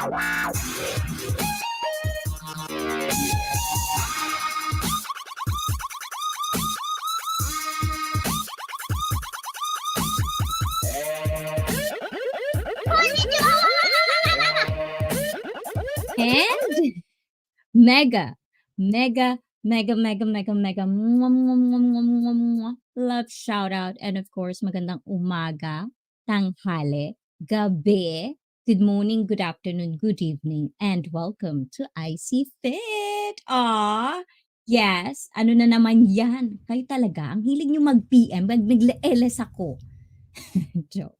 And mega, mega, mega, mega, mega, mega, mwah, mwah, mwah, mwah, mwah, mwah, love shout out. And of course, magandang umaga, tanghali, gabi, good morning, good afternoon, good evening, and welcome to ICEE Fit. Aw, yes, ano na naman yan? Kayo talaga, ang hilig nyo mag-PM, pag nagla-LS ako. Joke.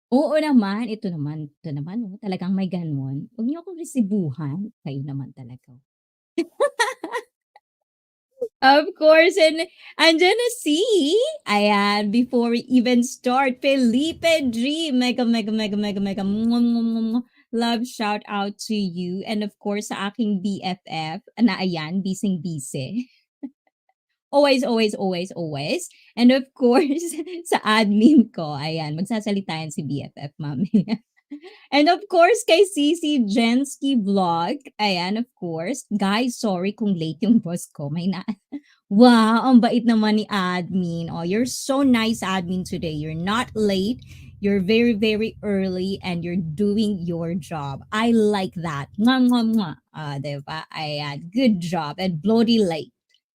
Oo naman, ito naman, oh, talagang may gano'n. Huwag niyo akong resibuhan, kayo naman talaga. Of course, and andiyan na si, ayan, before we even start, Felipe G, mega, mega, mega, mega, mega, mwah, mwah, mwah, mwah, love shout out to you, and of course, sa aking BFF, na ayan, bising-bise. Always, always, always, always. And of course, sa admin ko, ayan, magsasalita yan si BFF mamaya. And of course, kay Cici Jensky Vlog, ayan, of course. Guys, sorry kung late yung boss ko. Wow, ang bait naman ni admin. Oh, you're so nice, admin, today. You're not late. You're very, very early and you're doing your job. I like that. Mwah, mwah, mwah. Diba? Ayan, good job. And bloody late.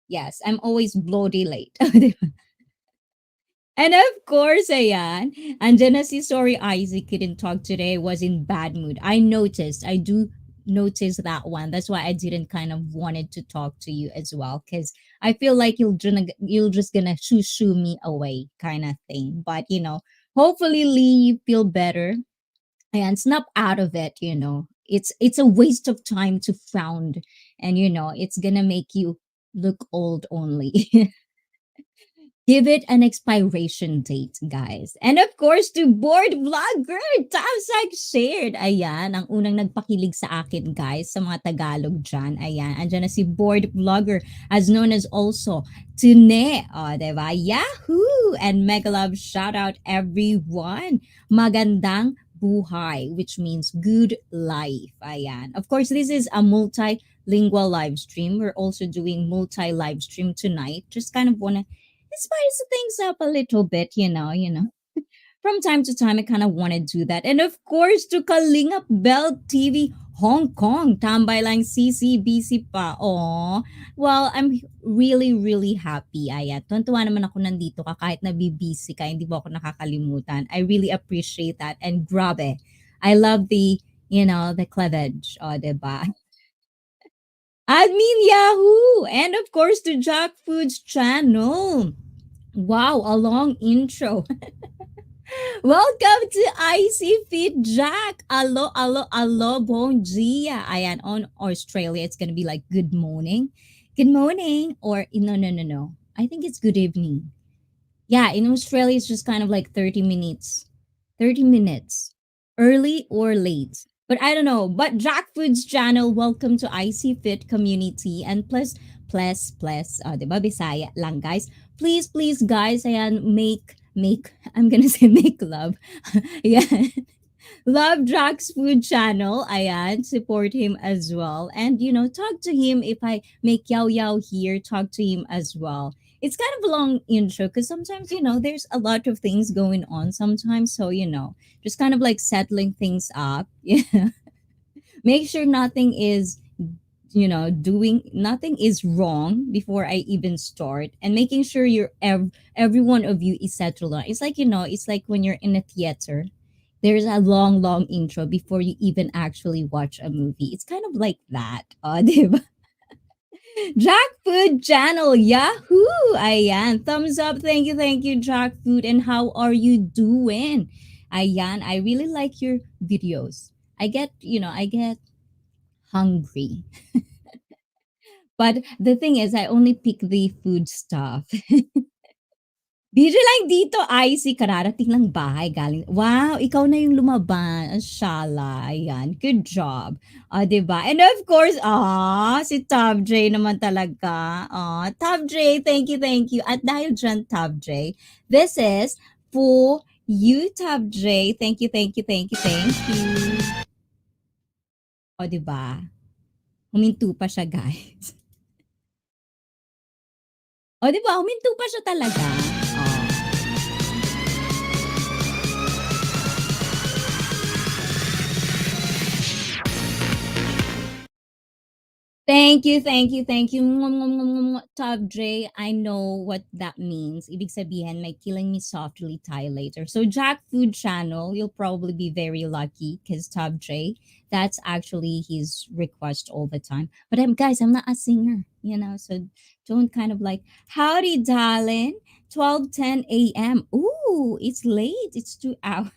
Yes, I'm always bloody late. And of course, ayan, andyan na si Sorry Isaac couldn't talk today, was in bad mood. I do notice that one. That's why I didn't kind of wanted to talk to you as well, because I feel like you're just gonna shoo me away kind of thing. But hopefully Lee, you feel better and snap out of it. It's a waste of time to frown, and it's gonna make you look old only. Give it an expiration date, guys. And of course, to board vlogger, Tamsag shared. Ayan, ang unang nagpakilig sa akin, guys, sa mga Tagalog dyan. Ayan, andyan na si board vlogger, as known as also Tune. O, diba? Yahoo! And mega love shout out everyone. Magandang buhay, which means good life. Ayan. Of course, this is a multilingual live stream. We're also doing multi-live stream tonight. Just kind of wanna spice things up a little bit, From time to time, I kind of want to do that. And of course, to Kalingap Bell TV Hong Kong, tambay lang CCBC pa. Oh, well, I'm really, really happy. Ayan, tuwan naman ako nandito ka kahit nabibisi ka, hindi mo ako nakakalimutan. I really appreciate that. And grabe, I love the cleavage, diba? Admin Yahoo! And of course, to Jack Foods channel. Wow, a long intro. Welcome to ICEE Fit Jack. Alo, alo, alo, bon dia. Ayan, on Australia, it's gonna be like good morning. Good morning. Or, no. I think it's good evening. Yeah, in Australia, it's just kind of like 30 minutes. 30 minutes. Early or late. But I don't know. But Jack Foods channel, welcome to ICEE Fit community. And plus, diba, Bisaya lang, guys. Please, guys, ayan, I'm gonna say make love. Yeah. Love Jack's food channel. Ayan, support him as well. And, talk to him if I make yaw here, talk to him as well. It's kind of a long intro because sometimes, there's a lot of things going on sometimes. So, just kind of like settling things up. Yeah. Make sure nothing is nothing is wrong before I even start, and making sure every one of you is settled on. It's like, it's like when you're in a theater, there's a long intro before you even actually watch a movie. It's kind of like that. Diba? Jack Food channel, Yahoo! Ayan, thumbs up. Thank you, Jack Food. And how are you doing? Ayan, I really like your videos. I get hungry. But the thing is, I only pick the food stuff. Biro lang dito, ICEE, kararating lang bahay, galing. Wow, ikaw na yung lumaban. Shala, ayan. Good job. Diba? And of course, si Top J naman talaga. Top J, thank you. At dahil dyan, Top J, this is for You, Tab J. Thank you, thank you, thank you, thank you. O, di ba? Huminto pa siya, guys. O, di ba? Huminto pa siya talaga. Oh. Thank you, thank you, thank you. Mwah, mwah, mwah, mwah, mwah. Top J, I know what that means. Ibig sabihin, may killing me softly tie later. So Jack Food Channel, you'll probably be very lucky because Top J, that's actually his request all the time. But guys, I'm not a singer, so don't kind of like, howdy, darling. 12:10 a.m. Ooh, it's late. It's 2 hours.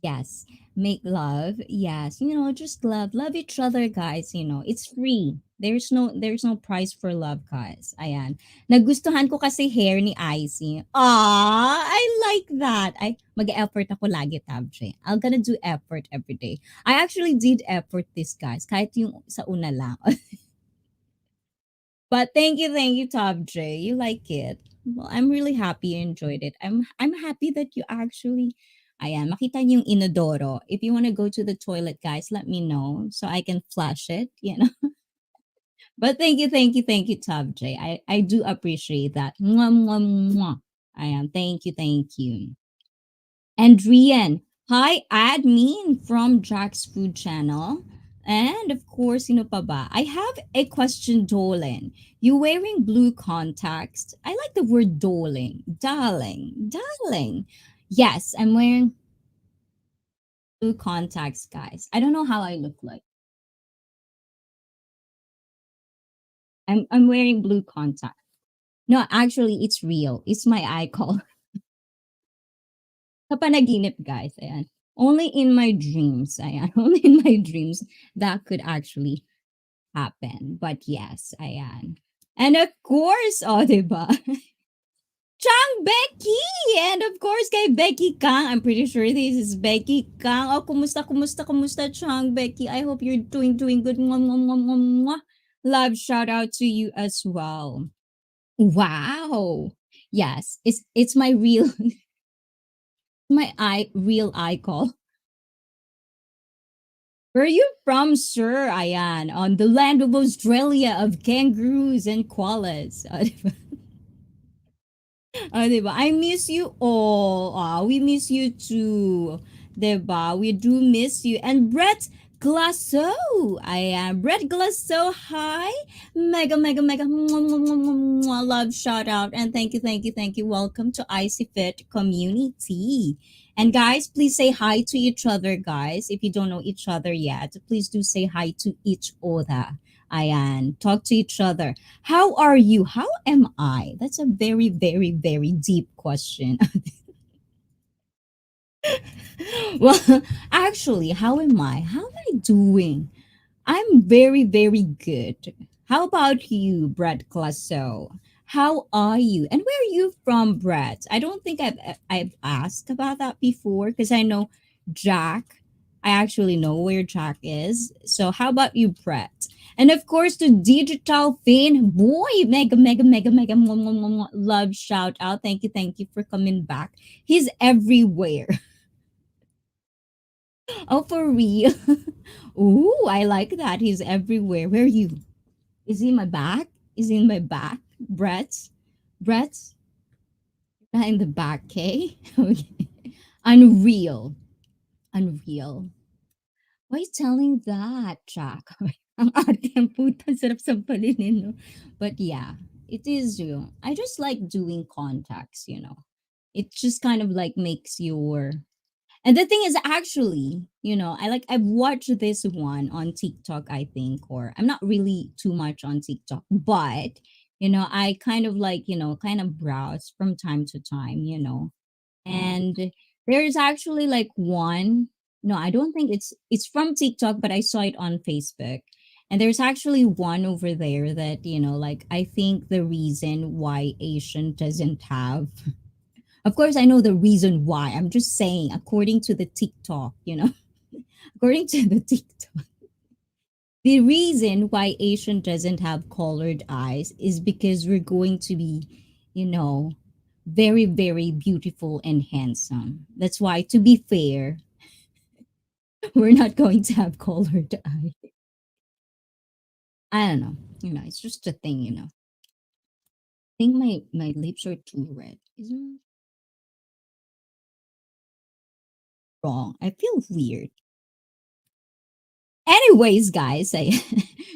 Yes, make love. Yes, just love each other, guys. It's free. There's no price for love, guys. Ayan. Nagustuhan ko kasi hair ni Icy. Ah, I like that. Mag-effort ako lagi, Tabje. I'm gonna do effort every day. I actually did effort this, guys. Kahit yung sa una lang. But thank you, Top J. You like it. Well, I'm really happy you enjoyed it. I'm happy that you actually ayan, makita niyo yung inodoro. If you want to go to the toilet, guys, let me know so I can flush it. But thank you, Top J. I do appreciate that. Mwah, mwah, mwah. Ayan, thank you. Andrian, hi, admin from Jack's Food Channel. And of course, pa ba? I have a question, Dolan. You wearing blue contacts? I like the word doling. Darling. Yes, I'm wearing blue contacts, guys. I don't know how I look like. I'm wearing blue contacts. No, actually, it's real. It's my eye color. Sa panaginip, guys. Ayan. Only in my dreams. Ayan. Only in my dreams that could actually happen. But yes, ayan. And of course, diba? Chang Becky! And of course, kay Becky Kang. I'm pretty sure this is Becky Kang. Oh, kumusta, Chang Becky? I hope you're doing good. Mwah, mwah, mwah, mwah, mwah. Love shout out to you as well. Wow. Yes, it's my real my real eye call. Where are you from, sir? Ayan, on the land of Australia of kangaroos and koalas. Diba? I miss you all. We miss you too. Diba? We do miss you. And Brett Glasso. I am Brett Glasso. Hi. Mega. Mwah, mwah, mwah, mwah, mwah. Love shout out. And thank you. Welcome to ICEE Fit community. And guys, please say hi to each other, guys. If you don't know each other yet, please do say hi to each other. Ayan. Talk to each other. How are you? How am I? That's a very, very, very deep question. Well, actually, how am I? How am I doing? I'm very, very good. How about you, Brett Classo? How are you? And where are you from, Brett? I don't think I've asked about that before because I know Jack. I actually know where Jack is. So how about you, Brett? And of course, the digital fan boy, mega, mwah, mwah, mwah, mwah, love shout out. Thank you for coming back. He's everywhere. Oh, for real? Ooh, I like that. He's everywhere. Where are you? Is he in my back? Is he in my back? Brett's not in the back, okay? Okay. Unreal. Unreal. Why are you telling that, Jack? Ang arte ang puta, sarap sampalin, no? But yeah, it is you. I just like doing contacts. It just kind of like makes your and the thing is actually, I've watched this one on TikTok, I think, or I'm not really too much on TikTok, but I kind of like, kind of browse from time to time. And there's actually like one, no, I don't think it's from TikTok, but I saw it on Facebook. And there's actually one over there that, like I think the reason why Asian doesn't have of course, I know the reason why. I'm just saying, according to the TikTok, according to the TikTok, the reason why Asian doesn't have colored eyes is because we're going to be, you know, very, very beautiful and handsome. That's why, to be fair, we're not going to have colored eye. I don't know. It's just a thing, I think my lips are too red. Isn't wrong. I feel weird. Anyways, guys, I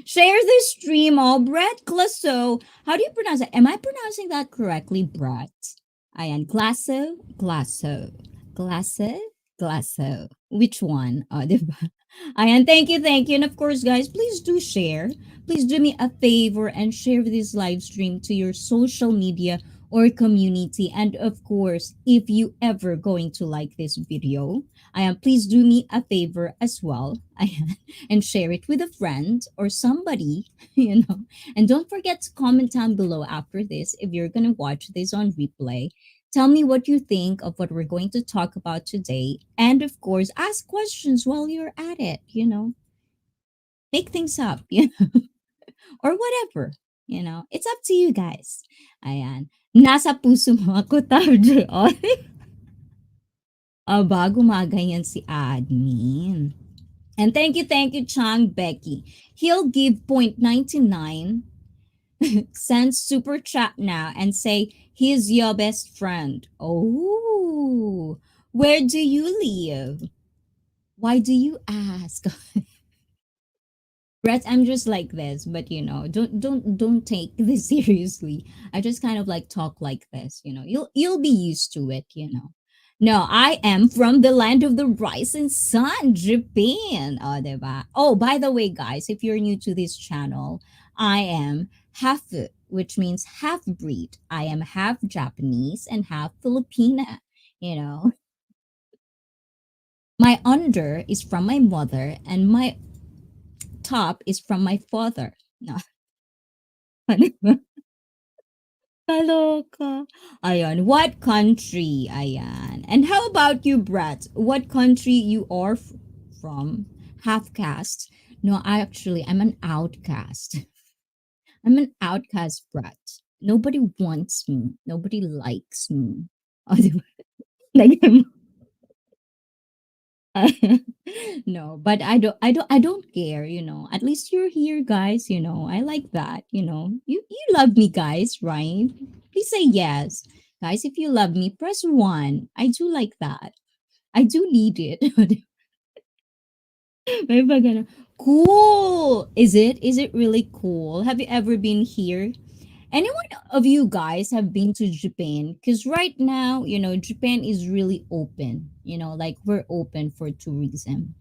share this stream all Brett Glasso. How do you pronounce it? Am I pronouncing that correctly, Brett? Ayan, Glasso, Glasso, Glasso, Glasso. Which one? Oh, diba? Ayan, thank you. And of course, guys, please do share. Please do me a favor and share this live stream to your social media or community. And of course, if you ever going to like this video, please do me a favor as well. Ayan, and share it with a friend or somebody, you know. And don't forget to comment down below after this if you're gonna watch this on replay. Tell me what you think of what we're going to talk about today. And of course, ask questions while you're at it, Make things up, or whatever. It's up to you guys. Ayan. Nasa puso mo ako, Tabjo. Aba, gumaganyan si admin. And thank you, Chang Becky. He'll give 0.99 send super chat now and say he's your best friend. Oh, where do you live? Why do you ask? Brett, I'm just like this, but don't take this seriously. I just kind of like talk like this, You'll be used to it. No, I am from the land of the rising sun, Japan. Oh, diba? Oh, by the way, guys, if you're new to this channel, I am half, which means half breed. I am half Japanese and half Filipina. You know, my under is from my mother, and my top is from my father. No, kaloka. Ayan, what country? Ayan. And how about you, Brett? What country you are from? Half caste? No, I'm an outcast. I'm an outcast, Brett. Nobody wants me. Nobody likes me. Like no, but I don't care, At least you're here, guys, I like that, You love me, guys, right? Please say yes. Guys, if you love me, press 1. I do like that. I do need it. May ba ganun? Cool. Is it really cool? Have you ever been here? Anyone of you guys have been to Japan? Because right now, Japan is really open. Like we're open for tourism.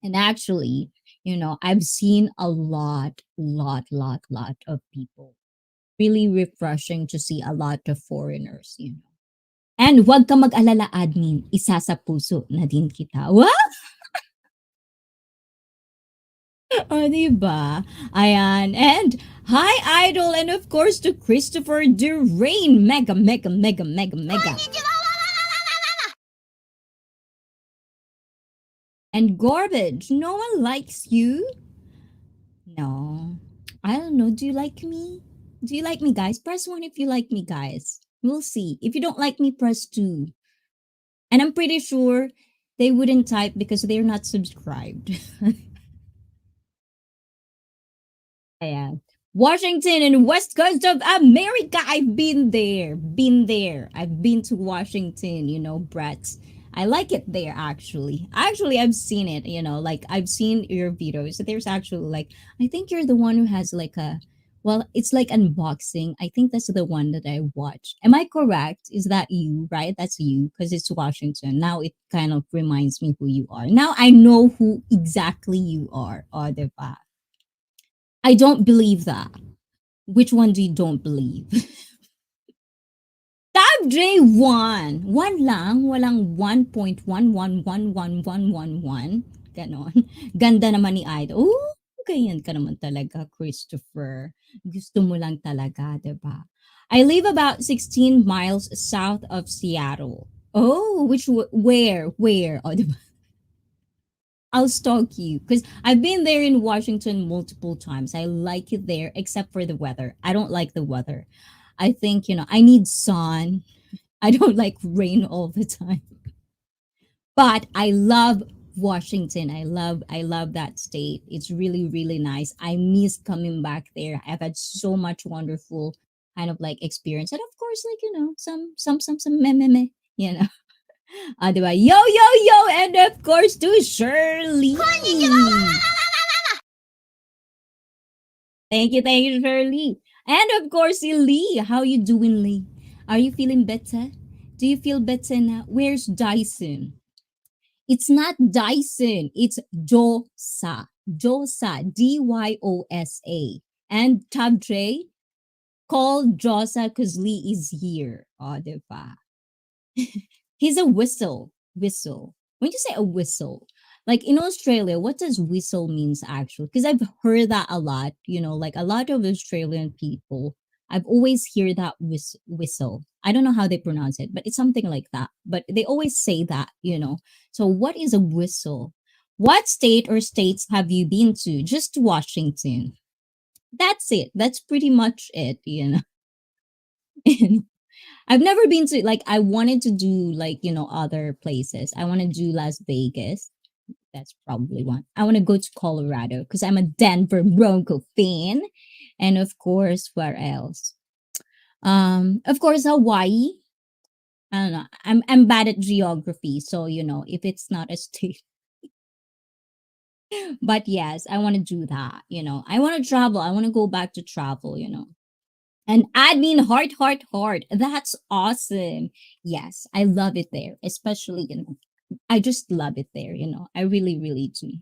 And actually, I've seen a lot of people. Really refreshing to see a lot of foreigners. And wag ka mag-alala, admin. Isa sa puso na din kita. What? O, diba? Ayan. And hi, Idol. And of course, to Christopher Durain. Mega, mega, mega, mega, mega. And garbage. No one likes you? No. I don't know. Do you like me? Do you like me, guys? Press 1 if you like me, guys. We'll see. If you don't like me, press 2. And I'm pretty sure they wouldn't type because they're not subscribed. Yeah. Washington and West Coast of America. I've been there. Been there. I've been to Washington, Brett. I like it there actually. Actually, I've seen it, like I've seen your videos. There's actually like I think you're the one who has like it's like unboxing. I think that's the one that I watched. Am I correct? Is that you, right? That's you because it's Washington. Now it kind of reminds me who you are. Now I know who exactly you are. Oh, diba? I don't believe that. Which one do you don't believe? Tab J1. One lang. Walang 1.111111. Ganon. Ganda naman ni Idol. Oh, ganyan ka naman talaga, Christopher. Gusto mo lang talaga, diba? I live about 16 miles south of Seattle. Oh, where? Oh, diba? I'll stalk you because I've been there in Washington multiple times. I like it there, except for the weather. I don't like the weather. I think, I need sun. I don't like rain all the time. But I love Washington. I love that state. It's really really nice. I miss coming back there. I've had so much wonderful kind of like experience, and of course, like some meh meh meh. You know, diba? Yo yo yo, and of course to Shirley. Thank you, Shirley, and of course, Lee. How you doing, Lee? Are you feeling better? Do you feel better now? Where's Dyson? It's not Dyson, it's Josa. Josa, Dyosa. And Tab J, call Josa because Lee is here. O, diba? He's a whistle. Whistle. When you say a whistle, like in Australia, what does whistle means actually? Because I've heard that a lot, like a lot of Australian people, I've always hear that whistle. I don't know how they pronounce it, but it's something like that. But they always say that. So what is a whistle? What state or states have you been to? Just Washington. That's it. That's pretty much it. I've never been to, like, I wanted to do like, other places. I want to do Las Vegas. That's probably one. I want to go to Colorado because I'm a Denver Bronco fan. And of course, where else? Of course, Hawaii. I don't know. I'm bad at geography, so if it's not a state. But yes, I want to do that. I want to travel. I want to go back to travel. And admin heart. That's awesome. Yes, I love it there, especially. I just love it there. I really, really do.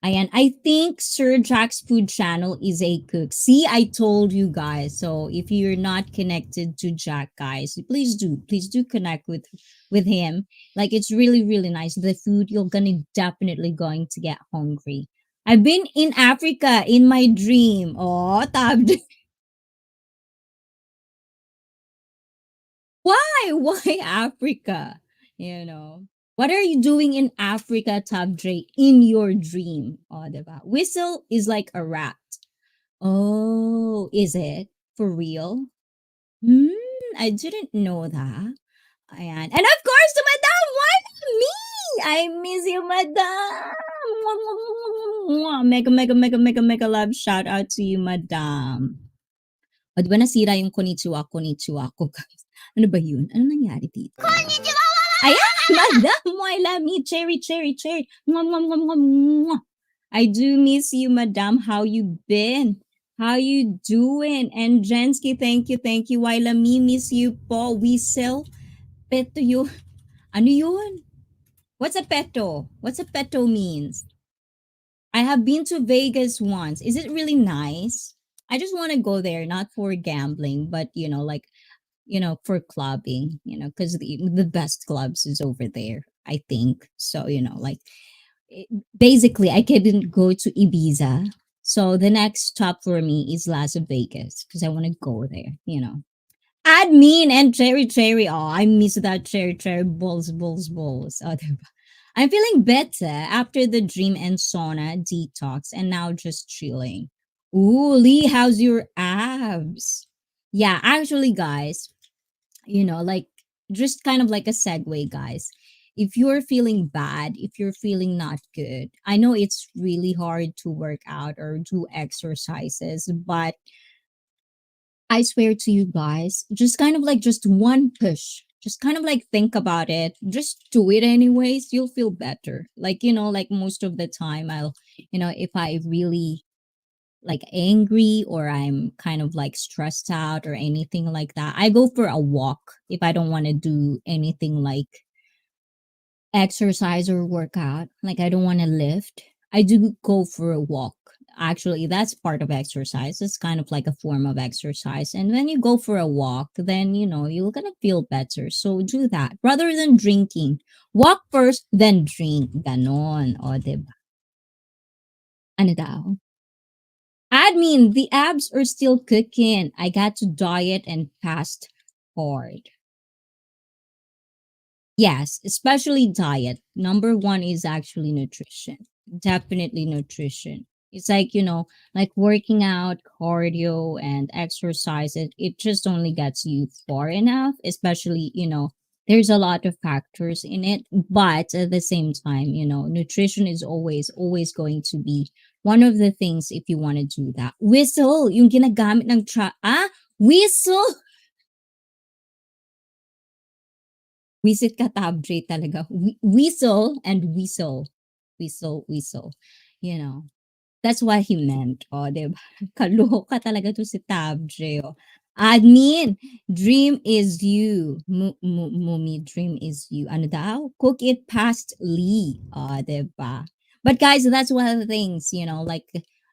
I think Sir Jack's food channel is a cook. See, I told you guys. So if you're not connected to Jack, guys, please do connect with him. Like it's really, really nice. The food, you're gonna definitely going to get hungry. I've been in Africa in my dream. Oh, tab. Why? Why Africa? What are you doing in Africa, Tab J, in your dream? Oh, diba? Whistle is like a rat. Oh, is it? For real? Hmm, I didn't know that. Ayan. And of course, to Madam, why not me? I miss you, Madam. Mwah, mwah, mwah, mwah, mwah. Mega, mega, mega, mega, mega love shout out to you, Madam. O, di ba nasira yung konnichiwa ko, guys? Ano ba yun? Ano nangyari dito? Konnichiwa! Ayan, Madam, I love me. Cherry. Mwah, mwah, mwah, mwah, mwah. I do miss you, Madam. How you been? How you doing? And Jensky, thank you. Waila me, miss you po. Whistle. Peto yun. Ano yun? What's a peto? What's a peto means? I have been to Vegas once. Is it really nice? I just want to go there, not for gambling, but like for clubbing, because the best clubs is over there, I think. So, like it- basically, I couldn't go to Ibiza. So the next stop for me is Las Vegas because I want to go there. Admin and Cherry. Oh, I miss that Cherry balls. Oh, diba? I'm feeling better after the dream and sauna detox and now just chilling. Ooh, Lee, how's your abs? Yeah, actually, guys, like just kind of like a segue, guys. If you're feeling bad, if you're feeling not good, I know it's really hard to work out or do exercises, but I swear to you guys, just kind of like just one push. Just kind of like think about it. Just do it anyways. You'll feel better. Like most of the time, if I really like angry or I'm kind of like stressed out or anything like that, I go for a walk if I don't want to do anything like exercise or workout. Like I don't want to lift. I do go for a walk. Actually, that's part of exercise. It's kind of like a form of exercise. And when you go for a walk, then you're gonna feel better. So do that rather than drinking. Walk first, then drink. Ganon. O, diba? Ano daw? Admin, the abs are still cooking. I got to diet and fast hard. Yes, especially diet. Number one is actually nutrition. Definitely nutrition. It's like, like working out, cardio, and exercise, it just only gets you far enough, especially, there's a lot of factors in it. But at the same time, nutrition is always going to be one of the things if you want to do that. Whistle, yung ginagamit ng whistle. Wisit ka tabjay talaga. Whistle and whistle. Whistle, whistle. You know. That's what he meant. Oh, 'di ba? Kaloka talaga 'to si Tab J, oh. Admin, dream is you. Mumi, dream is you. Ano daw? Cook it past Lee. Oh, 'di ba? But guys, that's one of the things, like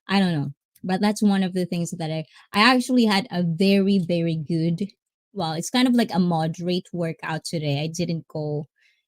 I don't know. But that's one of the things that I actually had a very, very good, well, it's kind of like a moderate workout today. I didn't go,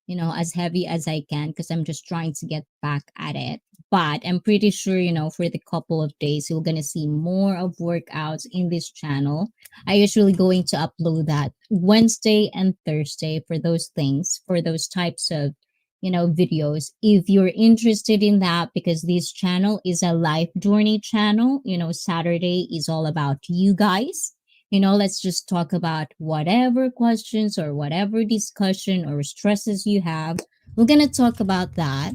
as heavy as I can because I'm just trying to get back at it, but I'm pretty sure, for the couple of days, you're gonna see more of workouts in this channel. I usually going to upload that Wednesday and Thursday for those things, for those types of, videos. If you're interested in that, because this channel is a life journey channel, Saturday is all about you guys. Let's just talk about whatever questions or whatever discussion or stresses you have. We're gonna talk about that,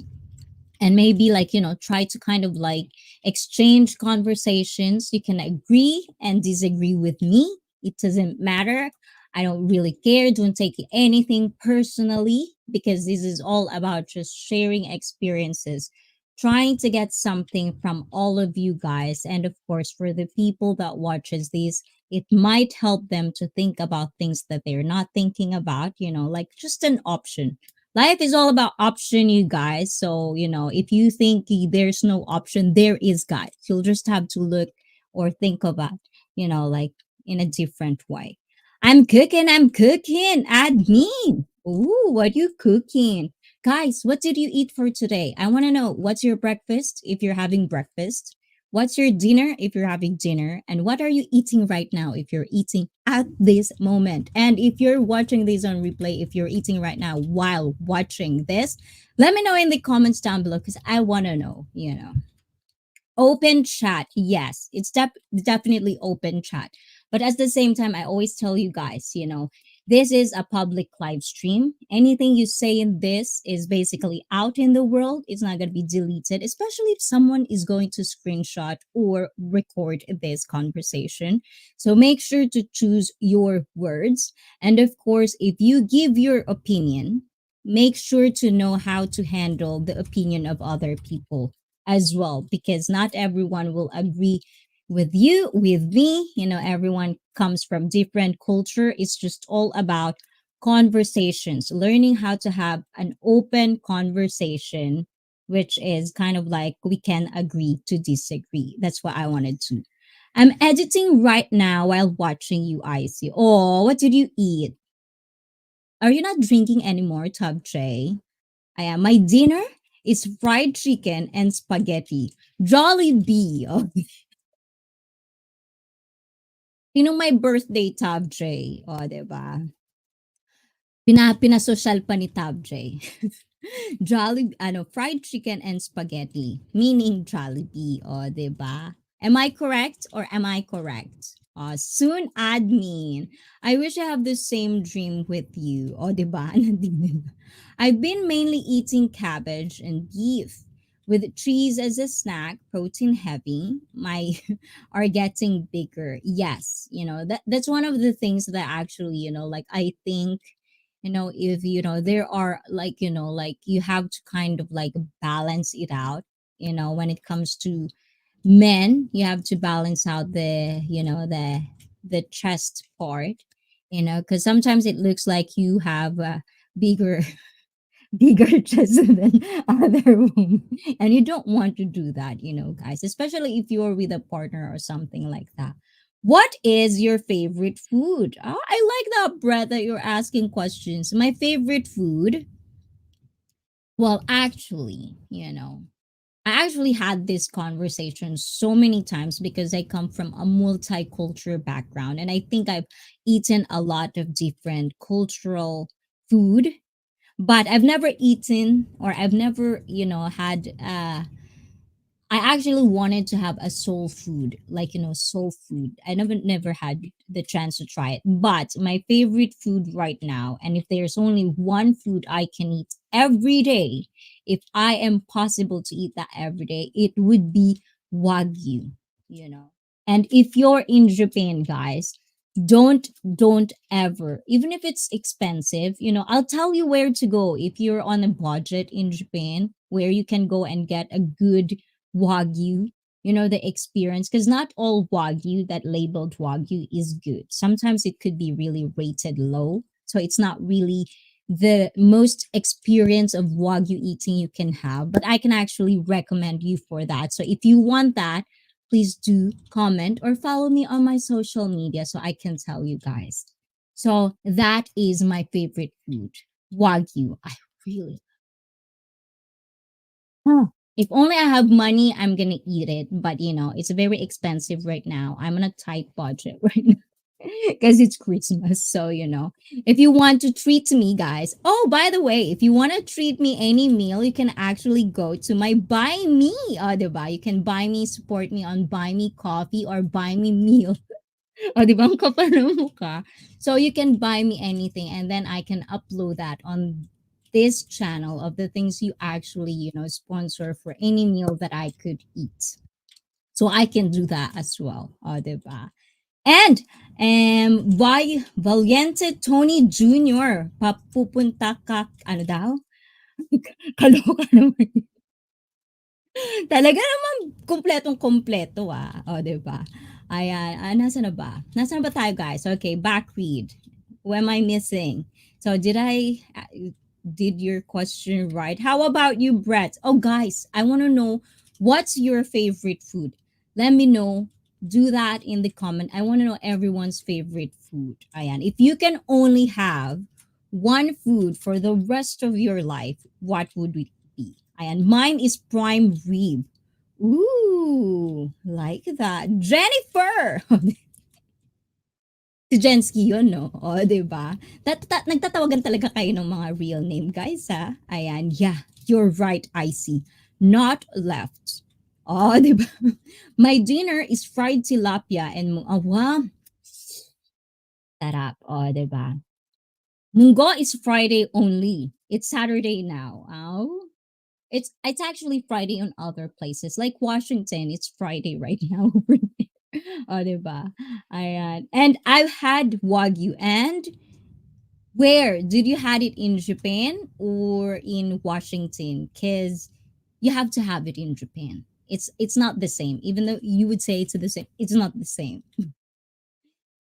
and maybe like try to kind of like exchange conversations. You can agree and disagree with me, it doesn't matter. I don't really care. Don't take anything personally, because this is all about just sharing experiences, trying to get something from all of you guys. And of course, for the people that watches these, it might help them to think about things that they're not thinking about, like just an option. Life is all about option, you guys. So, if you think there's no option, there is, guys. You'll just have to look or think about, like in a different way. I'm cooking. Add me. Ooh, what you cooking? Guys, what did you eat for today? I want to know, what's your breakfast if you're having breakfast? What's your dinner if you're having dinner? And what are you eating right now if you're eating at this moment? And if you're watching this on replay, if you're eating right now while watching this, let me know in the comments down below, because I want to know. Open chat. Yes, it's definitely open chat. But at the same time, I always tell you guys, this is a public live stream. Anything you say in this is basically out in the world. It's not going to be deleted, especially if someone is going to screenshot or record this conversation. So make sure to choose your words. And of course, if you give your opinion, make sure to know how to handle the opinion of other people as well, because not everyone will agree with you, with me. Everyone comes from different culture. It's just all about conversations, learning how to have an open conversation, which is kind of like we can agree to disagree. That's what I wanted to. I'm editing right now while watching you, ICEE. Oh, what did you eat? Are you not drinking anymore, Tub J? I am. My dinner is fried chicken and spaghetti. Jollibee. Oh, my birthday, Tab J. O, diba? Pinasosyal pa ni Tab J. Fried chicken and spaghetti, meaning Jollibee. O, diba? Am I correct or am I correct? Soon, admin. I wish I have the same dream with you. O, diba? I've been mainly eating cabbage and beef with cheese as a snack, protein heavy. My are getting bigger. Yes, that's one of the things that actually, like I think, if there are like, like you have to kind of like balance it out. When it comes to men, you have to balance out the chest part, because sometimes it looks like you have bigger bigger chest than other women, and you don't want to do that, guys, especially if you're with a partner or something like that. What is your favorite food? Oh, I like that, Brett, that you're asking questions. My favorite food, well, actually, I actually had this conversation so many times because I come from a multicultural background, and I think I've eaten a lot of different cultural food, but I've never eaten, or I've never, had I actually wanted to have a soul food, like soul food. I never had the chance to try it. But my favorite food right now, and if there's only one food I can eat every day, if I am possible to eat that every day, it would be wagyu, you know. And if you're in Japan, guys, don't ever, even if it's expensive, I'll tell you where to go if you're on a budget in Japan, where you can go and get a good wagyu, the experience, because not all wagyu that labeled wagyu is good. Sometimes it could be really rated low, so it's not really the most experience of wagyu eating you can have, but I can actually recommend you for that. So if you want that, please do comment or follow me on my social media so I can tell you guys. So that is my favorite food, wagyu. I really Huh. If only I have money, I'm gonna eat it. But it's very expensive right now. I'm on a tight budget right now because it's Christmas. So if you want to treat me, guys. Oh, by the way, if you want to treat me any meal, you can actually go to my Buy Me, diba? You can buy me, support me on Buy Me Coffee or Buy Me Meal. O, di ba? Ang kapal ng mukha. So you can buy me anything and then I can upload that on this channel of the things you actually, sponsor for any meal that I could eat. So I can do that as well. O, di ba? And Valiente Tony Jr. Papupunta ka, ano daw? Kaloka naman. Talaga naman kumpletong-kumpleto, O, 'di ba? Ayan, nasaan na ba? Nasaan na ba tayo, guys? Okay, back read. Who am I missing? So, did your question right? How about you, Brett? Oh, guys, I want to know what's your favorite food. Let me know. Do that in the comment. I want to know everyone's favorite food. Ayan. If you can only have one food for the rest of your life, what would it be? Ayan. Mine is prime rib. Ooh, like that. Jennifer! Si Jensky yun, no? O, di ba? Nagtatawagan talaga kayo ng mga real name, guys, ha? Ayan, yeah, you're right, ICEE. Not left. Oh, di ba? My dinner is fried tilapia and, wow, sarap. O, di ba? Munggo is Friday only. It's Saturday now. Oh, it's actually Friday on other places. Like Washington, it's Friday right now. Oh, diba? Ayan. And I've had Wagyu. And where? Did you had it in Japan or in Washington? Because you have to have it in Japan. It's not the same. Even though you would say it's the same, it's not the same.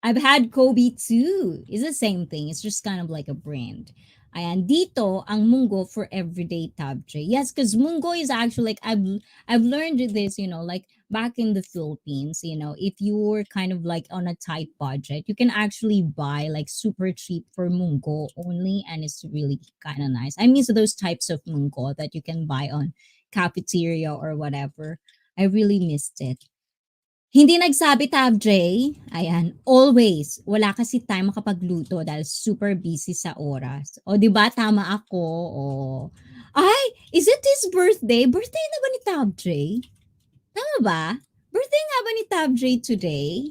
I've had Kobe too. It's the same thing. It's just kind of like a brand. Ayan, dito, ang munggo for everyday tabje. Yes, because munggo is actually like, I've learned this, like back in the Philippines, if you're kind of like on a tight budget, you can actually buy like super cheap for munggo only, and it's really kind of nice. I miss those types of munggo that you can buy on cafeteria or whatever. I really missed it. Hindi nagsabi Tab J. Ayan, always. Wala kasi time makapagluto dahil super busy sa oras. O, di ba? Tama ako. O. Ay, is it his birthday? Birthday na ba ni Tab J? Tama ba? Birthday nga ba ni Tab J today?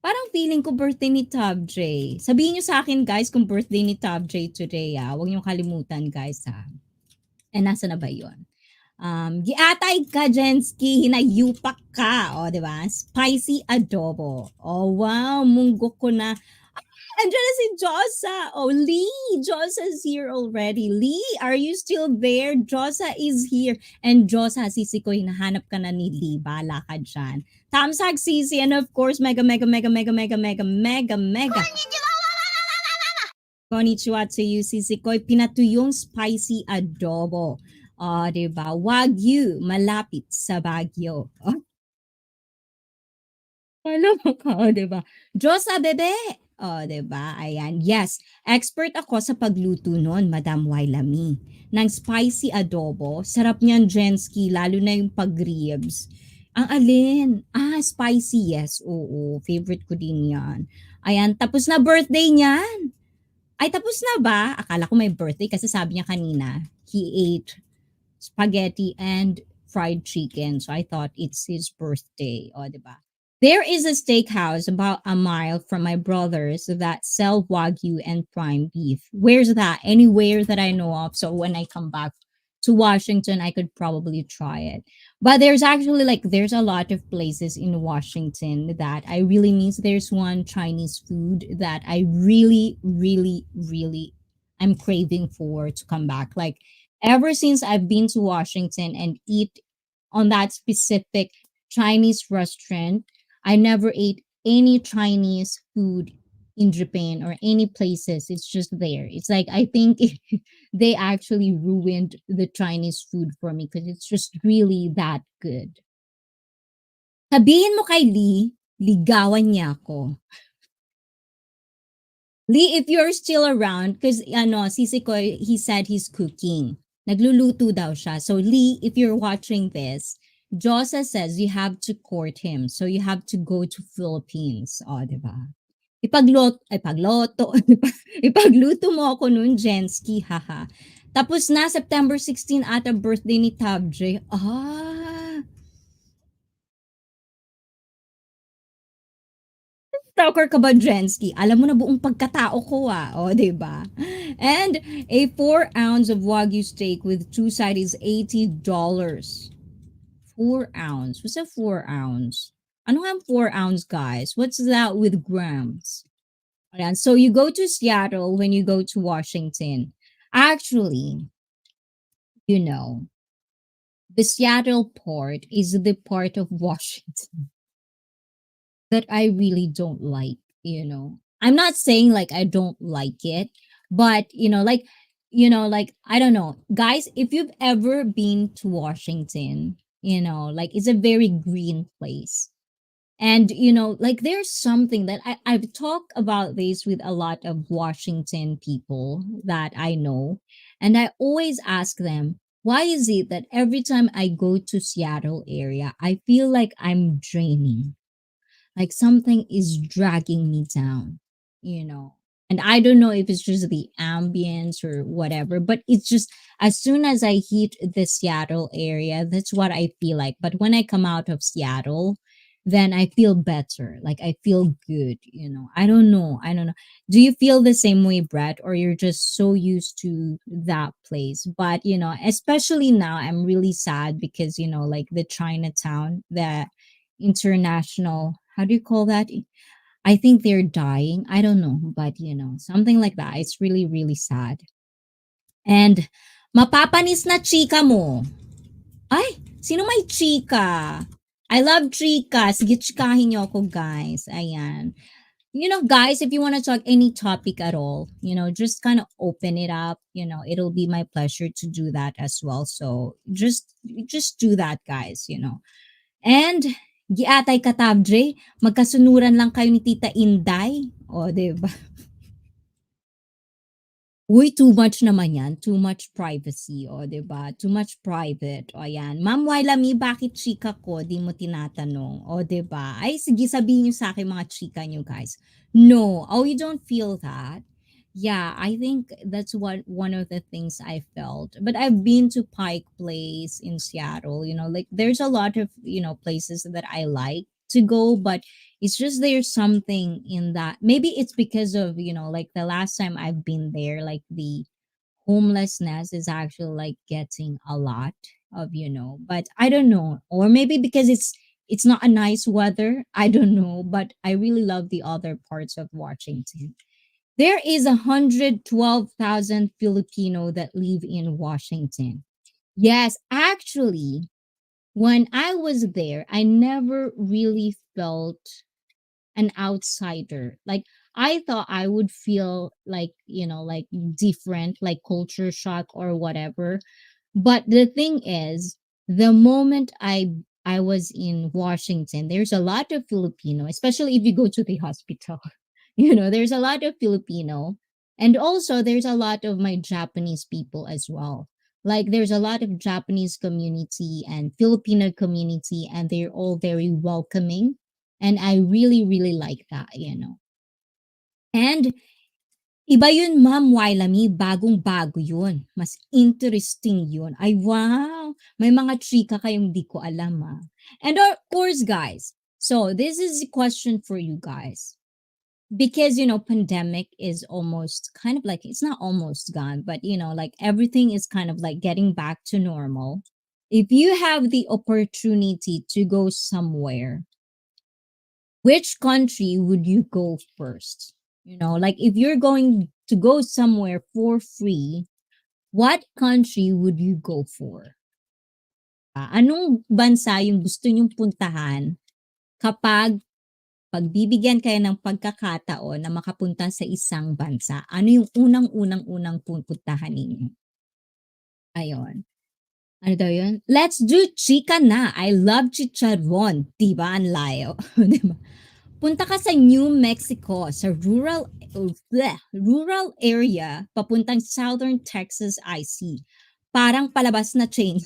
Parang feeling ko birthday ni Tab J. Sabihin nyo sa akin, guys, kung birthday ni Tab J today, Huwag nyo kalimutan, guys, Eh, nasa na ba yun? Giatay ka, Jensky, hinayupak ka, o, di ba? Spicy adobo. Oh, wow, munggo ko na. Andiyan na si Josa. Oh, Lee, Josa's here already. Lee, are you still there? Josa is here. And Josa, sisi ko, hinahanap ka na ni Lee. Bala ka dyan. Tamsag, sisi, and of course, mega, mega, mega, mega, mega, mega, mega, mega. Konnichiwa to you, sisi ko. Pinatuyong spicy adobo. Diba? Wagyu, malapit sa Baguio. Oh, alam mo ka, diba? Diyosa, bebe! Diba? Ayan. Yes, expert ako sa pagluto nun, Madam Wailami. Ng spicy adobo. Sarap niyan, Jensky, lalo na yung pag-ribs. Ang alin? Spicy, yes. Oo, favorite ko din yan. Ayan, tapos na birthday niyan. Ay, tapos na ba? Akala ko may birthday kasi sabi niya kanina, he ate spaghetti and fried chicken. So I thought it's his birthday. O, diba? There is a steakhouse about a mile from my brother's that sell wagyu and prime beef. Where's that? Anywhere that I know of. So when I come back to Washington, I could probably try it. But there's actually like there's a lot of places in Washington that I really miss. There's one Chinese food that I really, really, really I'm craving for to come back. Like ever since I've been to Washington and eat on that specific Chinese restaurant, I never ate any Chinese food in Japan or any places. It's just there. It's like I think they actually ruined the Chinese food for me because it's just really that good. Sabihin mo kay Lee, ligawan niya ako. Lee, if you're still around, because Sisi ko, he said he's cooking. Nagluluto daw siya. So Lee, if you're watching this, Josa says you have to court him. So you have to go to Philippines. O, di ba? Ipagluto mo ako nun, Jensky, haha. Tapos na, September 16 ata birthday ni Tabje. Ah, stalker ka ba, Jensky? Alam mo na buong pagkatao ko O, di ba? And a 4 ounce of Wagyu steak with two sides is $80. 4 ounce? What's a 4 ounce? Ano nga ang 4 ounce, guys? What's that with grams? Ayan. So you go to Seattle when you go to Washington. Actually, you know, the Seattle port is the part of Washington that I really don't like. I'm not saying like I don't like it, but like I don't know. Guys, if you've ever been to Washington, like it's a very green place. And like there's something that I've talked about this with a lot of Washington people that I know, and I always ask them, why is it that every time I go to Seattle area, I feel like I'm draining? Like something is dragging me down. And I don't know if it's just the ambience or whatever, but it's just as soon as I hit the Seattle area, that's what I feel like. But when I come out of Seattle, then I feel better. Like I feel good. I don't know. I don't know. Do you feel the same way, Brett, or you're just so used to that place? But especially now, I'm really sad because like the Chinatown, the international, how do you call that? I think they're dying. I don't know, but something like that. It's really, really sad. And mapapanis na chika mo. Ay, sino may chika? I love chika. Sige, chikahin niyo ako, guys. Ayan. Guys, if you want to talk any topic at all, just kind of open it up. It'll be my pleasure to do that as well. So just do that, guys. And giatay katabdre, magkasunuran lang kayo ni Tita Inday. O, diba? Uy, too much naman yan. Too much privacy. O, diba? Too much private. O, yan. Ma'am Wailami, bakit chika ko? Di mo tinatanong. O, diba? Ay, sige, sabihin nyo sa akin mga chika nyo, guys. No. Oh, you don't feel that? Yeah, I think that's what one of the things I felt. But I've been to Pike Place in Seattle. Like there's a lot of places that I like to go, but it's just there's something in that. Maybe it's because of like the last time I've been there, like the homelessness is actually like getting a lot of. But I don't know, or maybe because it's not a nice weather. I don't know, but I really love the other parts of Washington. There is 112,000 Filipino that live in Washington. Yes, actually, when I was there, I never really felt an outsider. Like I thought I would feel like different, like culture shock or whatever. But the thing is, the moment I was in Washington, there's a lot of Filipino, especially if you go to the hospital. There's a lot of Filipino, and also there's a lot of my Japanese people as well. Like there's a lot of Japanese community and Filipino community, and they're all very welcoming. And I really, really like that. And Iba yun, Ma'am Wailami, bagong-bago yun. Mas interesting yun. Ay, wow! May mga trika kayong di ko alam, ah. And of course, guys, so this is a question for you guys. Because, pandemic is almost kind of like, it's not almost gone, but, like everything is kind of like getting back to normal. If you have the opportunity to go somewhere, which country would you go first? Like if you're going to go somewhere for free, what country would you go for? Anong bansa yung gusto nyong puntahan kapag pagbibigyan kayo ng pagkakataon na makapunta sa isang bansa? Ano yung unang-unang pupuntahan ninyo? Ayun. Ano daw yun? Let's do chika na. I love chicharon. Diba? Ang layo. Diba? Punta ka sa New Mexico, sa rural area, papuntang Southern Texas ICEE. Parang palabas na chain.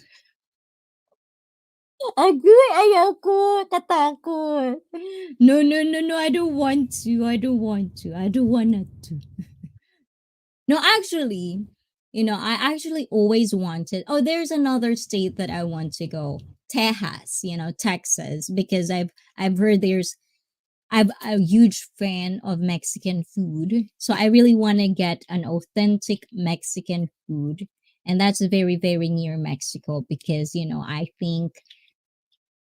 Agoy, ayoko, katakot. No, no, no, no, I don't want to. I don't want to. I don't want to. No, actually, I actually always wanted. Oh, there's another state that I want to go. Texas, Texas, because I've heard I'm a huge fan of Mexican food. So I really want to get an authentic Mexican food. And that's very, very near Mexico because, I think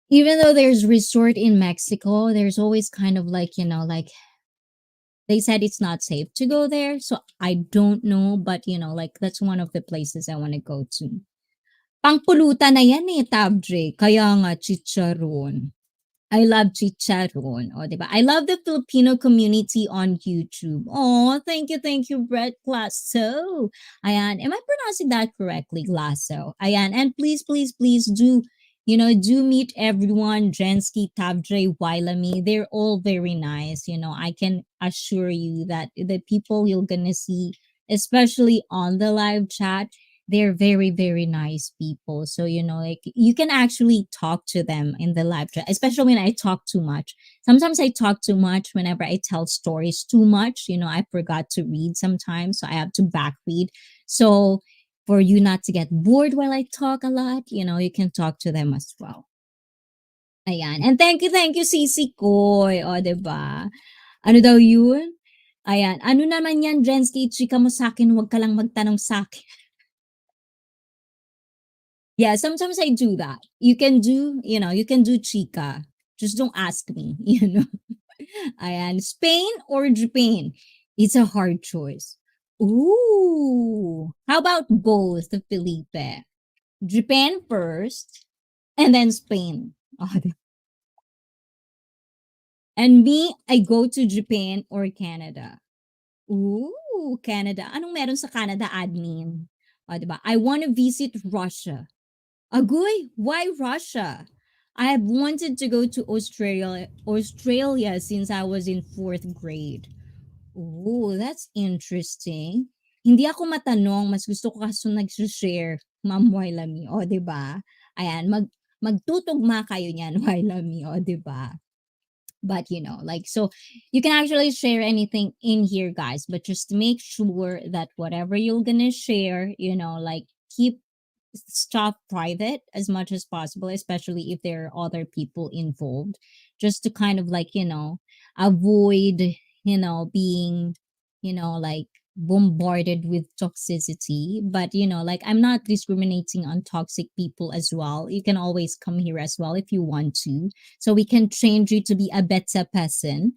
even though there's resort in Mexico, there's always kind of like, like they said it's not safe to go there. So I don't know, but like that's one of the places I want to go to. Pangpulutan na yan eh, Tabdre. Kaya nga chicharon. I love chicharon. O, diba? I love the Filipino community on YouTube. Oh, thank you, Brett Glasso. Ayan. Am I pronouncing that correctly, Glasso? Ayan. And please, please, please do meet everyone. Jensky, Tabdre, Wailami. They're all very nice. I can assure you that the people you're gonna see, especially on the live chat, they're very very nice people, so like you can actually talk to them in the live chat, especially when I talk too much. Sometimes I talk too much whenever I tell stories too much. I forgot to read sometimes, so I have to back read. So for you not to get bored while I talk a lot, you can talk to them as well. Ayan. And thank you, Sisi Koy. O, diba? Ano daw yun? Ayan. Ano naman yan, Jensky? Chika mo sa akin, huwag ka lang magtanong sa akin. Yeah, sometimes I do that. You can do chica. Just don't ask me, Ayan, Spain or Japan? It's a hard choice. Ooh. How about both, Felipe? Japan first and then Spain. Oh, and me, I go to Japan or Canada. Ooh, Canada. Anong meron sa Canada, admin? O, diba? I want to visit Russia. Agoy, why Russia? I have wanted to go to Australia since I was in fourth grade. Oh, that's interesting. Hindi ako matanong, mas gusto ko kaso nag-share, Ma'am Wailami, o, di ba? Ayan, magtutugma kayo niyan, Wailami, o, di ba? But like, so you can actually share anything in here, guys, but just make sure that whatever you're gonna share, like keep stuff private as much as possible, especially if there are other people involved, just to kind of like, avoid, being, like bombarded with toxicity. But, like I'm not discriminating on toxic people as well. You can always come here as well if you want to. So we can train you to be a better person.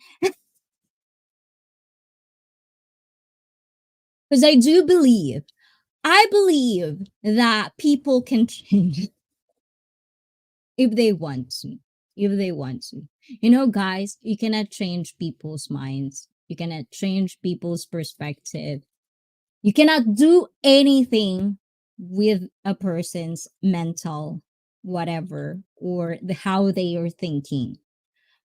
Because I believe that people can change if they want to. If they want to. Guys, you cannot change people's minds. You cannot change people's perspective. You cannot do anything with a person's mental whatever or how they are thinking.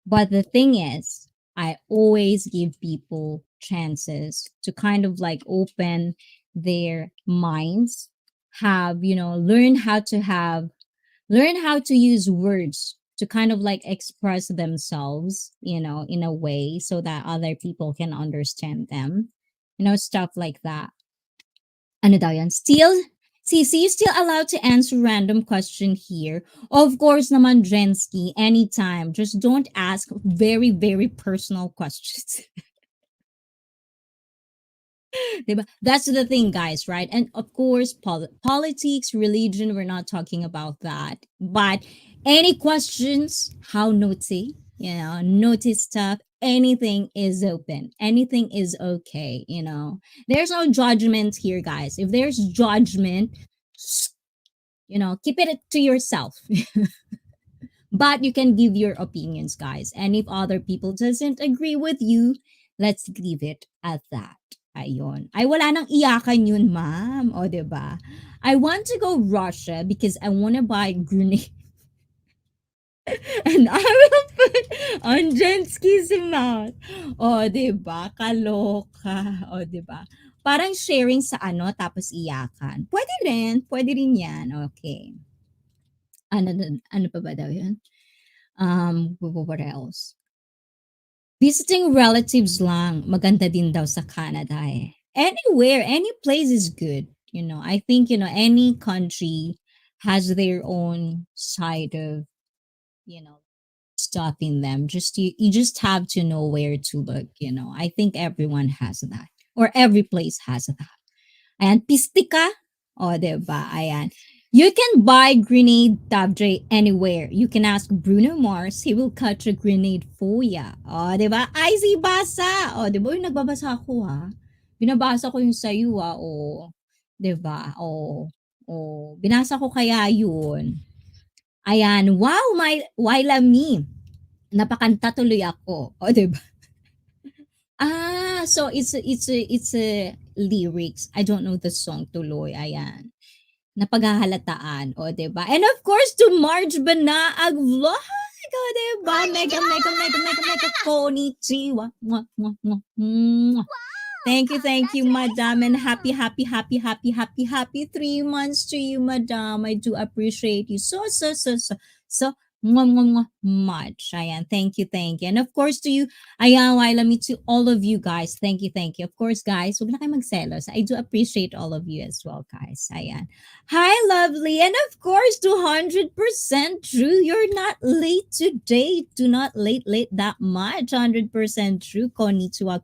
But the thing is, I always give people chances to kind of like open their minds, have, learn how to use words to kind of like express themselves, in a way so that other people can understand them. Stuff like that. Ano daw yan? Still, see, you still allowed to answer random question here. Of course naman, Jensky, anytime. Just don't ask very, very personal questions. Diba? That's the thing, guys, right? And of course, politics, religion, we're not talking about that. But any questions, how naughty, notice stuff, anything is open. Anything is okay. There's no judgment here, guys. If there's judgment, keep it to yourself. But you can give your opinions, guys. And if other people doesn't agree with you, let's leave it at that. Ayon. Ay, wala nang iyakan yun, ma'am. O, diba? I want to go Russia because I want to buy grenade. And I will put on Jensky's mouth. O, diba? Kaloka. O, diba? Parang sharing sa tapos iyakan. Pwede rin yan. Okay. Ano pa ba daw yun? What else? Visiting relatives lang, maganda din daw sa Canada eh. Anywhere, any place is good. I think, any country has their own side of, you know, stuff in them. You just have to know where to look. I think everyone has that. Or every place has that. Ayan, pistika. O, diba? Ayan. You can buy grenade tabdre anywhere. You can ask Bruno Mars. He will cut a grenade for ya. O, diba? ICEE basa. O, diba? Yung nagbabasa ako, ha? Binabasa ko yung sa'yo, ha? O, diba? O, binasa ko kaya yun. Ayan. Wow, Waila me. Napakanta tuloy ako. O, diba? So it's a lyrics. I don't know the song tuloy. Ayan. Napaghahalataan. O, diba? And of course, to Marge Banaag vlog. O, diba? Mega, konnichiwa. Mwah, mwah, mwah, mwah. Thank you, madam. And happy 3 months to you, madam. I do appreciate you so mwah, mwah, mwah, much. Ayan, thank you. And of course to you, ayan, Waila, me to all of you guys. Thank you. Of course, guys, huwag na kayo magselos. I do appreciate all of you as well, guys. Ayan. Hi, lovely. And of course, 200% true. You're not late today. Do not late that much. 100% true. Konnichiwa.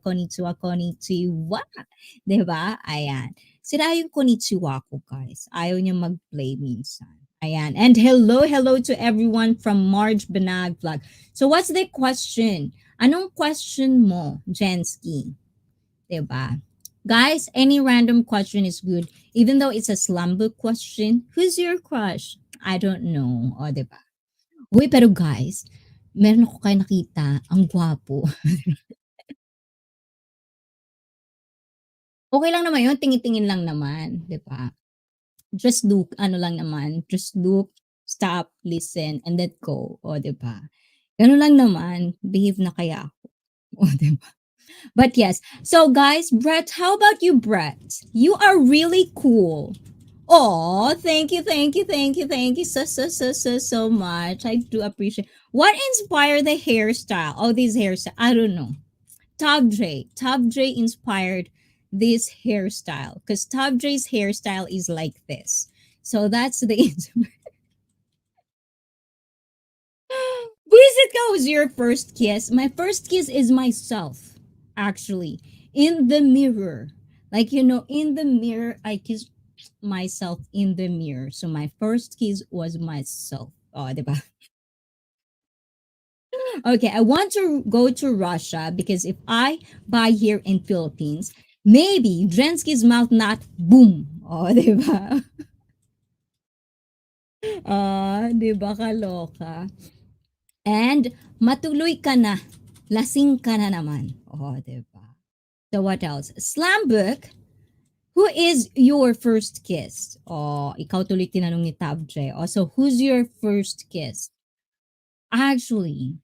Diba? Ayan. Sira yung konnichiwa ko, guys. Ayaw niya mag-play minsan. Ayan. And hello to everyone from Marge Banag Vlog. So what's the question? Anong question mo, Jensky? Diba? Guys, any random question is good. Even though it's a SLAMBOOK question, who's your crush? I don't know. O, diba? Uy, pero guys, meron ako kayo nakita. Ang gwapo. Okay lang naman yun. Tingin-tingin lang naman. Diba? Just look, stop, listen, and let go. O, diba? Ganun lang naman. Behave na kaya ako. O, diba? But yes. So, guys, Brett, how about you, Brett? You are really cool. Oh, thank you so much. I do appreciate. What inspired the hairstyle? Oh, this hairstyle. I don't know. Top J inspired this hairstyle because Top J's hairstyle is like this. So that's the Buisit was your first kiss. My first kiss is myself, actually, in the mirror. Like, in the mirror, I kiss myself in the mirror. So my first kiss was myself. Oh, diba? Okay, I want to go to Russia because if I buy here in Philippines, maybe Drensky's mouth not boom. Oh, diba? Diba kaloka? And matuloy ka na. Lasing ka na naman. Oh, diba? So what else? SLAMBOOK, who is your first kiss? Oh, ikaw tuloy tinanong ni Tabje. Oh, so who's your first kiss? Actually,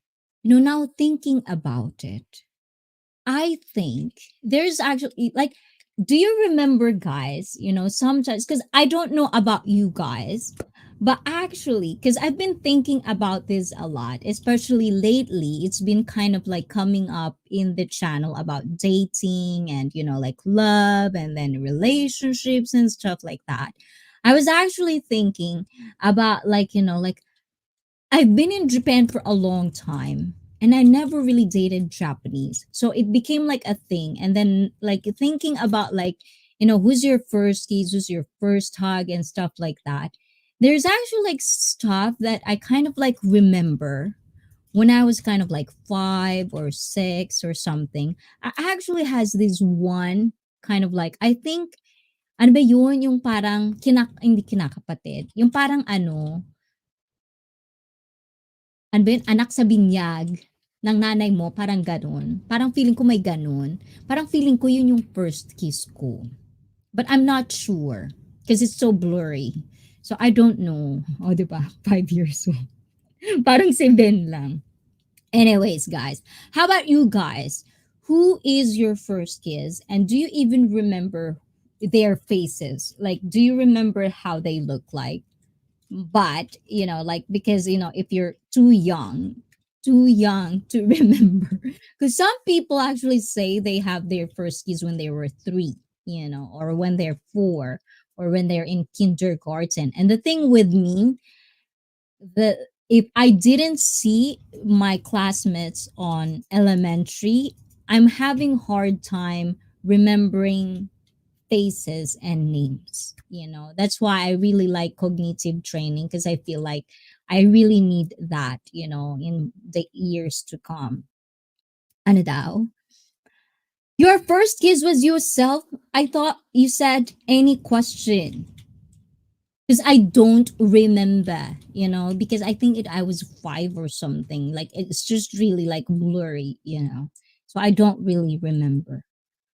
now thinking about it, I think there's actually like, do you remember, guys? Sometimes, because I don't know about you guys, But actually, because I've been thinking about this a lot, especially lately, it's been kind of like coming up in the channel about dating and, like love and then relationships and stuff like that. I was actually thinking about, like, I've been in Japan for a long time and I never really dated Japanese. So it became like a thing. And then, like, thinking about, like, who's your first kiss, who's your first hug and stuff like that. There's actually like stuff that I kind of like remember when I was kind of like 5 or 6 or something. I actually has this one kind of like, I think, ano ba yun? Yung parang, hindi kinakapatid. Yung parang ano ba yun, anak sa binyag ng nanay mo, parang gano'n. Parang feeling ko may gano'n. Parang feeling ko yun yung first kiss ko. But I'm not sure because it's so blurry. So I don't know. O, di ba? 5 years old. Parang 7 lang. Anyways, guys, how about you guys? Who is your first kiss? And do you even remember their faces? Like, do you remember how they look like? But like, because if you're too young to remember, because some people actually say they have their first kiss when they were 3, or when they're 4, or when they're in kindergarten. And the thing with me, the if I didn't see my classmates on elementary, I'm having hard time remembering faces and names. That's why I really like cognitive training, because I feel like I really need that, in the years to come. Ano daw? Your first kiss was yourself? I thought you said any question. Because I don't remember, because I think I was 5 or something. Like, it's just really like blurry. So I don't really remember.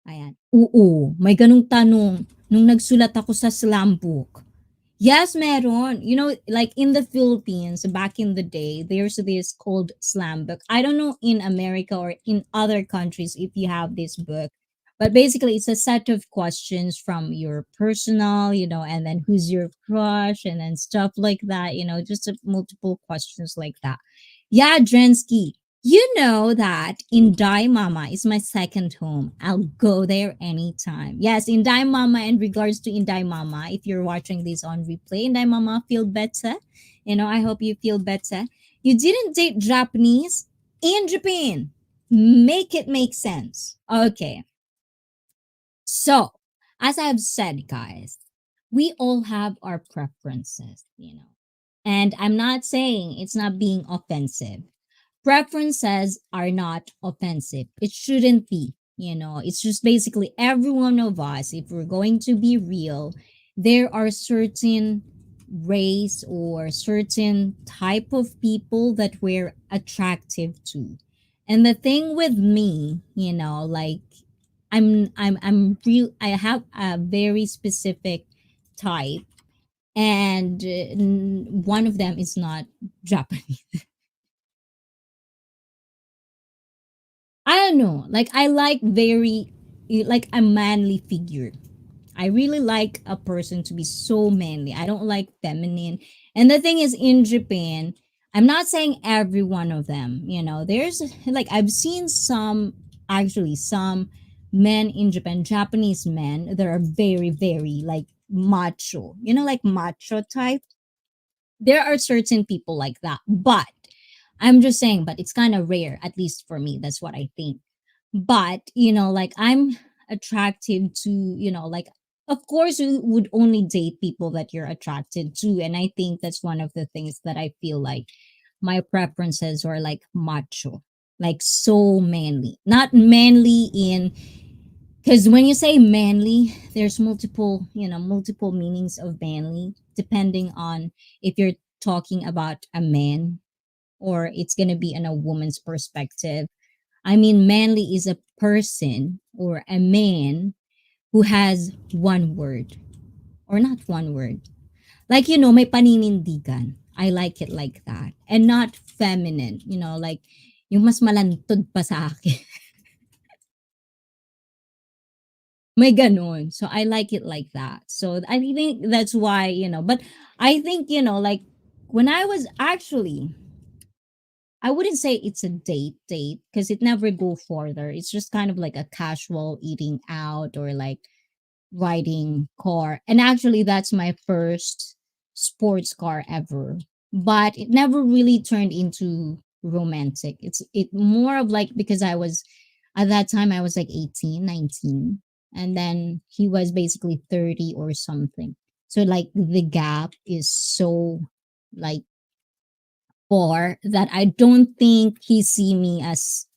Ayan. Oo, may ganung tanong nung nagsulat ako sa SLAMBOOK. Yes, meron. Like in the Philippines, back in the day, there's this called slam book. I don't know in America or in other countries if you have this book, but basically it's a set of questions from your personal, and then who's your crush, and then stuff like that. Just multiple questions like that. Yeah, Drensky. You know that Indai Mama is my second home. I'll go there anytime. Yes, Indai Mama, in regards to Indai Mama, if you're watching this on replay, Indai Mama, feel better. I hope you feel better. You didn't date Japanese in Japan. Make it make sense. Okay. So, as I've said, guys, we all have our preferences. And I'm not saying it's not being offensive. Preferences are not offensive. It shouldn't be. It's just basically every one of us, if we're going to be real, there are certain race or certain type of people that we're attractive to. And the thing with me, like, I'm real. I have a very specific type, and one of them is not Japanese. I don't know. Like, I like very, like, a manly figure. I really like a person to be so manly. I don't like feminine. And the thing is, in Japan, I'm not saying every one of them, there's like, I've seen some men in Japan, Japanese men, that are very, very like macho, like macho type. There are certain people like that. But I'm just saying, but it's kind of rare, at least for me. That's what I think. But, like, I'm attractive to, like, of course, you would only date people that you're attracted to. And I think that's one of the things that I feel like my preferences are like macho, like so manly. Not manly in, because when you say manly, there's multiple meanings of manly, depending on if you're talking about a man or it's going to be in a woman's perspective. I mean, manly is a person or a man who has one word, or not one word. Like, may paninindigan. I like it like that. And not feminine, like, yung mas malantod pa sa akin. May ganon. So I like it like that. So I think that's why, but I think, like when I was actually, I wouldn't say it's a date because it never go further. It's just kind of like a casual eating out or like riding car. And actually that's my first sports car ever. But it never really turned into romantic. It more of like because I was at that time I was like 18, 19, and then he was basically 30 or something. So like the gap is so like or that I don't think he see me as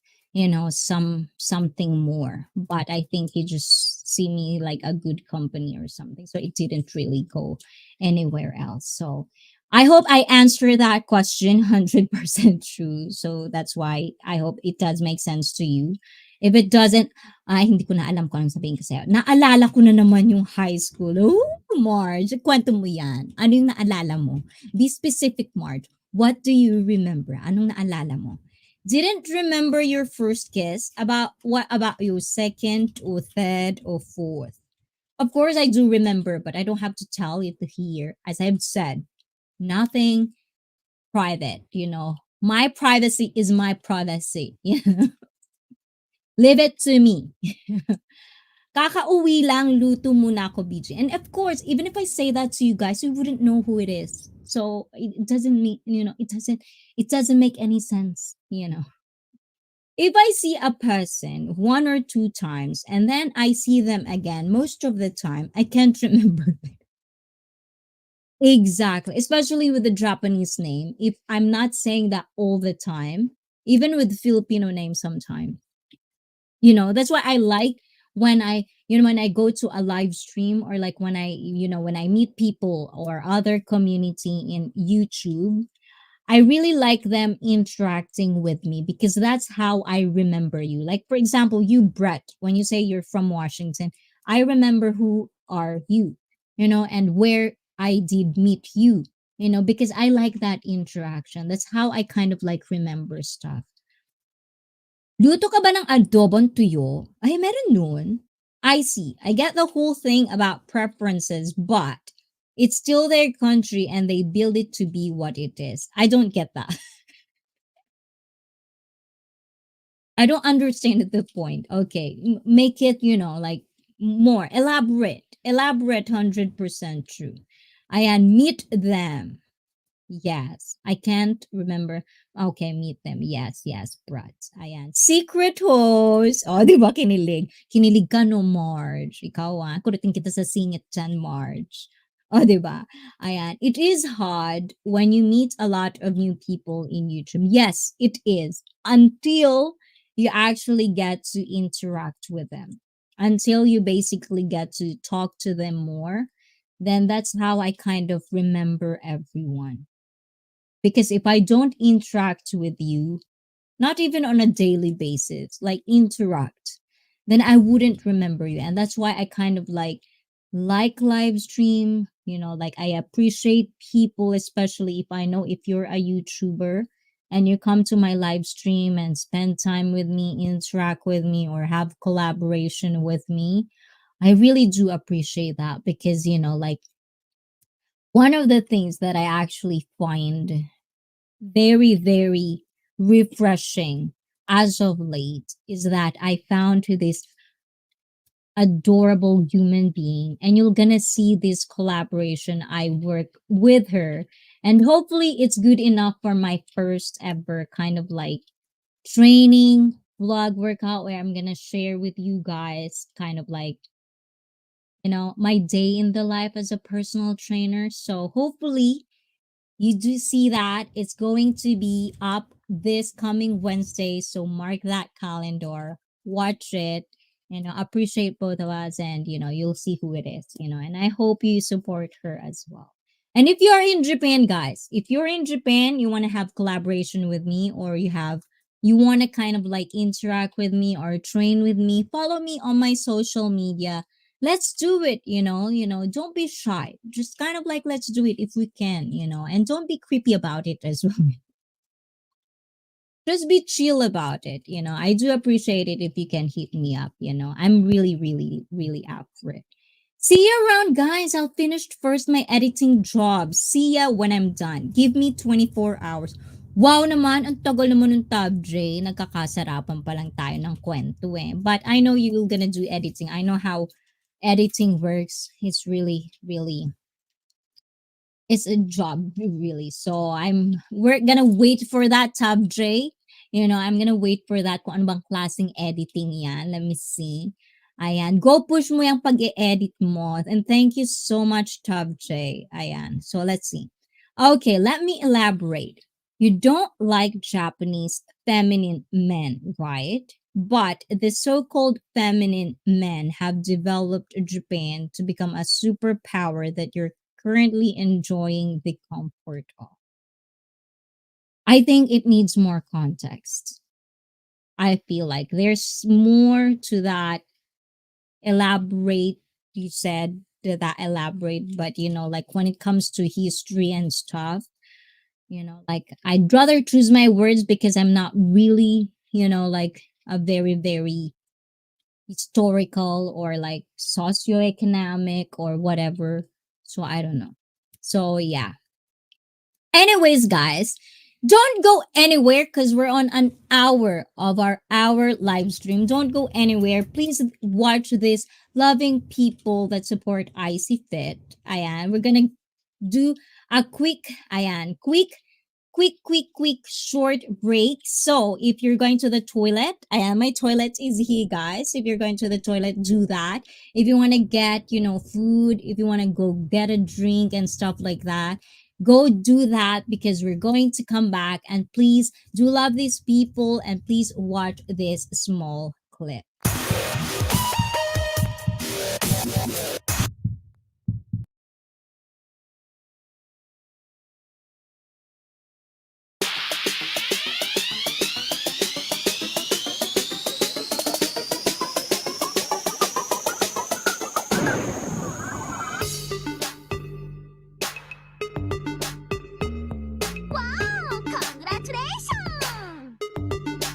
something more, but I think he just see me like a good company or something. So it didn't really go anywhere else. So I hope I answer that question 100% true. So that's why I hope it does make sense to you. If it doesn't, ay, hindi ko na alam kung anong sabihin ko sa'yo. Naalala ko na naman yung high school. Oh, Marge, kwento mo yan. Ano yung naalala mo? Be specific, Marge. What do you remember? Anong naalala mo? Didn't remember your first kiss? About what about your second or third or fourth? Of course I do remember, but I don't have to tell it here. As I've said, nothing private. My privacy is my privacy. Leave it to me. Kakauwi lang, luto muna ako, BG. And of course, even if I say that to you guys, you wouldn't know who it is. So it doesn't mean, it doesn't make any sense. If I see a person one or two times and then I see them again, most of the time, I can't remember. Exactly. Especially with the Japanese name. If I'm not saying that all the time, even with Filipino names sometimes. That's why I like when I go to a live stream or like when I meet people or other community in YouTube. I really like them interacting with me because that's how I remember you. Like, for example, you, Brett, when you say you're from Washington, I remember who are you, and where I did meet you, because I like that interaction. That's how I kind of like remember stuff. Luto ka ba ng adobong tuyo? Ay, meron nun. I see. I get the whole thing about preferences, but it's still their country and they build it to be what it is. I don't get that. I don't understand the point. Okay, make it, like more elaborate. Elaborate 100% true. I admit them. Yes, I can't remember. Okay, meet them. Yes, yes, Brad. Ayan. Secret host. Oh, di ba kinilig? Kinilig ka no, Marge. Ikaw kurutin kita sa singit dyan, Marge. Oh, di ba? Ayan. It is hard when you meet a lot of new people in YouTube. Yes, it is. Until you actually get to interact with them. Until you basically get to talk to them more. Then that's how I kind of remember everyone, because if I don't interact with you, not even on a daily basis, like interact, then I wouldn't remember you. And that's why I kind of like live stream, like I appreciate people, especially if I know if you're a YouTuber and you come to my live stream and spend time with me, interact with me, or have collaboration with me. I really do appreciate that because, like one of the things that I actually find very, very refreshing as of late is that I found this adorable human being, and you're gonna see this collaboration. I work with her, and hopefully, it's good enough for my first ever kind of like training vlog workout where I'm gonna share with you guys kind of like my day in the life as a personal trainer. So hopefully you do see that it's going to be up this coming Wednesday. So mark that calendar, watch it, appreciate both of us, and you'll see who it is, and I hope you support her as well. And if you're in Japan, guys, if you're in Japan, you want to have collaboration with me, or you want to kind of like interact with me or train with me, follow me on my social media. Let's do it. Don't be shy, just kind of like let's do it if we can, and don't be creepy about it as well. just be chill about it. I do appreciate it if you can hit me up. I'm really, really, really up for it. See you around, guys. I'll finish first my editing job. See ya when I'm done. Give me 24 hours. Wow naman, ang tagal naman ng Tab J. Nagkakasarapan pa lang tayo ng kwento eh. But I know you're gonna do editing. I know how editing works. It's really, really, it's a job really. So we're gonna wait for that, Tab J. I'm gonna wait for that kung ano bang klaseng editing yan. Let me see. Ayan, go push mo yung pag-edit mo. And thank you so much, Tab J. Ayan, so let's see. Okay, let me elaborate. You don't like Japanese feminine men, right? But the so called feminine men have developed Japan to become a superpower that you're currently enjoying the comfort of. I think it needs more context. I feel like there's more to that elaborate. You said that elaborate, but like when it comes to history and stuff, like I'd rather choose my words because I'm not really, like a very, very historical or like socioeconomic or whatever. So I don't know. So yeah. Anyways, guys, don't go anywhere because we're on an hour of our hour live stream. Don't go anywhere. Please watch this loving people that support Icy Fit. Ayan, we're gonna do a quick short break. So if you're going to the toilet, my toilet is here, guys. If you're going to the toilet, do that. If you want to get, food, if you want to go get a drink and stuff like that, go do that because we're going to come back. And please do love these people and please watch this small clip. Wow! Congratulations! Wow!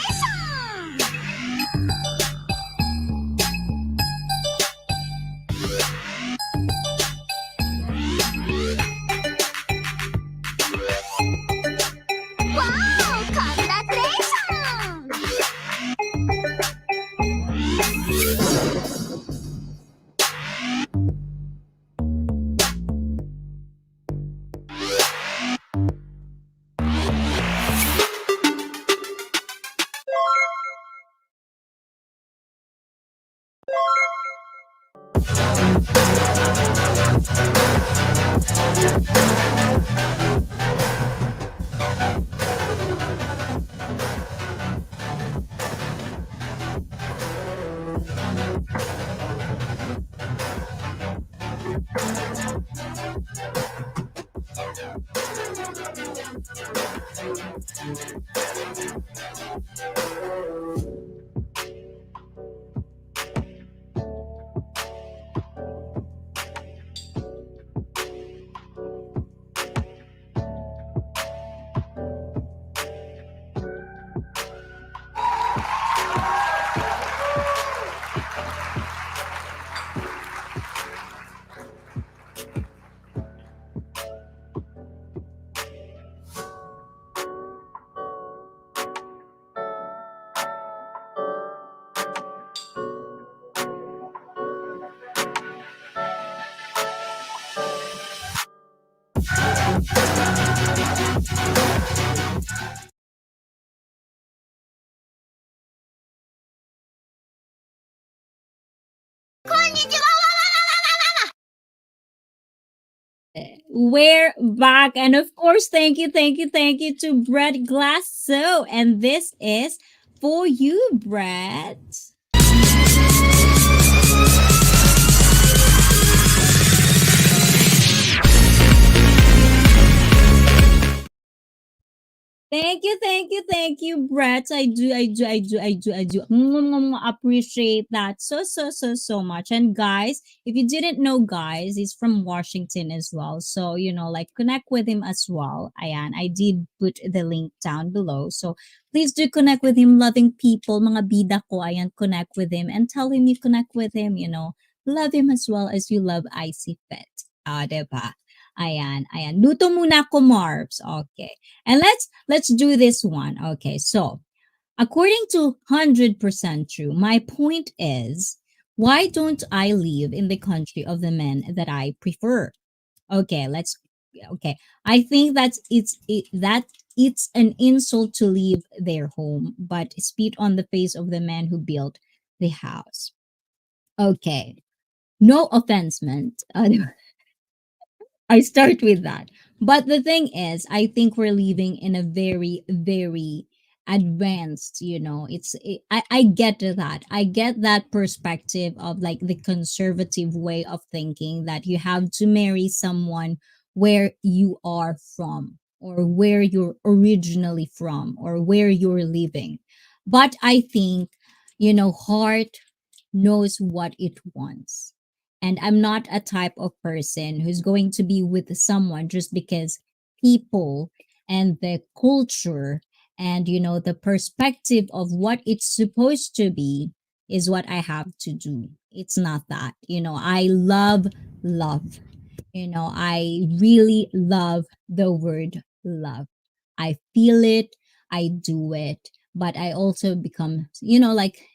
Congratulations! Wow! Congratulations! We're back. And of course, thank you to Brett Glasso. And this is for you, Brett. Thank you, Brett. I do appreciate that so much. And guys, if you didn't know, guys, he's from Washington as well. So, like connect with him as well. Ayan, I did put the link down below. So please do connect with him, loving people, mga bida ko, ayan, connect with him and tell him you connect with him, love him as well as you love ICEE Pet. Diba? Ayan. Luto muna ko, Marbs. Okay. And let's do this one. Okay. So, according to 100% true, my point is, why don't I live in the country of the men that I prefer? Okay, okay. I think that it's an insult to leave their home, but spit on the face of the man who built the house. Okay. No offense meant. I start with that. But the thing is, I think we're living in a very, very advanced, I get to that. I get that perspective of like the conservative way of thinking that you have to marry someone where you are from or where you're originally from or where you're living. But I think, heart knows what it wants. And I'm not a type of person who's going to be with someone just because people and the culture and, the perspective of what it's supposed to be is what I have to do. It's not that. I love love. I really love the word love. I feel it, I do it, but I also become, like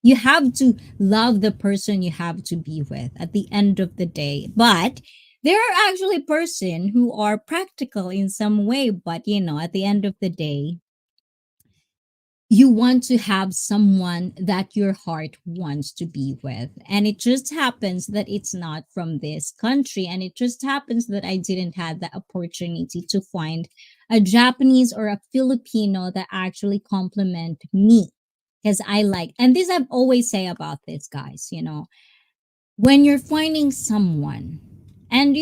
you have to love the person you have to be with at the end of the day. But there are actually person who are practical in some way, but at the end of the day, you want to have someone that your heart wants to be with. And it just happens that it's not from this country. And it just happens that I didn't have the opportunity to find a Japanese or a Filipino that actually complement me. Because I like, and this I've always say about this, guys, when you're finding someone, and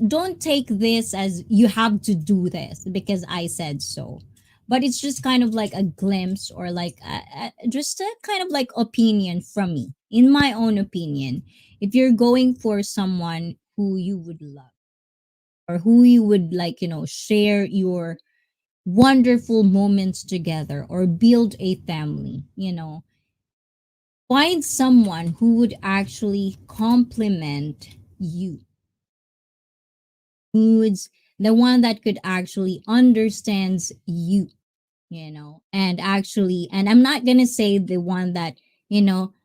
don't take this as you have to do this because I said so, but it's just kind of like a glimpse or like just a kind of like opinion from me, in my own opinion. If you're going for someone who you would love or who you would like, share your wonderful moments together or build a family, find someone who would actually complement you, who's the one that could actually understands you, and actually, and I'm not gonna say the one that,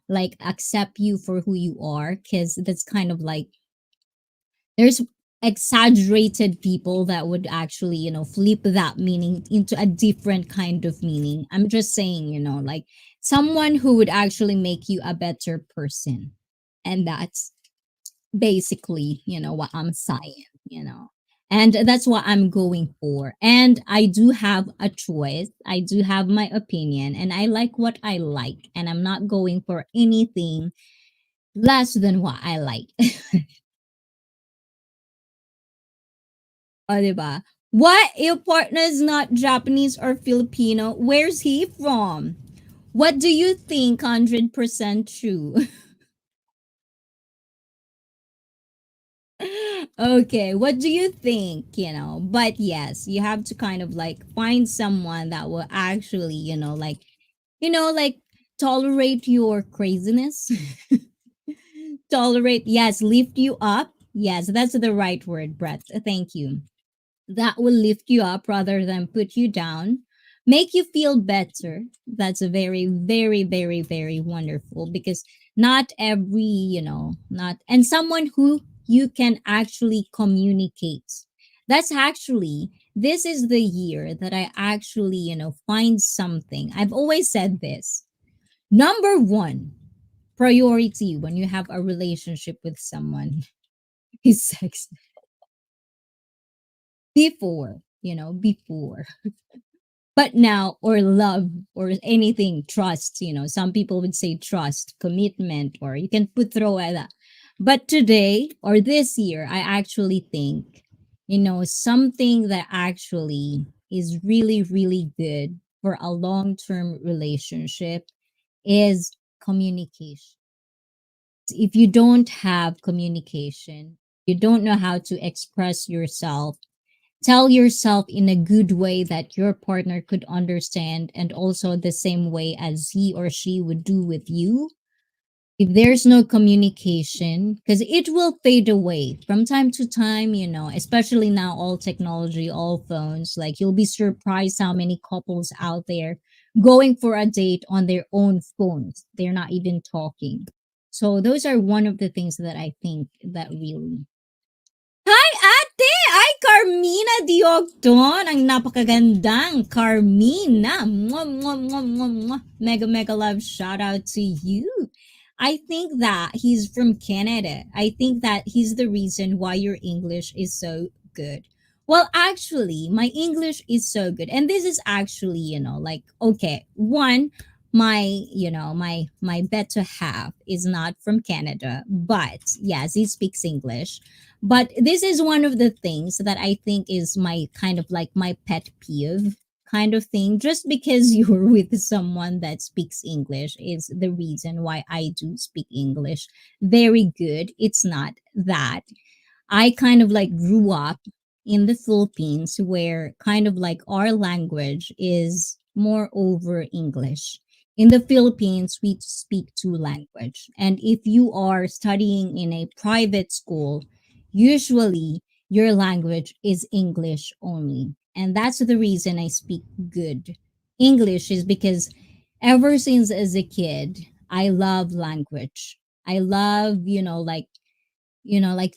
like accept you for who you are, because that's kind of like there's exaggerated people that would actually, flip that meaning into a different kind of meaning. I'm just saying, like someone who would actually make you a better person. And that's basically, what I'm saying, and that's what I'm going for. And I do have a choice, I do have my opinion, and I like what I like, and I'm not going for anything less than what I like. O, diba? What if partner is not Japanese or Filipino? Where's he from? What do you think? 100% true. Okay, what do you think? But yes, you have to kind of like find someone that will actually, like tolerate your craziness. Tolerate, yes, lift you up. Yes, that's the right word, Brett. Thank you. That will lift you up rather than put you down, make you feel better. That's a very, very, very, very wonderful, because not every, not, and someone who you can actually communicate. That's actually this is the year that I actually, find something. I've always said this. Number one priority when you have a relationship with someone is sex. Before. But now, or love, or anything, trust, some people would say trust, commitment, or you can put throw at that. But today or this year, I actually think, something that actually is really, really good for a long term relationship is communication. If you don't have communication, you don't know how to express yourself, tell yourself in a good way that your partner could understand, and also the same way as he or she would do with you. If there's no communication, because it will fade away from time to time, especially now, all technology, all phones, like you'll be surprised how many couples out there going for a date on their own phones. They're not even talking. So those are one of the things that I think that really. Hi, ate! Ay, Carmina Diogton! Ang napakagandang Carmina! Mwah, mwah, mwah, mwah, mwah. Mega, mega love shout out to you. I think that he's from Canada. I think that he's the reason why your English is so good. Well, actually, my English is so good. And this is actually, like, okay, one, my better half is not from Canada, but yes, he speaks English. But this is one of the things that I think is my kind of like my pet peeve kind of thing. Just because you're with someone that speaks English is the reason why I do speak English very good. It's not that. I kind of like grew up in the Philippines where kind of like our language is more over English. In the Philippines, we speak two language. And if you are studying in a private school, usually your language is English only. And that's the reason I speak good English is because ever since as a kid, I love language. I love, like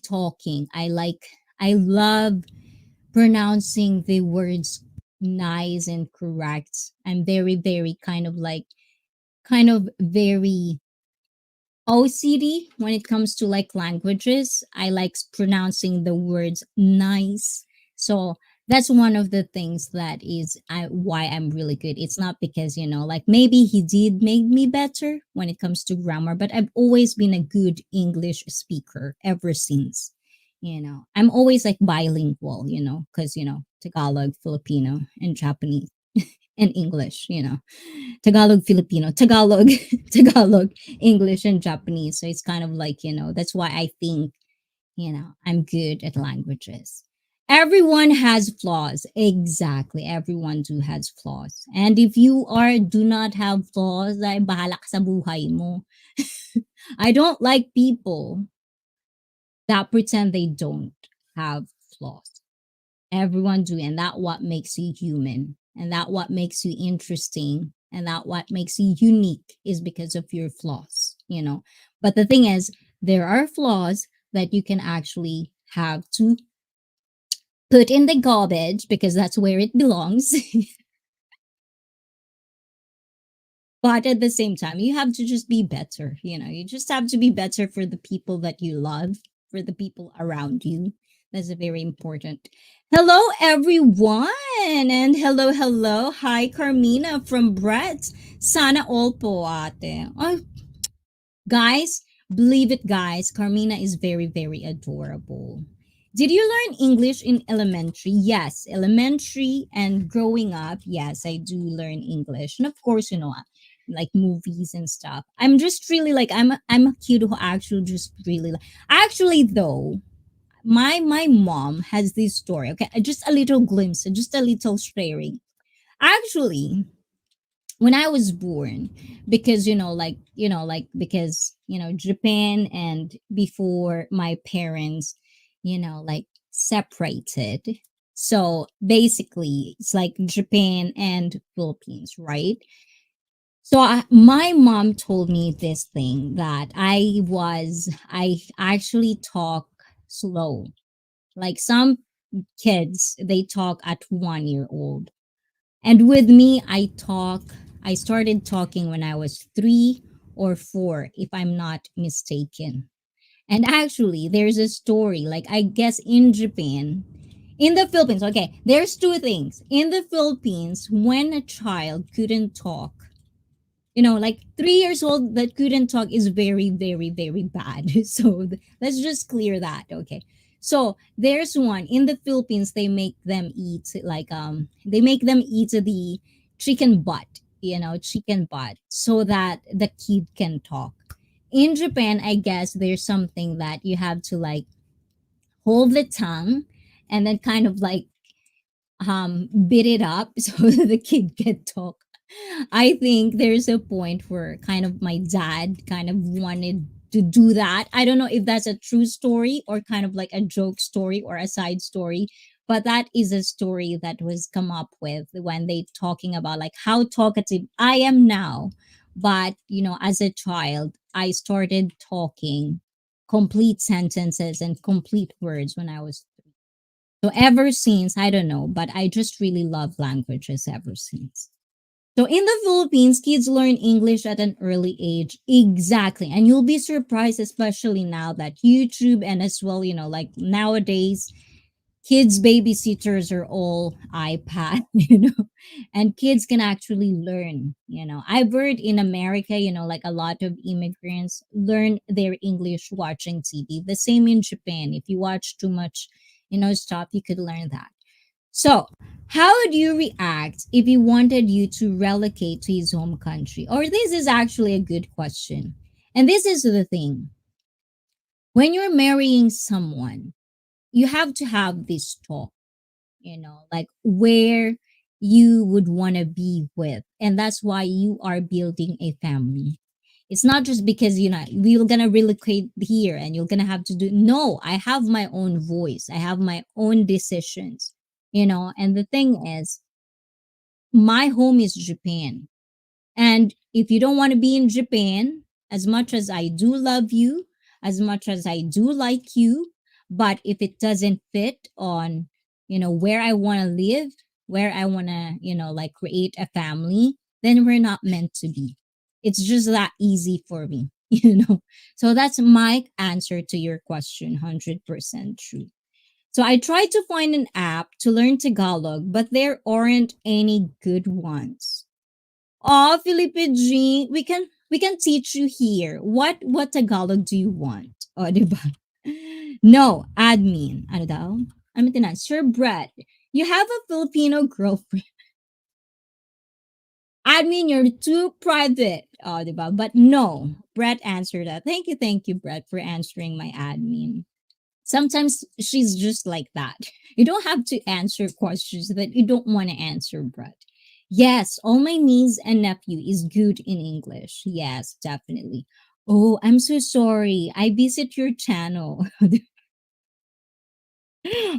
talking. I love pronouncing the words nice and correct. I'm very, very kind of very OCD when it comes to like languages. I like pronouncing the words nice. So that's one of the things that is why I'm really good. It's not because, like maybe he did make me better when it comes to grammar, but I've always been a good English speaker ever since. I'm always like bilingual, because, Tagalog, Filipino, and Japanese and English, Tagalog, Filipino, Tagalog, Tagalog, English, and Japanese. So it's kind of like, that's why I think, I'm good at languages. Everyone has flaws. Exactly. Everyone do has flaws. And if you do not have flaws, ay bahala ka sa buhay mo. I don't like people that pretend they don't have flaws. Everyone do, and that what makes you human, and that what makes you interesting, and that what makes you unique is because of your flaws. But the thing is, there are flaws that you can actually have to put in the garbage because that's where it belongs. But at the same time, you have to just be better. You just have to be better for the people that you love, for the people around you. That's very important. Hello, everyone. And hello, hello. Hi, Carmina from Brett. Sana all po ate. Oh, guys, believe it, guys. Carmina is very, very adorable. Did you learn English in elementary? Yes, elementary and growing up. Yes, I do learn English, and of course, like movies and stuff. I'm just really like I'm a kid who actually just really like. Actually, though, my mom has this story. Okay, just a little glimpse, just a little sharing. Actually, when I was born, because because Japan and before my parents, like separated. So basically, it's like Japan and Philippines, right? So my mom told me this thing that I actually talk slow. Like some kids, they talk at 1 year old. And with me, I started talking when I was 3 or 4, if I'm not mistaken. And actually, there's a story, like, I guess in Japan, in the Philippines, okay, there's two things. In the Philippines, when a child couldn't talk, like 3 years old that couldn't talk is very, very, very bad. So let's just clear that. Okay. So there's one in the Philippines, they make them eat, like, they make them eat the chicken butt, chicken butt, so that the kid can talk. In Japan, I guess there's something that you have to, like, hold the tongue and then kind of like bit it up so that the kid can talk. I think there's a point where kind of my dad kind of wanted to do that. I don't know if that's a true story or kind of like a joke story or a side story, but that is a story that was come up with when they talking about like how talkative I am now. But as a child, I started talking complete sentences and complete words when I was. So ever since, I don't know, but I just really love languages ever since. So in the Philippines, kids learn English at an early age. Exactly. And you'll be surprised, especially now that YouTube and as well, like nowadays, kids' babysitters are all iPad, and kids can actually learn. I've heard in America, like a lot of immigrants learn their English watching TV. The same in Japan. If you watch too much, stuff, you could learn that. So, how would you react if he wanted you to relocate to his home country? Or this is actually a good question. And this is the thing. When you're marrying someone, you have to have this talk, like where you would want to be with. And that's why you are building a family. It's not just because, we're going to relocate here and you're going to have to do. No, I have my own voice. I have my own decisions, and the thing is, my home is Japan. And if you don't want to be in Japan, as much as I do love you, as much as I do like you, but if it doesn't fit on, where I want to live, where I want to, like create a family, then we're not meant to be. It's just that easy for me, So that's my answer to your question, 100% true. So I tried to find an app to learn Tagalog, but there aren't any good ones. Oh, Philippine G, we can teach you here. What Tagalog do you want? Oh, diba? No, admin. Ano daw? Ano tinan? Sir Brett, you have a Filipino girlfriend. Admin, you're too private. Oh, diba? But no, Brett answered that. Thank you, Brett, for answering my admin. Sometimes she's just like that. You don't have to answer questions that you don't want to answer, Brett. Yes, all my niece and nephew is good in English. Yes, definitely. Oh, I'm so sorry. I visit your channel.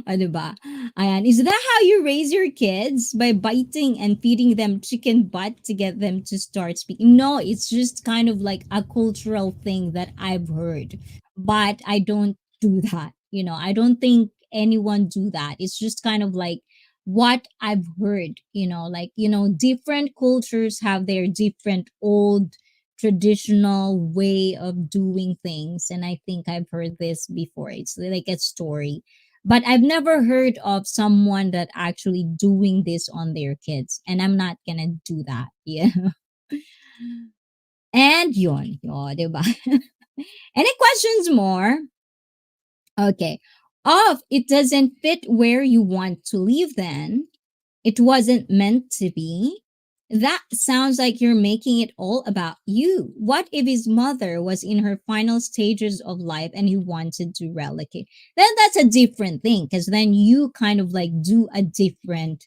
Ah, diba? Ayan. Is that how you raise your kids? By biting and feeding them chicken butt to get them to start speaking? No, it's just kind of like a cultural thing that I've heard. But I don't do that. I don't think anyone do that. It's just kind of like what I've heard, like, different cultures have their different old traditional way of doing things. And I think I've heard this before. It's like a story, but I've never heard of someone that actually doing this on their kids, and I'm not gonna do that. Yeah. And yun, diba? Any questions more? Okay. Of it doesn't fit where you want to live then. It wasn't meant to be. That sounds like you're making it all about you. What if his mother was in her final stages of life and he wanted to relocate? Then that's a different thing because then you kind of like do a different,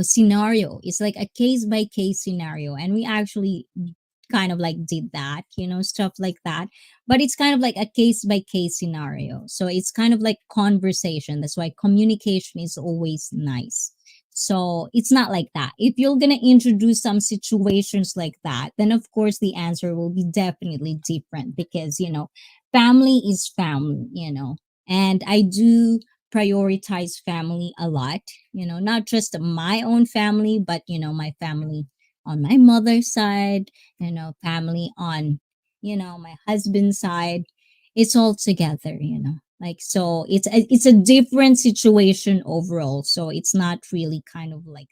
scenario. It's like a case by case scenario. And we actually kind of like did that, stuff like that. But it's kind of like a case by case scenario. So it's kind of like conversation. That's why communication is always nice. So it's not like that. If you're going to introduce some situations like that, then of course the answer will be definitely different because, family is family. And I do prioritize family a lot, not just my own family, but, my family on my mother's side, family on, my husband's side. It's all together, like, so it's a different situation overall. So it's not really kind of like,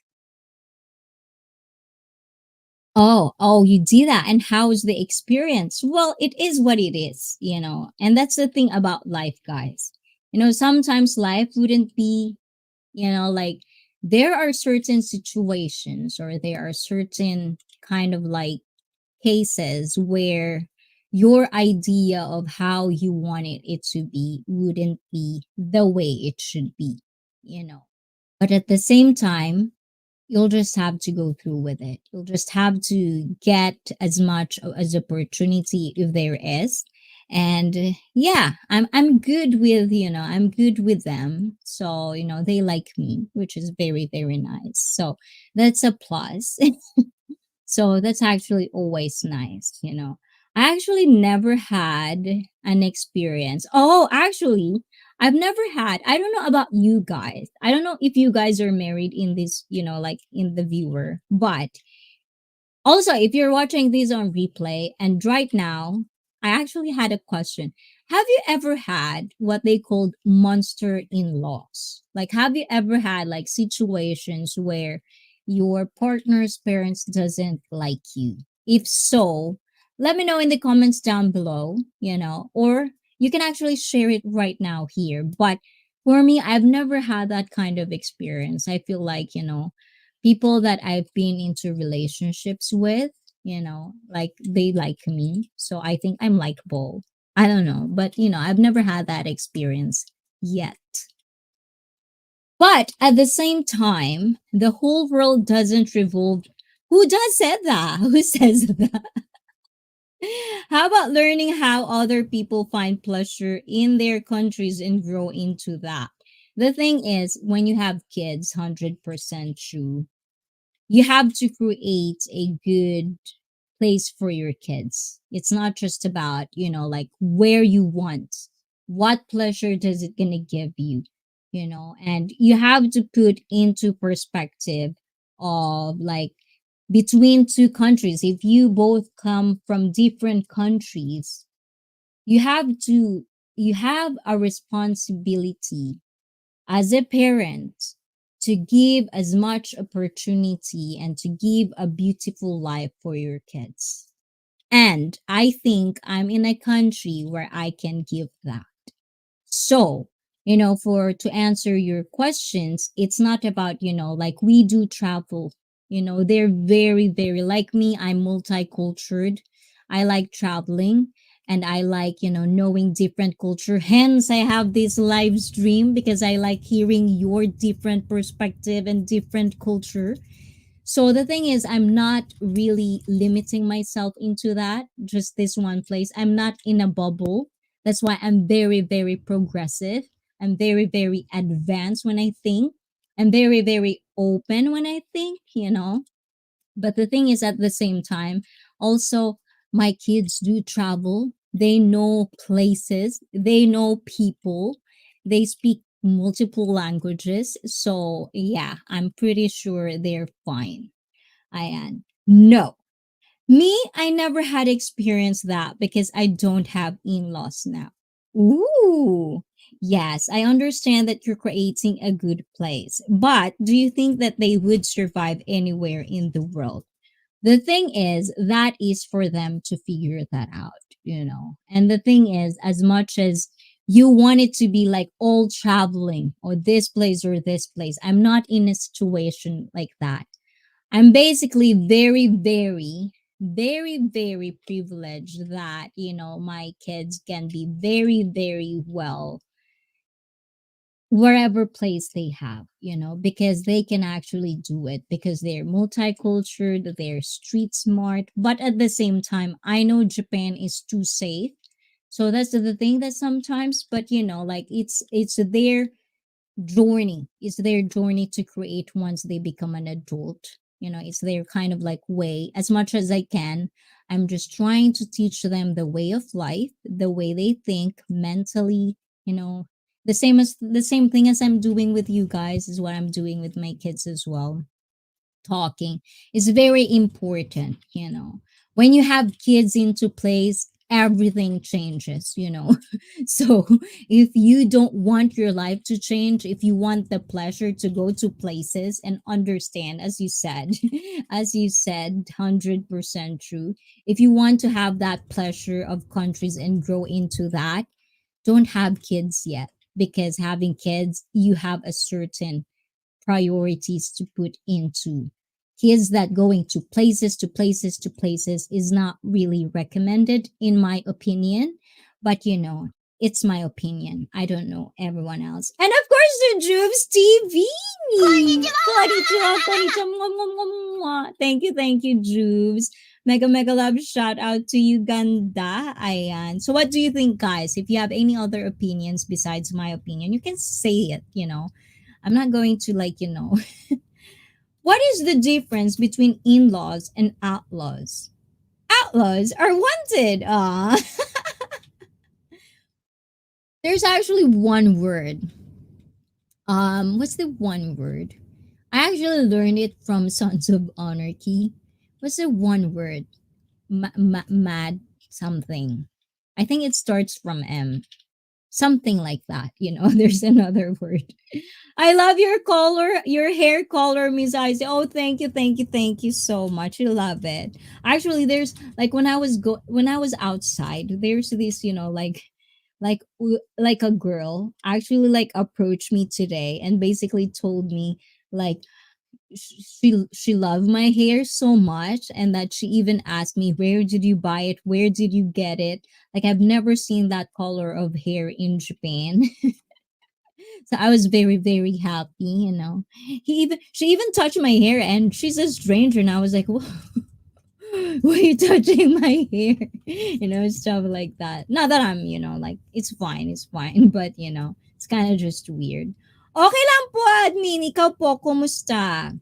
oh, you did that. And how is the experience? Well, it is what it is, and that's the thing about life, guys. Sometimes life wouldn't be, like, there are certain situations, or there are certain kind of like cases where your idea of how you wanted it to be wouldn't be the way it should be, you know. But at the same time, you'll just have to go through with it. You'll just have to get as much as opportunity if there is. And yeah, I'm good with, I'm good with them. So, they like me, which is very, very nice. So that's a plus. So that's actually always nice. I actually never had an experience. Oh, actually, I've never had. I don't know about you guys. I don't know if you guys are married in this, like in the viewer, but also, if you're watching these on replay, and right now, I actually had a question. Have you ever had what they called monster in laws? Like, have you ever had like situations where your partner's parents doesn't like you? If so, let me know in the comments down below, or you can actually share it right now here. But for me, I've never had that kind of experience. I feel like, people that I've been into relationships with, like they like me. So I think I'm likable. I don't know, but I've never had that experience yet. But at the same time, the whole world doesn't revolve. Who does said that? Who says that? How about learning how other people find pleasure in their countries and grow into that? The thing is, when you have kids, 100% true, you have to create a good place for your kids. It's not just about, like where you want, what pleasure does it gonna give you, and you have to put into perspective of like between two countries. If you both come from different countries, you have to you have a responsibility as a parent to give as much opportunity and to give a beautiful life for your kids. And I think I'm in a country where I can give that. So, for to answer your questions, it's not about, like we do travel. They're very, very like me. I'm multicultural. I like traveling and I like, knowing different culture. Hence, I have this live stream because I like hearing your different perspective and different culture. So the thing is, I'm not really limiting myself into that, just this one place. I'm not in a bubble. That's why I'm very, very progressive. I'm very, very advanced when I think. I'm very, very open when I think. But the thing is, at the same time, also, my kids do travel. They know places, they know people, they speak multiple languages. So, yeah, I'm pretty sure they're fine. I am. No. Me, I never had experienced that because I don't have in laws now. Ooh. Yes, I understand that you're creating a good place. But do you think that they would survive anywhere in the world? The thing is, that is for them to figure that out. And the thing is, as much as you want it to be like all traveling or this place or this place, I'm not in a situation like that. I'm basically very, very, very, very privileged that, my kids can be very, very well wherever place they have, because they can actually do it because they're multicultural, they're street smart. But at the same time, I know Japan is too safe. So that's the thing that sometimes, but like it's their journey to create once they become an adult. It's their kind of like way. As much as I can, I'm just trying to teach them the way of life, the way they think mentally, you know The same thing as I'm doing with you guys is what I'm doing with my kids as well. Talking is very important, you know. When you have kids into place, everything changes, you know. So if you don't want your life to change, if you want the pleasure to go to places and understand, as you said, as you said, 100% true. If you want to have that pleasure of countries and grow into that, don't have kids yet, because having kids, you have a certain priorities to put into. Kids that going to places to places to places is not really recommended in my opinion, but you know, it's my opinion. I don't know everyone else. And of course the Jubes TV. Konnichiwa, konnichiwa, mwah, mwah, mwah, mwah. Thank you, Jubes. Mega mega love shout out to you, Ganda. Ayan. So what do you think, guys? If you have any other opinions besides my opinion, you can say it, you know. I'm not going to like, you know. What is the difference between in-laws and outlaws? Outlaws are wanted. There's actually one word. What's the one word? I actually learned it from Sons of Anarchy. What's the one word? Mad something. I think it starts from M. Something like that, you know. There's another word. I love your color, your hair color, Miss Icy. Oh, thank you so much. I love it. Actually, there's like when I was outside, there's this, you know, like a girl actually like approached me today and basically told me like she loved my hair so much, and that she even asked me, where did you buy it, where did you get it? Like, I've never seen that color of hair in Japan. So I was very, very happy, you know. She even touched my hair, and she's a stranger, and I was like, whoa, why are you touching my hair? You know, stuff like that. Not that I'm, you know, like, it's fine, but you know, it's kind of just weird. Okay lang po, admin. Ikaw po, kumusta?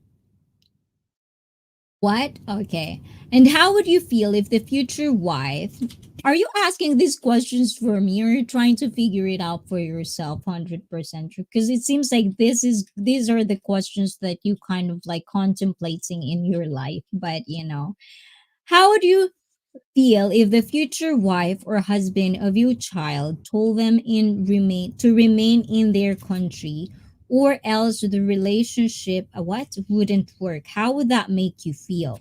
What? Okay. And how would you feel if the future wife? Are you asking these questions for me, or are you trying to figure it out for yourself 100% true? Because it seems like these are the questions that you kind of like contemplating in your life. But you know, how would you feel if the future wife or husband of your child told them remain in their country, or else the relationship what wouldn't work? How would that make you feel?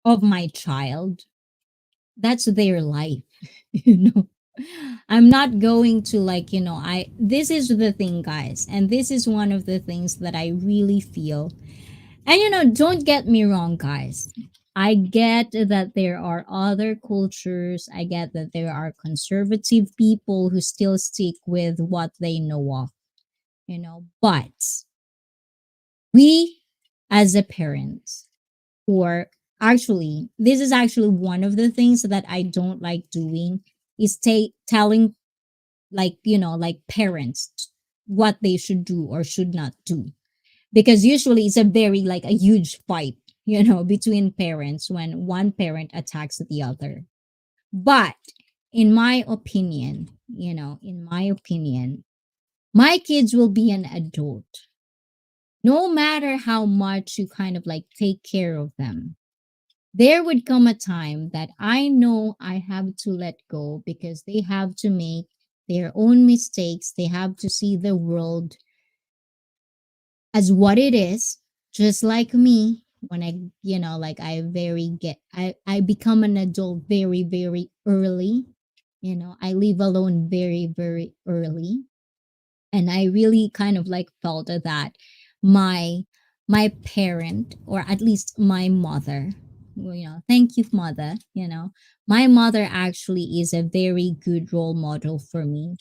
Of my child, that's their life. You know, I'm not going to like, you know, I this is the thing, guys, and this is one of the things that I really feel. And you know, don't get me wrong, guys. I get that there are other cultures. I get that there are conservative people who still stick with what they know of, you know. But we, as a parent, or actually, this is actually one of the things that I don't like doing, is telling, like, you know, like parents what they should do or should not do, because usually it's a very like a huge fight, you know, between parents when one parent attacks the other. But in my opinion, you know, in my opinion, my kids will be an adult no matter how much you kind of like take care of them. There would come a time that I know I have to let go, because they have to make their own mistakes. They have to see the world as what it is, just like me. When I, you know, like I become an adult very, very early. You know, I leave alone very, very early. And I really kind of like felt that my my parent, or at least my mother, well, you know, thank you, mother, you know, my mother actually is a very good role model for me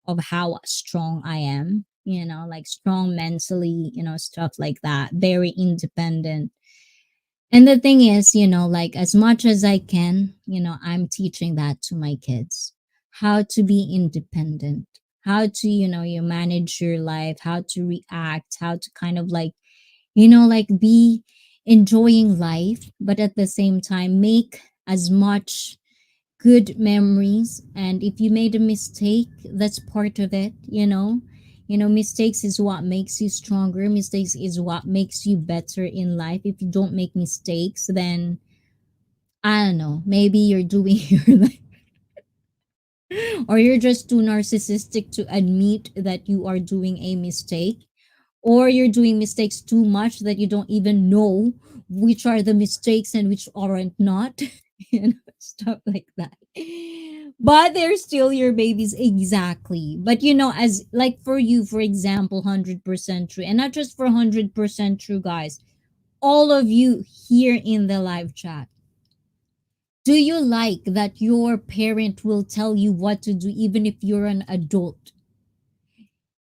of how strong I am, you know, like strong mentally, you know, stuff like that, very independent. And the thing is, you know, like as much as I can, you know, I'm teaching that to my kids, how to be independent, how to, you know, you manage your life, how to react, how to kind of like, you know, like be enjoying life, but at the same time make as much good memories. And if you made a mistake, that's part of it, you know. You know, mistakes is what makes you stronger. Mistakes is what makes you better in life. If you don't make mistakes, then I don't know, maybe you're doing your life, or you're just too narcissistic to admit that you are doing a mistake, or you're doing mistakes too much that you don't even know which are the mistakes and which aren't not. You know, stuff like that. But they're still your babies, exactly. But you know, as like for you, for example, 100% true, and not just for 100% true, guys, all of you here in the live chat, do you like that your parent will tell you what to do even if you're an adult?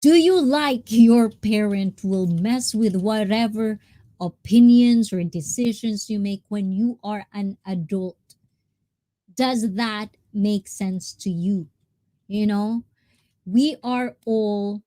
Do you like your parent will mess with whatever opinions or decisions you make when you are an adult? Does that make sense to you? You know, we are all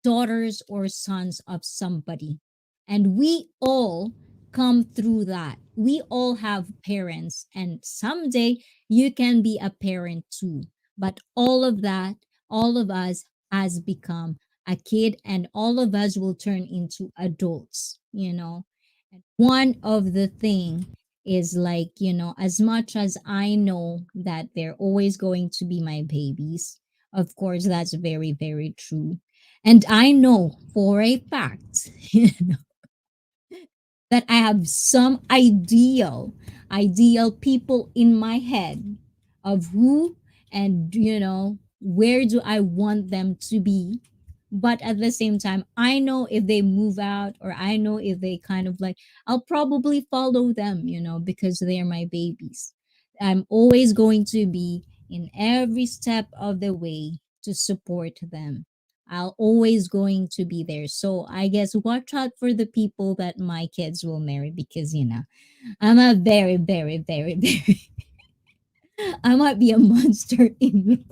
daughters or sons of somebody. And we all come through that. We all have parents, and someday you can be a parent too. But all of that, all of us has become a kid, and all of us will turn into adults, you know. And one of the thing is like, you know, as much as I know that they're always going to be my babies, of course, that's very, very true. And I know for a fact, you know, that I have some ideal people in my head of who and, you know, where do I want them to be. But at the same time, I know if they move out, or I know if they kind of like, I'll probably follow them, you know, because they're my babies. I'm always going to be in every step of the way to support them. I'll always going to be there. So I guess watch out for the people that my kids will marry, because you know, I'm a very, very, very, very I might be a monster in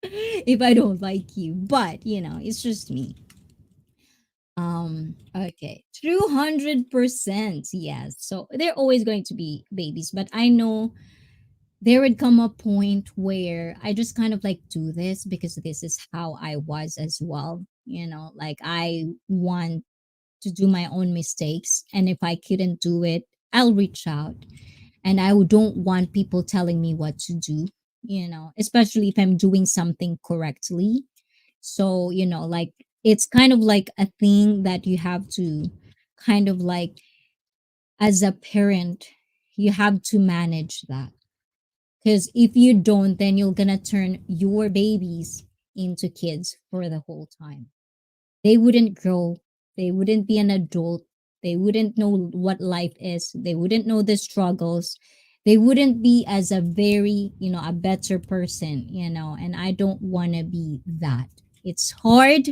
if I don't like you. But you know, it's just me. Okay. True 100%. Yes. So they're always going to be babies, but I know there would come a point where I just kind of like do this because this is how I was as well. You know, like I want to do my own mistakes. And if I couldn't do it, I'll reach out. And I don't want people telling me what to do, you know, especially if I'm doing something correctly. So, you know, like it's kind of like a thing that you have to kind of like, as a parent, you have to manage that. Because if you don't, then you're gonna turn your babies into kids for the whole time. They wouldn't grow, they wouldn't be an adult, they wouldn't know what life is, they wouldn't know the struggles, they wouldn't be as a very, you know, a better person, you know, and I don't want to be that. It's hard.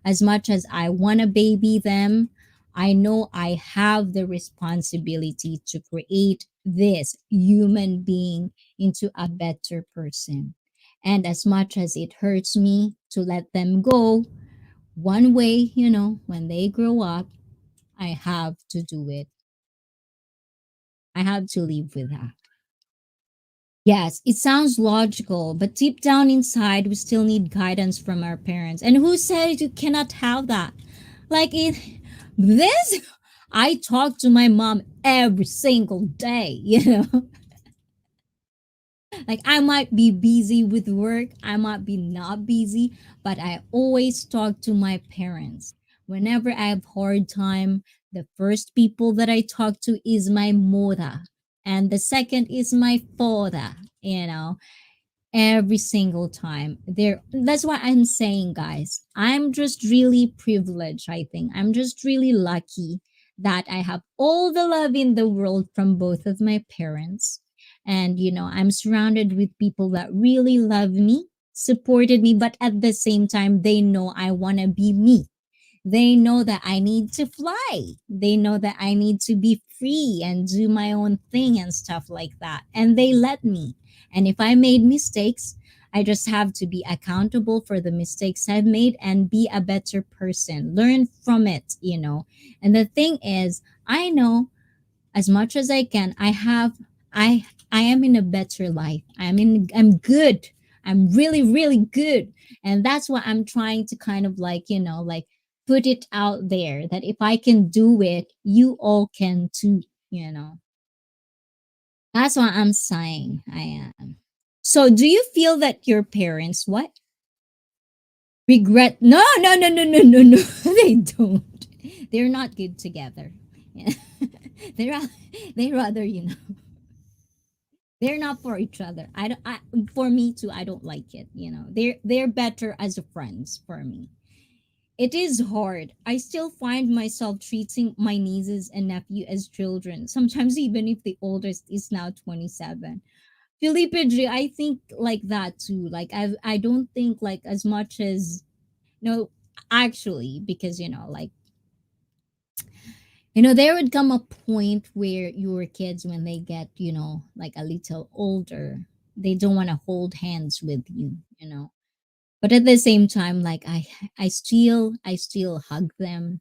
As much as I want to baby them, I know I have the responsibility to create this human being into a better person. And as much as it hurts me to let them go, one way, you know, when they grow up, I have to do it. I have to live with that. Yes, it sounds logical, but deep down inside, we still need guidance from our parents. And who said you cannot have that? Like it, this, I talk to my mom every single day, you know? Like I might be busy with work, I might be not busy, but I always talk to my parents. Whenever I have hard time, the first people that I talk to is my mother, and the second is my father, you know, every single time there. That's why I'm saying, guys, I'm just really privileged. I think I'm just really lucky that I have all the love in the world from both of my parents. And you know, I'm surrounded with people that really love me, supported me, but at the same time they know I want to be me. They know that I need to fly. They know that I need to be free and do my own thing and stuff like that. And they let me. And if I made mistakes, I just have to be accountable for the mistakes I've made and be a better person. Learn from it, you know. And the thing is, I know as much as I can, I have I am in a better life. I'm good. I'm really really good. And that's what I'm trying to kind of like, like put it out there that if I can do it, you all can too, you know. That's what I'm saying. I am. So do you feel that your parents what? Regret? No, no, no, no, no, no, no. They don't. They're not good together. Yeah. they're ra- they rather, they're not for each other. I don't. For me too. I don't like it. They're better as friends for me. It is hard. I still find myself treating my nieces and nephew as children. Sometimes even if the oldest is now 27. Felipe J, I think like that too. Like I don't think like as much as no actually because like there would come a point where your kids when they get like a little older, they don't want to hold hands with you. But at the same time, like I still hug them.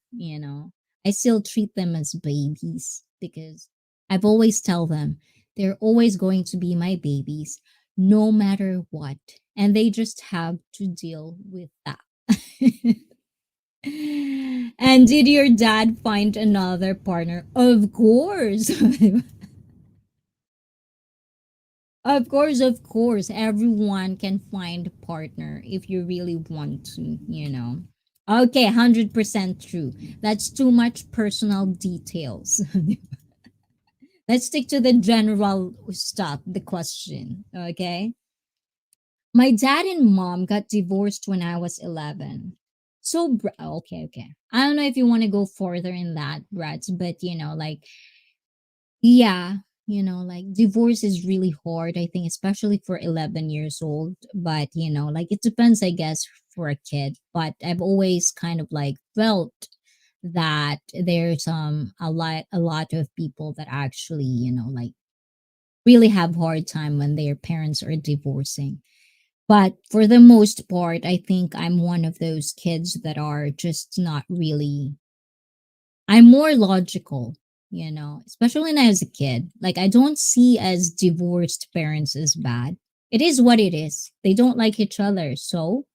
I still treat them as babies because I've always tell them they're always going to be my babies no matter what, and they just have to deal with that. And did your dad find another partner? Of course. Of course, of course. Everyone can find a partner if you really want to. Okay, 100% true. That's too much personal details. Let's stick to the general stuff, the question. Okay. My dad and mom got divorced when I was 11. So, okay, okay. I don't know if you want to go further in that, Brad, but like, yeah, like divorce is really hard, I think, especially for 11 years old. But, like it depends, I guess, for a kid. But I've always kind of like felt that there's a lot of people that actually, like really have hard time when their parents are divorcing. But for the most part, I think I'm one of those kids that are just not really. I'm more logical, especially when I was a kid. Like, I don't see as divorced parents as bad. It is what it is. They don't like each other. So,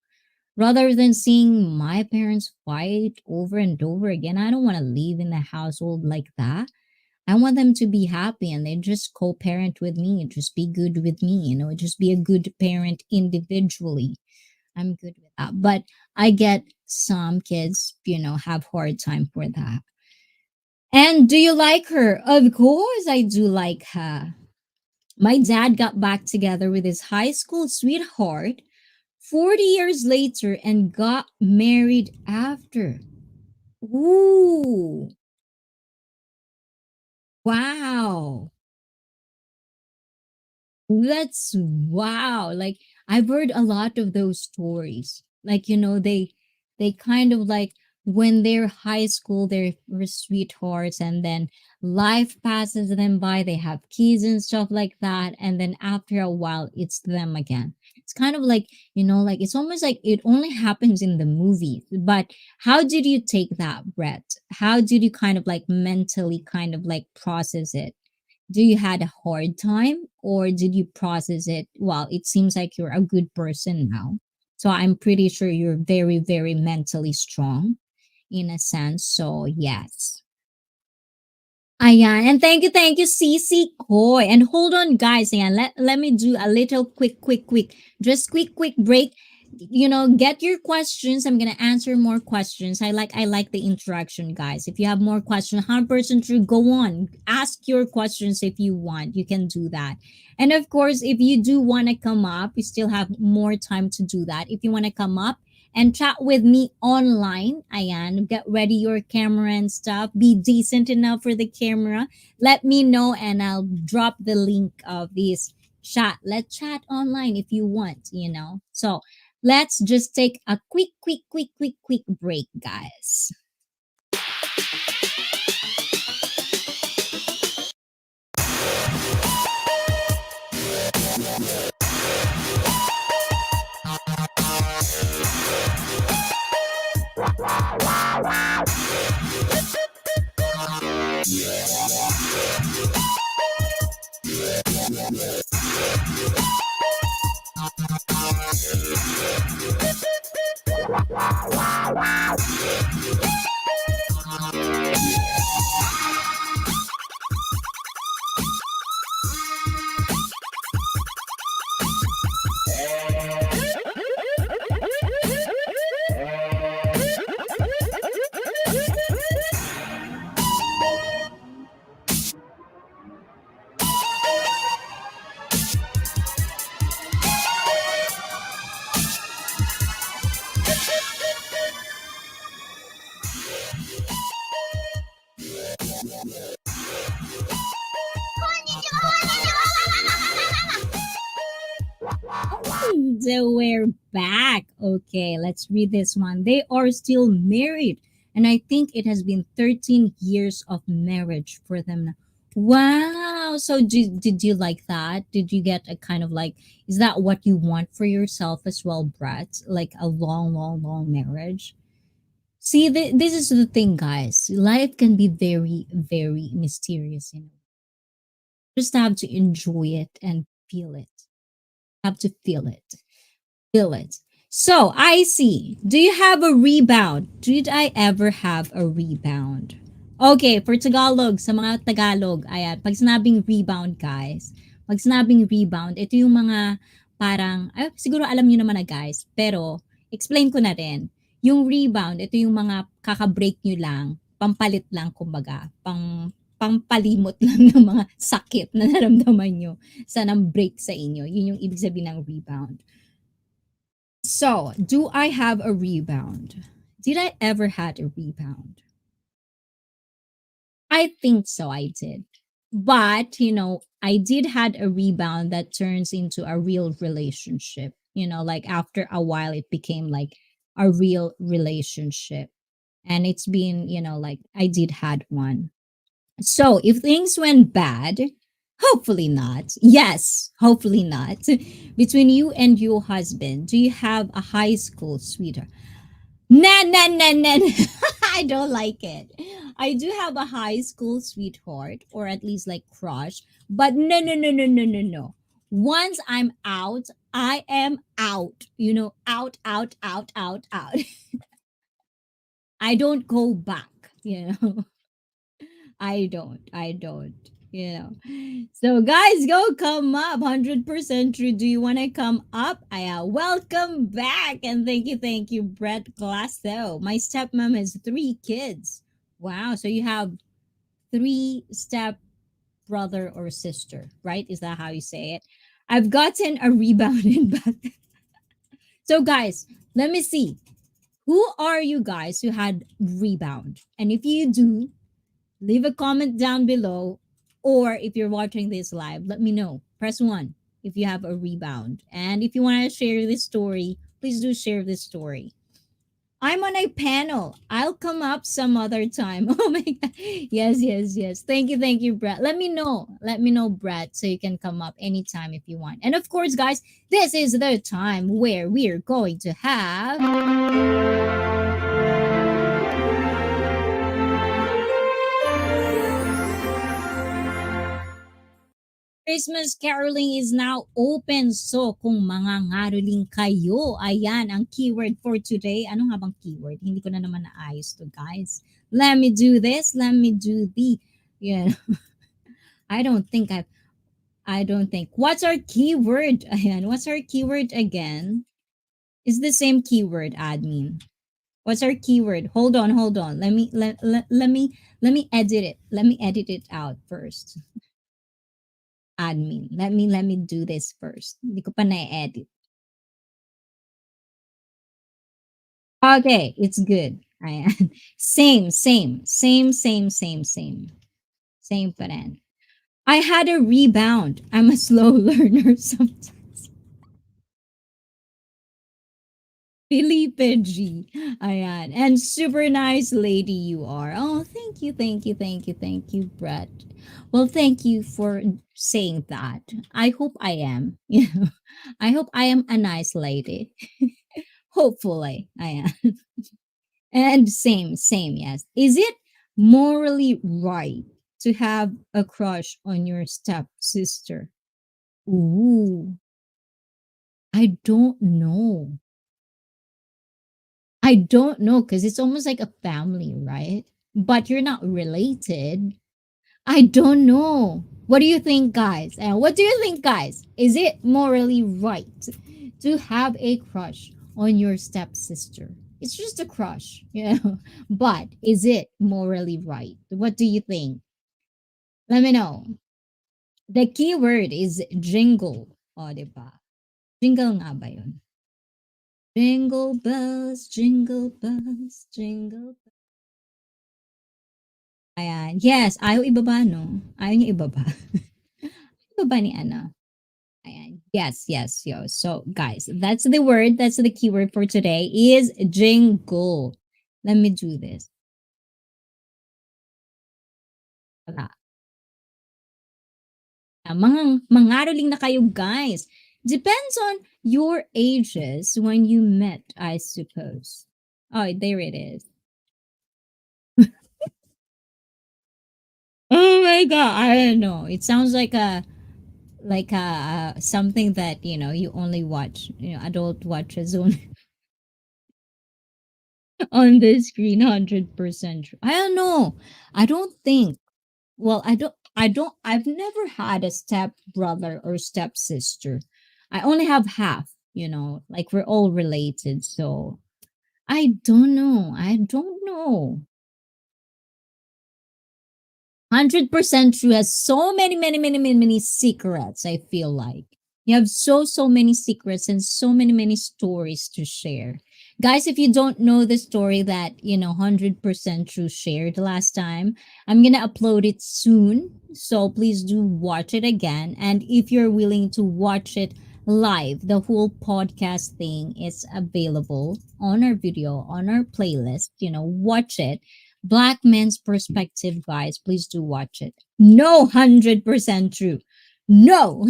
rather than seeing my parents fight over and over again, I don't want to live in a household like that. I want them to be happy and they just co parent with me, just be good with me, just be a good parent individually. I'm good with that. But I get some kids, have hard time for that. And do you like her? Of course, I do like her. My dad got back together with his high school sweetheart 40 years later and got married after. Ooh, wow. That's wow. Like I've heard a lot of those stories. Like, they kind of like when they're high school, they're were sweethearts, and then life passes them by, they have kids and stuff like that, and then after a while it's them again. It's kind of like, like it's almost like it only happens in the movies. But how did you take that, Brett? How did you kind of like mentally kind of like process it? Do you had a hard time or did you process it? Well, it seems like you're a good person now, so I'm pretty sure you're very very mentally strong in a sense, so yes. Ayan. And thank you, CC Koy. And hold on, guys. Ayan. Let me do a little quick, just quick break. Get your questions. I'm gonna answer more questions. I like the interaction, guys. If you have more questions, 100% true, go on. Ask your questions if you want. You can do that. And of course, if you do want to come up, you still have more time to do that. If you want to come up and chat with me online. Ayan, get ready your camera and stuff. Be decent enough for the camera. Let me know and I'll drop the link of this chat. Let's chat online if you want. So let's just take a quick break, guys. So we're back. Okay, let's read this one. They are still married, and I think it has been 13 years of marriage for them now. Wow. So did you like that? Did you get a kind of like, is that what you want for yourself as well, Brett? Like a long, long, long marriage? See, this is the thing, guys. Life can be very, very mysterious. Just have to enjoy it and feel it. Have to feel it. Feel it. So, I see. Do you have a rebound? Did I ever have a rebound? Okay, for Tagalog, sa mga Tagalog, ayan, pag sinabing rebound, guys, pag sinabing rebound, ito yung mga parang, ay, siguro alam niyo naman na guys, pero explain ko na rin. Yung rebound, ito yung mga kaka-break nyo lang, pampalit lang, kumbaga, pampalimot lang ng mga sakit na naramdaman nyo sa nang break sa inyo. Yun yung ibig sabihin ng rebound. So, do I have a rebound? Did I ever had a rebound? I think so, I did. But, I did had a rebound that turns into a real relationship. Like after a while it became like a real relationship. And it's been, like I did had one. So, if things went bad, hopefully not. Yes, hopefully not. Between you and your husband, do you have a high school sweetheart? Nah, nah, nah, nah. I don't like it. I do have a high school sweetheart, or at least like crush, but no, no, no, no, no, no, no. Once I'm out, I am out. Out, out, out, out, out. I don't go back. I don't. I don't. So guys, go come up. 100% true. Do you want to come up? Welcome back. And thank you, Brett Glasso. My stepmom has 3 kids. Wow. So you have 3 step brother or sister, right? Is that how you say it? I've gotten a rebound in back. So guys, let me see. Who are you guys who had rebound? And if you do, leave a comment down below, or if you're watching this live, let me know. Press 1 if you have a rebound, and if you want to share this story, please do share this story. I'm on a panel. I'll come up some other time. Oh my god. Yes, yes, yes. Thank you, Brett. Let me know, Brett, so you can come up anytime if you want. And of course, guys, this is the time where we're going to have Christmas caroling is now open. So, kung mga ngaroling kayo, ayan ang keyword for today. Ano nga bang keyword? Hindi ko na naman naayos to, guys. Let me do this. Let me do the, yeah. I don't think. What's our keyword? Ayan, what's our keyword again? It's the same keyword, admin. What's our keyword? Hold on. Let me edit it. Let me edit it out first. Admin. Let me do this first. Hindi ko pa na-edit. Okay, it's good. Ayan. Same. Same pa rin. I had a rebound. I'm a slow learner sometimes. Felipe G. Ayan. And super nice lady you are. Oh, thank you, Brett. Well, thank you for saying that. I hope I am. I hope I am a nice lady. Hopefully, I am. And same, yes. Is it morally right to have a crush on your stepsister? Ooh, I don't know. I don't know because it's almost like a family, right? But you're not related. I don't know. What do you think, guys? And what do you think, guys? Is it morally right to have a crush on your stepsister? It's just a crush, you know. But is it morally right? What do you think? Let me know. The keyword is jingle. O, diba? Jingle nga ba yun? Jingle bells, jingle bells. Ayan. Yes, ayaw ibaba, no? Ayaw niya ibaba. Ibaba ni Ana. Ayan. Yes, yes, yo. So, guys, that's the word. That's the keyword for today is jingle. Let me do this. Wala. Mangaroling na kayo, guys. Depends on your ages when you met, I suppose. Oh, there it is. Oh my god, I don't know. It sounds like something that you only watch, adult watches on on the screen. 100% true. I don't know. I don't think. Well, I don't. I've never had a step brother or stepsister. I only have half. Like we're all related. So I don't know. I don't know. 100% true has so many, many, many, many, many secrets, I feel like. You have so many secrets and so many, many stories to share. Guys, if you don't know the story that, 100% true shared last time, I'm going to upload it soon. So please do watch it again. And if you're willing to watch it live, the whole podcast thing is available on our video, on our playlist. Watch it. Black Men's Perspective, guys. Please do watch it. No, 100% true. No.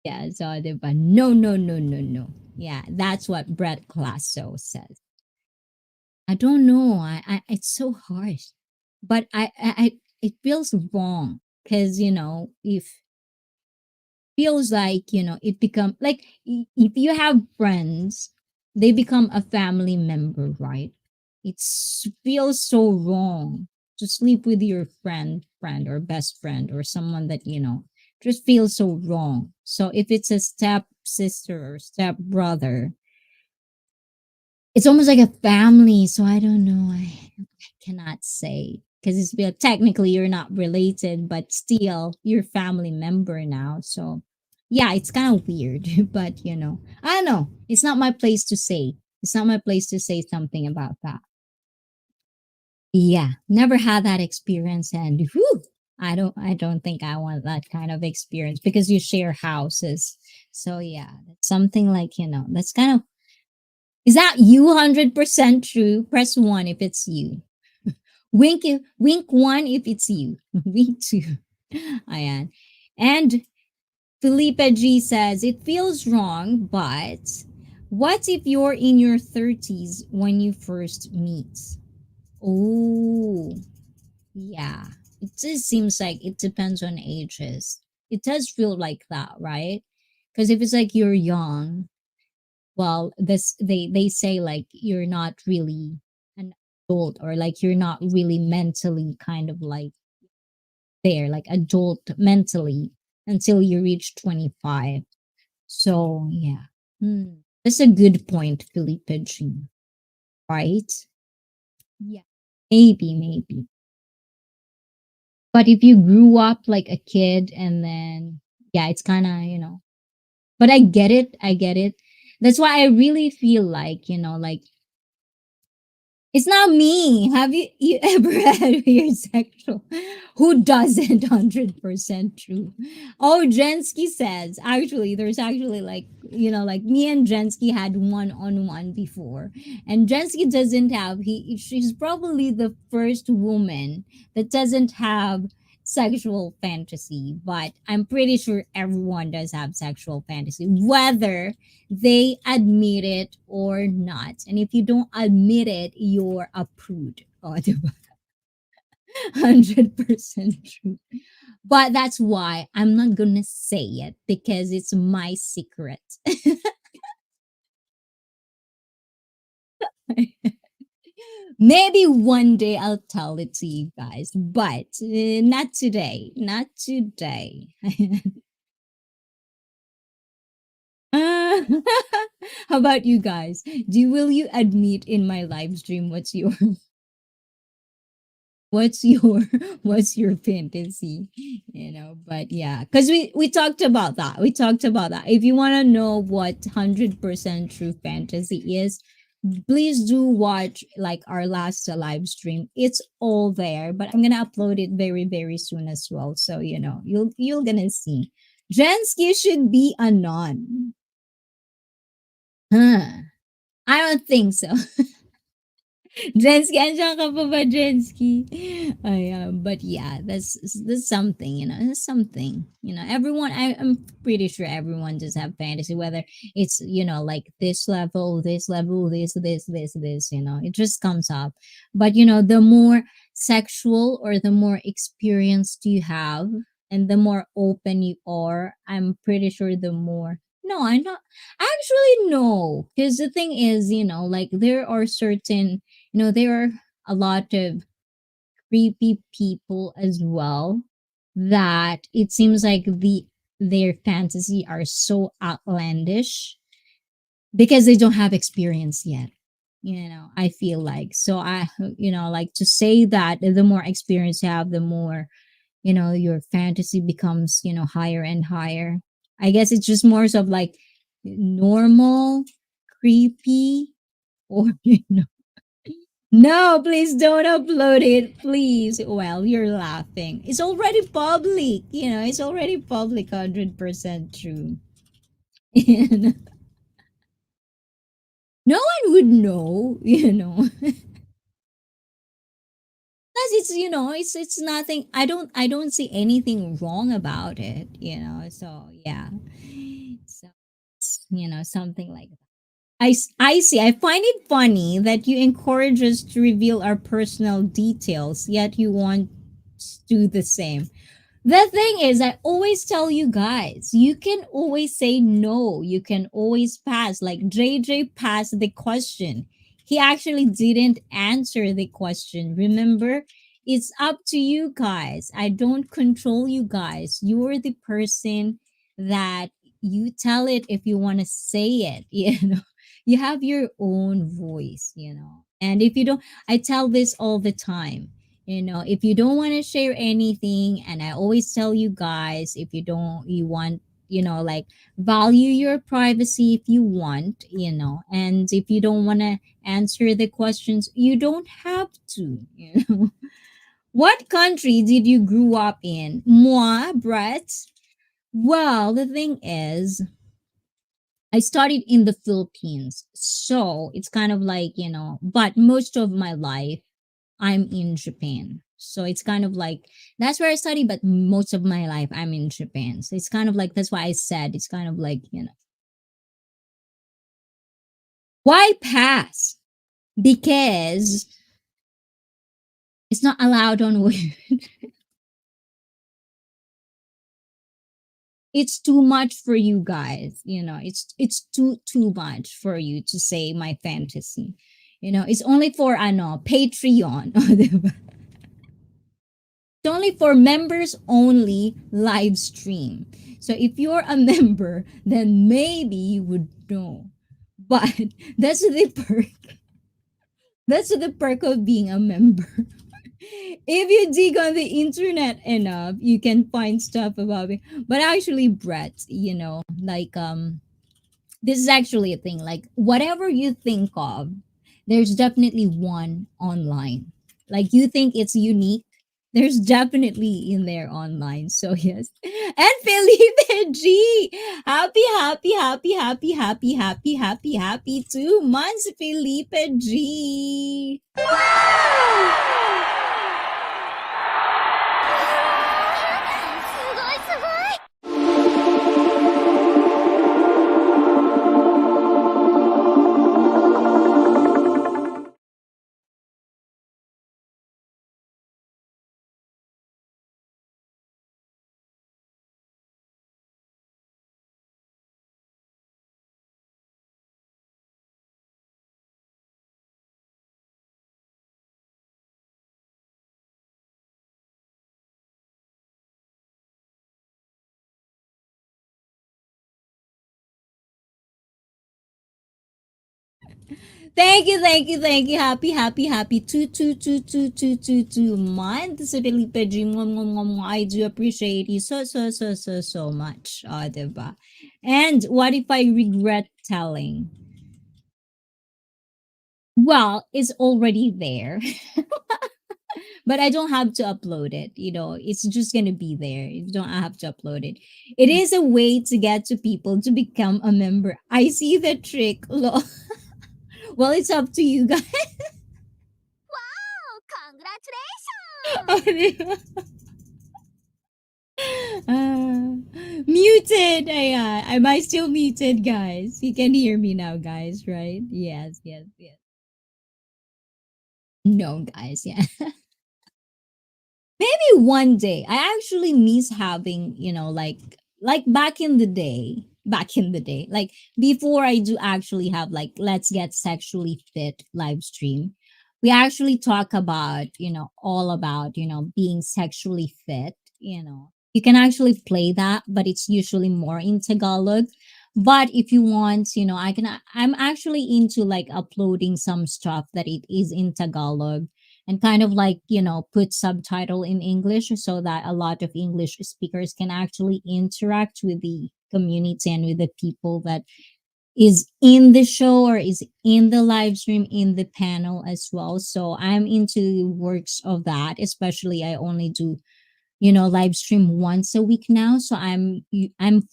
Yeah, so diba? No, no, no, no, no. Yeah, that's what Brett Classo says. I don't know. It's so harsh, but it feels wrong because if feels like it become like if you have friends, they become a family member, right? Feels so wrong to sleep with your friend or best friend or someone that just feels so wrong. So if it's a step sister or step brother, it's almost like a family. So I don't know. I cannot say because technically you're not related, but still you're family member now. So yeah, it's kind of weird, but I don't know. It's not my place to say. It's not my place to say something about that. Yeah, never had that experience, and whew, I don't think I want that kind of experience because you share houses. So yeah, that's something like that's kind of is that you 100% true? Press one if it's you. Wink one if it's you. Wink two. Ayan. And Felipe G says it feels wrong, but what if you're in your 30s when you first meet? Oh, yeah. It just seems like it depends on ages. It does feel like that, right? Because if it's like you're young, well, this they say like you're not really an adult or like you're not really mentally kind of like there, like adult mentally until you reach 25. So yeah. That's a good point, Felipe G. Right? Yeah. Maybe. But if you grew up like a kid and then yeah, it's kind of, but I get it. I get it. That's why I really feel like, like it's not me. Have you ever had weird sexual? Who doesn't? 100% true. Oh, Jensky says actually, there's actually like like me and Jensky had one on one before, and Jensky doesn't have. She's probably the first woman that doesn't have sexual fantasy, but I'm pretty sure everyone does have sexual fantasy, whether they admit it or not. And if you don't admit it, you're a prude. Oh, diba? 100% true. But that's why I'm not gonna say it because it's my secret. Maybe one day I'll tell it to you guys, but not today. Not today. Uh, how about you guys? Will you admit in my live stream what's your what's your fantasy, but yeah, because we talked about that. If you want to know what 100% true fantasy is, please do watch like our last live stream. It's all there, but I'm gonna upload it very very soon as well, so you're gonna see. Jensky should be a nun. Huh, I don't think so. Jensky, andiyan ka pa ba, Jensky? But yeah, that's something, that's something. Everyone, I'm pretty sure everyone does have fantasy, whether it's, like this level, this, it just comes up. But, the more sexual or the more experienced you have and the more open you are, I'm pretty sure the more. No, I'm not. Actually, no. Because the thing is, like there are certain there are a lot of creepy people as well that it seems like their fantasy are so outlandish because they don't have experience yet. I feel like, so I like to say that the more experience you have, the more your fantasy becomes higher and higher. I guess it's just more of like normal, creepy, or no, please don't upload it, please. Well, you're laughing. It's already public, it's already public, 100% true. And no one would know, Plus, it's nothing. I don't see anything wrong about it, So yeah, so something like I see. I find it funny that you encourage us to reveal our personal details, yet you want to do the same. The thing is, I always tell you guys, you can always say no. You can always pass. Like JJ passed the question. He actually didn't answer the question. Remember? It's up to you guys. I don't control you guys. You're the person that you tell it if you want to say it. You have your own voice. And if you don't, I tell this all the time, if you don't want to share anything, and I always tell you guys, if you want, like, value your privacy if you want, and if you don't want to answer the questions, you don't have to. What country did you grew up in? Moi, Brett? Well, the thing is, I studied in the Philippines, so it's kind of like, but most of my life I'm in Japan. So it's kind of like that's where I study, but most of my life I'm in Japan. So it's kind of like that's why I said it's kind of like, why pass? Because it's not allowed on weird. It's too much for you guys, it's too much for you to say my fantasy. It's only for Patreon. It's only for members only live stream. So if you're a member, then maybe you would know. But that's the perk. That's the perk of being a member. If you dig on the internet enough, you can find stuff about it. But actually, Brett, like this is actually a thing. Like whatever you think of, there's definitely one online. Like you think it's unique, there's definitely in there online. So yes. And Felipe G. Happy, happy, happy, happy, happy, happy, happy, happy 2 months, Felipe G. Thank you, thank you, thank you. Happy, happy, happy. Two months. Felipe G. Mwah, mwah, mwah, mwah. I do appreciate you so much. Diba? And what if I regret telling? Well, it's already there, but I don't have to upload it. It's just gonna be there. You don't have to upload it. It is a way to get to people to become a member. I see the trick. Well, it's up to you guys. Oh, Diba? Muted. Am I still muted, guys? You can hear me now, guys, right? Yes, yes, yes. No, guys, yeah. Maybe one day. I actually miss having, like back in the day, like before I do actually have like let's get sexually fit live stream. We actually talk about, all about, being sexually fit. You can actually play that, but it's usually more in Tagalog. But if you want, I'm actually into like uploading some stuff that it is in Tagalog and kind of like put subtitle in English so that a lot of English speakers can actually interact with the community and with the people that is in the show or is in the live stream in the panel as well. So I'm into works of that, especially I only do live stream once a week now, so I'm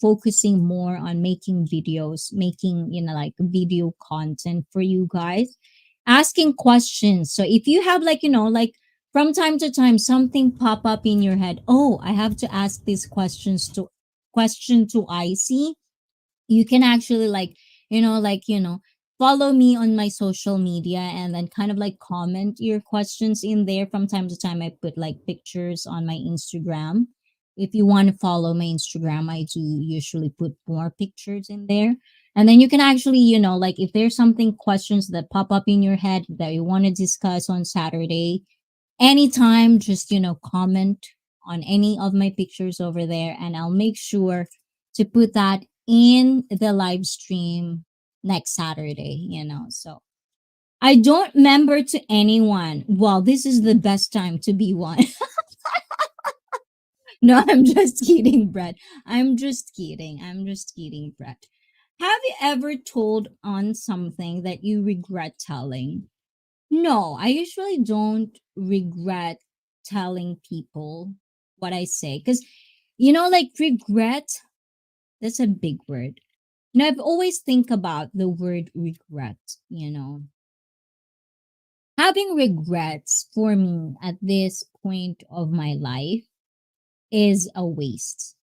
focusing more on making videos, making like video content for you guys, asking questions. So if you have like like from time to time something pop up in your head, oh, I have to ask these question to IC, you can actually like follow me on my social media and then kind of like comment your questions in there. From time to time I put like pictures on my Instagram. If you want to follow my Instagram, I do usually put more pictures in there, and then you can actually like if there's something questions that pop up in your head that you want to discuss on Saturday, anytime, just comment on any of my pictures over there and I'll make sure to put that in the live stream next Saturday. So I don't member to anyone. Well, this is the best time to be one. No, I'm just kidding, Brett. I'm just kidding, Brett. Have you ever told on something that you regret telling? No, I usually don't regret telling people what I say because, like regret, that's a big word. I've always think about the word regret. Having regrets for me at this point of my life is a waste.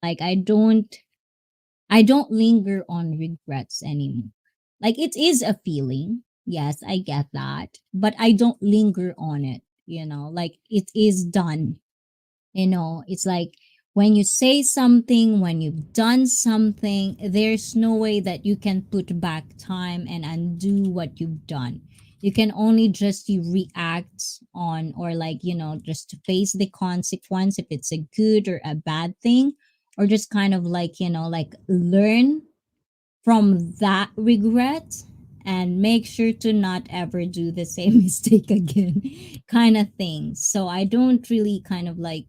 Like I don't linger on regrets anymore. Like it is a feeling. Yes, I get that. But I don't linger on it. Like it is done. It's like when you say something, when you've done something, there's no way that you can put back time and undo what you've done. You can only just you react on or like, just to face the consequence if it's a good or a bad thing, or just kind of like, like learn from that regret and make sure to not ever do the same mistake again, kind of thing. So I don't really kind of like,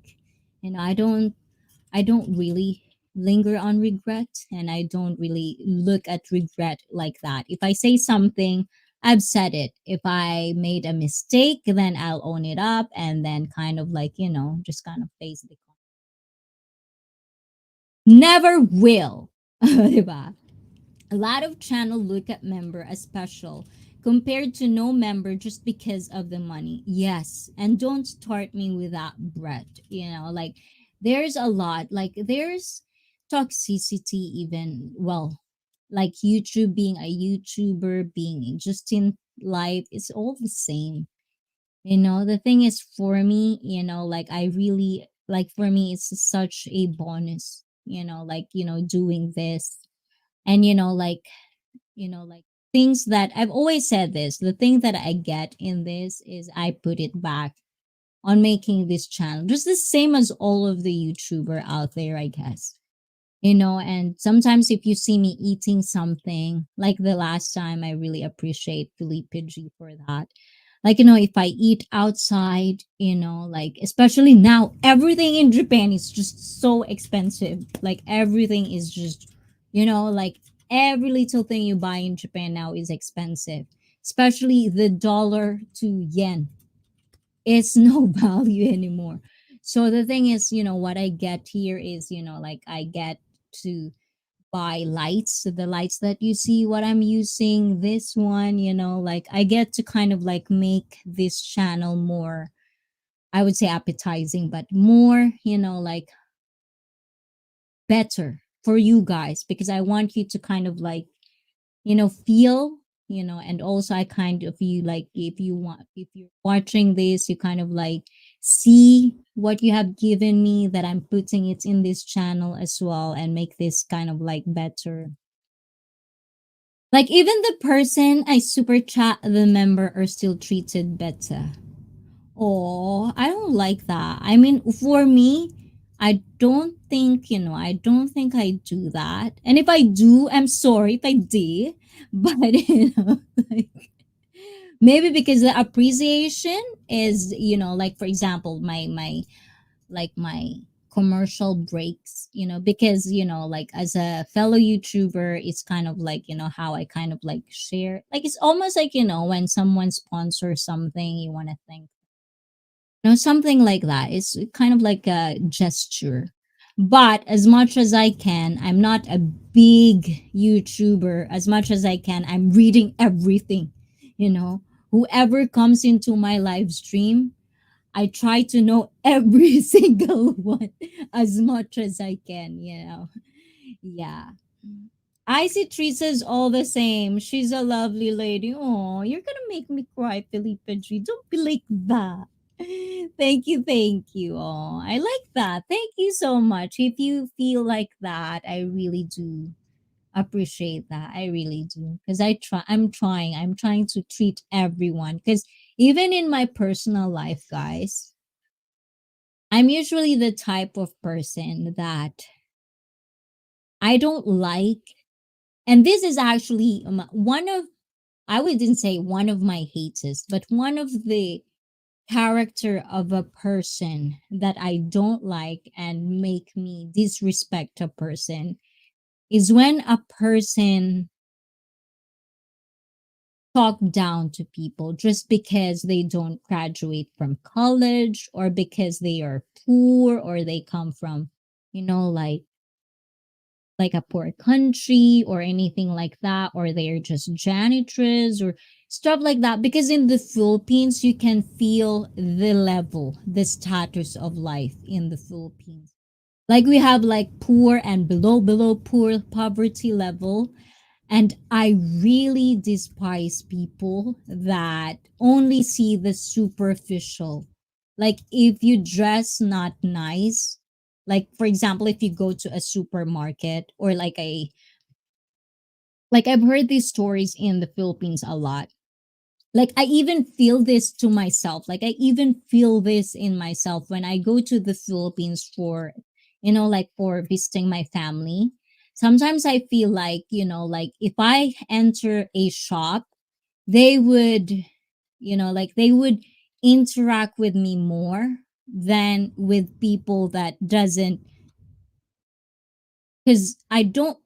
I don't really linger on regret, and I don't really look at regret like that. If I say something, I've said it. If I made a mistake, then I'll own it up and then kind of like, just kind of face the never will. Diba? A lot of channel look at member as special compared to no member just because of the money. Yes, and don't start me with that, Brett. Like there's a lot, like there's toxicity even. Well, like YouTube, being a YouTuber, being just in life, it's all the same. The thing is for me, like I really like for me it's such a bonus, like doing this. And like things that I've always said, this the thing that I get in this is I put it back on making this channel, just the same as all of the YouTuber out there, I guess. And sometimes if you see me eating something, like the last time, I really appreciate Felipe G for that. Like, if I eat outside, like, especially now, everything in Japan is just so expensive. Like, everything is just, like, every little thing you buy in Japan now is expensive, especially the dollar to yen. It's no value anymore. So the thing is, what I get here is, like, I get to buy lights. So the lights that you see what I'm using, this one, like, I get to kind of like make this channel more, I would say, appetizing, but more, like, better for you guys, because I want you to kind of like, feel, and also I kind of, you like, if you want, if you're watching this, you kind of like see what you have given me, that I'm putting it in this channel as well, and make this kind of like better. Like, even the person I super chat the member are still treated better. Oh, I don't like that. I mean, for me, I don't think I do that. And if I do, I'm sorry if I did. But, like, maybe because the appreciation is, like, for example, my commercial breaks, because, like, as a fellow YouTuber, it's kind of like, how I kind of like share. Like, it's almost like, when someone sponsors something, you want to thank, something like that. It's kind of like a gesture. But as much as I can, I'm not a big YouTuber. As much as I can, I'm reading everything. You know, Whoever comes into my live stream, I try to know every single one as much as I can. Yeah. Icy treats us all the same. She's a lovely lady. Oh, you're gonna make me cry, Felipe G. Don't be like that. Thank you, thank you. Oh, I like that. Thank you so much. If you feel like that, I really do appreciate that. I really do. Because I'm trying to treat everyone. Because even in my personal life, guys, I'm usually the type of person that I don't like. And this is actually one of, I wouldn't say one of my haters, but one of the character of a person that I don't like and make me disrespect a person is when a person talk down to people just because they don't graduate from college, or because they are poor, or they come from, you know, like a poor country or anything like that, or they're just janitress or stuff like that. Because in the Philippines, you can feel the level, the status of life in the Philippines. Like, we have like poor and below poor poverty level. And I really despise people that only see the superficial. Like, if you dress not nice, like, for example, if you go to a supermarket, or like, I've heard these stories in the Philippines a lot. Like, I even feel this to myself. Like, I even feel this in myself when I go to the Philippines for, like, for visiting my family. Sometimes I feel like, like, if I enter a shop, they would, like, they would interact with me more than with people that doesn't, because I don't,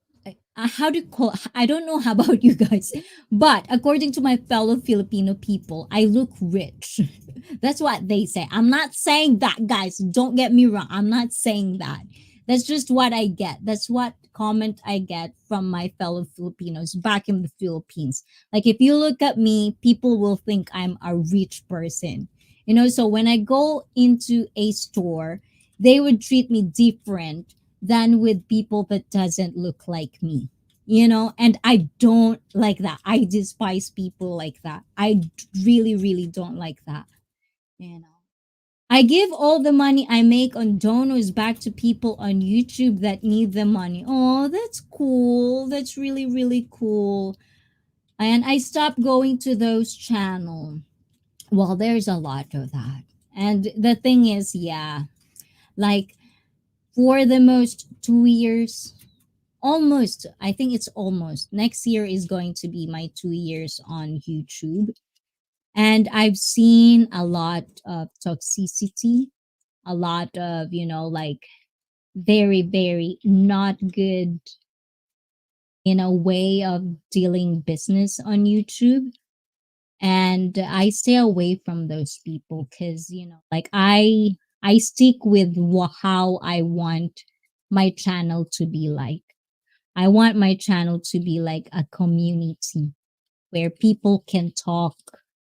how do you call, I don't know how about you guys, but according to my fellow Filipino people, I look rich. That's what they say. I'm not saying that, guys, don't get me wrong, I'm not saying that. That's just what I get. That's what comment I get from my fellow Filipinos back in the Philippines. Like, if you look at me, people will think I'm a rich person. So when I go into a store, they would treat me different than with people that doesn't look like me. And I don't like that. I despise people like that. I really, really don't like that. you know I give all the money I make on donos back to people on YouTube that need the money. Oh, that's cool. That's really, really cool. And I stopped going to those channels. Well, there's a lot of that. And the thing is, yeah, like, for the most 2 years, almost, I think it's almost next year is going to be my 2 years on YouTube. And I've seen a lot of toxicity, a lot of, like very, very not good, way of dealing business on YouTube. And I stay away from those people because, like I stick with how I want my channel to be like. I want my channel to be like a community where people can talk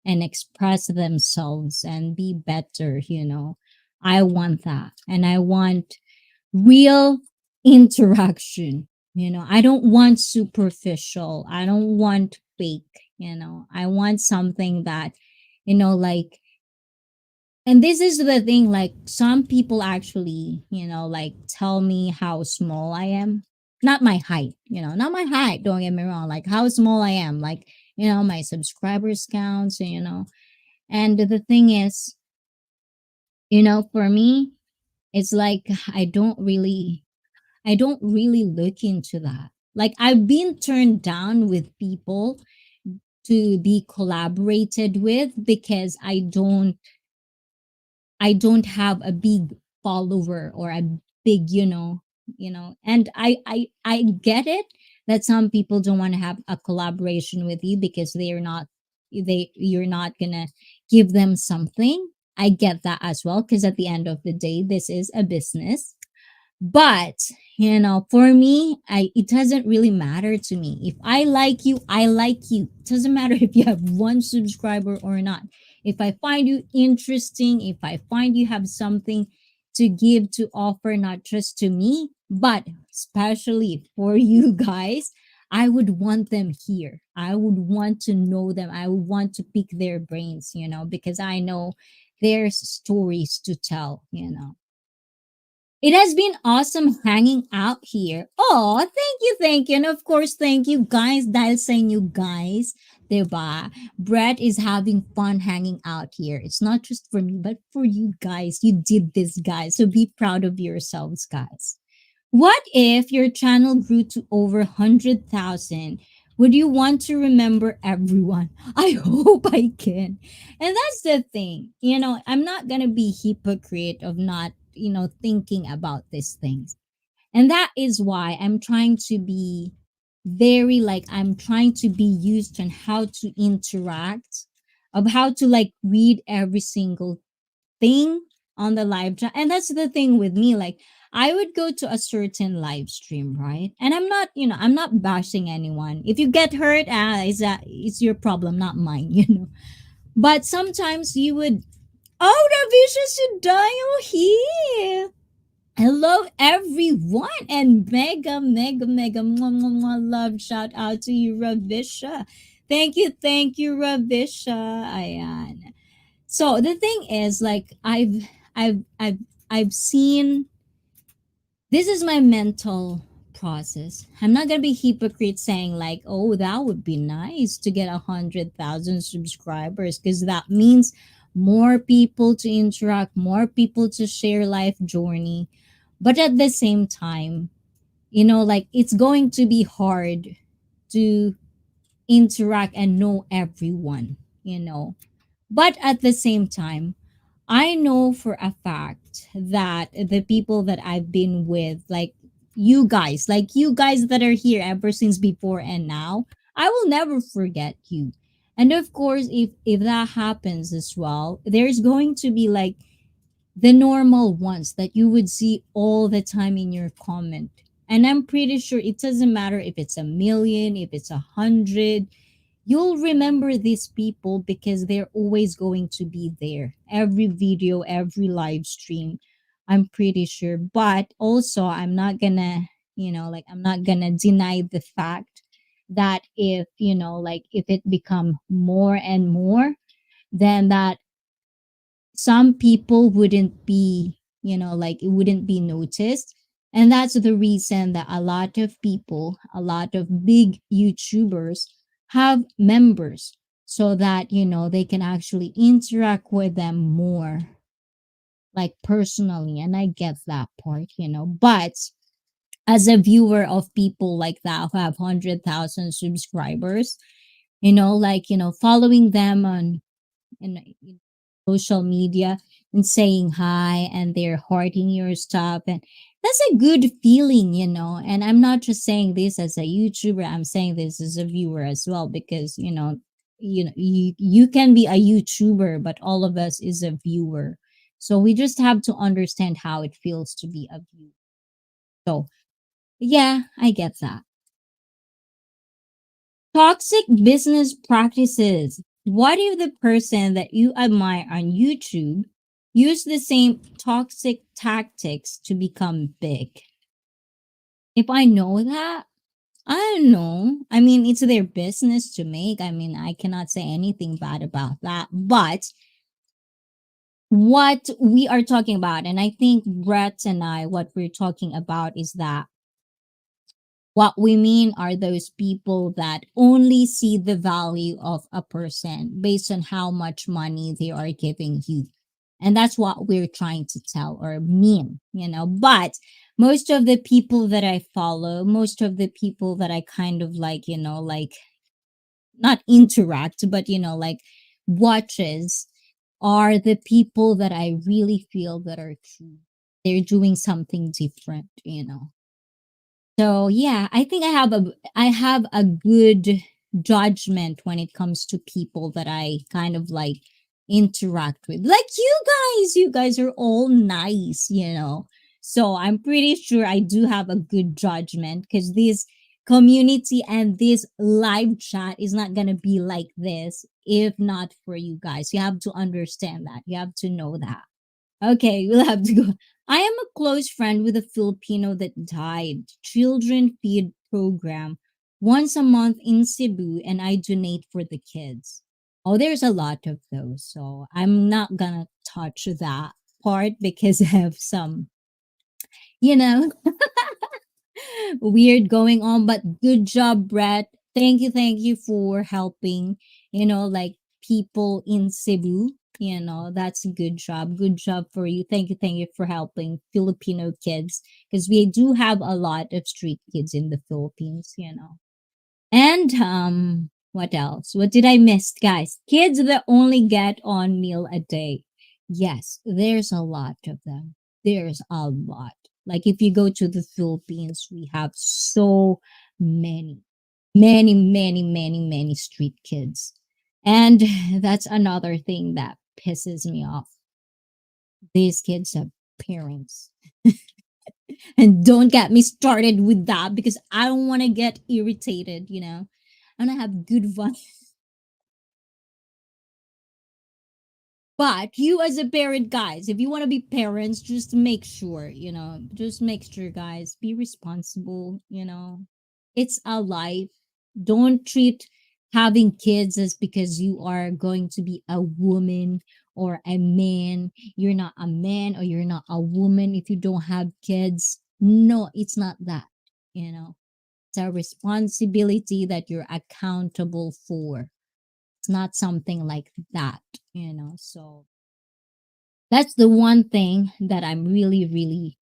and express themselves and be better. I want that. And I want real interaction. I don't want superficial. I don't want fake. I want something that, like, and this is the thing, like, some people actually, like, tell me how small I am. Not my height, not my height, don't get me wrong, like how small I am, like, my subscribers counts, and the thing is, for me, it's like I don't really look into that. Like, I've been turned down with people to be collaborated with because I don't have a big follower or a big, and I get it that some people don't want to have a collaboration with you because you're not gonna give them something. I get that as well because at the end of the day, this is a business. But, for me, it doesn't really matter to me. If I like you, I like you. It doesn't matter if you have one subscriber or not. If I find you interesting, if I find you have something to give, to offer, not just to me, but especially for you guys, I would want them here. I would want to know them. I would want to pick their brains, because I know there's stories to tell. It has been awesome hanging out here. Oh, thank you, thank you. And of course, thank you guys dahil sa inyo guys. Diba? Brett is having fun hanging out here. It's not just for me, but for you guys. You did this, guys. So be proud of yourselves, guys. What if your channel grew to over 100,000? Would you want to remember everyone? I hope I can. And that's the thing. I'm not going to be hypocrite of not, thinking about these things. And that is why I'm trying to be I'm trying to be used on how to interact, of how to like read every single thing on the live chat. And that's the thing with me. Like, I would go to a certain live stream, right? And I'm not bashing anyone. If you get hurt, it's your problem, not mine. But sometimes you would. Oh, the vicious Dayo here. Hello, everyone, and mega, mega, mega, mwah, mwah, mwah, love shout out to you, Ravisha. Thank you, Ravisha. Ayan. So the thing is, like, I've seen, this is my mental process. I'm not gonna be hypocrite saying like, oh, that would be nice to get 100,000 subscribers, because that means more people to interact, more people to share life journey. But at the same time, like, it's going to be hard to interact and know everyone. But at the same time, I know for a fact that the people that I've been with, like you guys that are here ever since before and now, I will never forget you. And of course, if that happens as well, there's going to be like the normal ones that you would see all the time in your comment. And I'm pretty sure it doesn't matter if it's a million, if it's 100, you'll remember these people because they're always going to be there. Every video, every live stream, I'm pretty sure. But also, I'm not gonna deny the fact that if it become more and more, then that some people wouldn't be, it wouldn't be noticed. And that's the reason that a lot of people, a lot of big YouTubers have members so that, they can actually interact with them more, like personally. And I get that part. But as a viewer of people like that who have 100,000 subscribers, you know, like, you know, following them on in social media and saying hi and they're hearting your stuff, and that's a good feeling, you know. And I'm not just saying this as a YouTuber, I'm saying this as a viewer as well, because you know, you can be a YouTuber, but all of us is a viewer. So we just have to understand how it feels to be a viewer. So yeah, I get that. Toxic business practices. What if the person that you admire on YouTube use the same toxic tactics to become big? If I know that, I don't know. I mean, it's their business to make. I mean, I cannot say anything bad about that. But what we are talking about, and I think Brett and I, what we're talking about is that what we mean are those people that only see the value of a person based on how much money they are giving you. And that's what we're trying to tell or mean, you know. But most of the people that I follow, most of the people that I kind of like, you know, like not interact, but, you know, like watches are the people that I really feel that are true. They're doing something different, you know. So yeah, I think I have a good judgment when it comes to people that I kind of like interact with. Like you guys are all nice, you know. So I'm pretty sure I do have a good judgment because this community and this live chat is not going to be like this if not for you guys. You have to understand that. You have to know that. Okay, we'll have to go. I am a close friend with a Filipino that died. Children feed program once a month in Cebu, and I donate for the kids. Oh, there's a lot of those, so I'm not gonna touch that part because I have some, you know, weird going on. But good job, Brett. Thank you for helping, you know, like people in Cebu. You know, that's a good job. Good job for you. Thank you for helping Filipino kids because we do have a lot of street kids in the Philippines, you know. And what else? What did I miss, guys? Kids that only get on meal a day. Yes, there's a lot of them. There's a lot. Like if you go to the Philippines, we have so many, many street kids. And that's another thing that pisses me off. These kids have parents. And don't get me started with that because I don't want to get irritated, you know. I want to have good vibes. But you as a parent, guys, if you want to be parents, just make sure, you know, just make sure, guys, be responsible, you know. It's a life. Don't treat having kids as because you are going to be a woman or a man. You're not a man or you're not a woman if you don't have kids. No, it's not that, you know. It's a responsibility that you're accountable for. It's not something like that, you know. So that's the one thing that I'm really,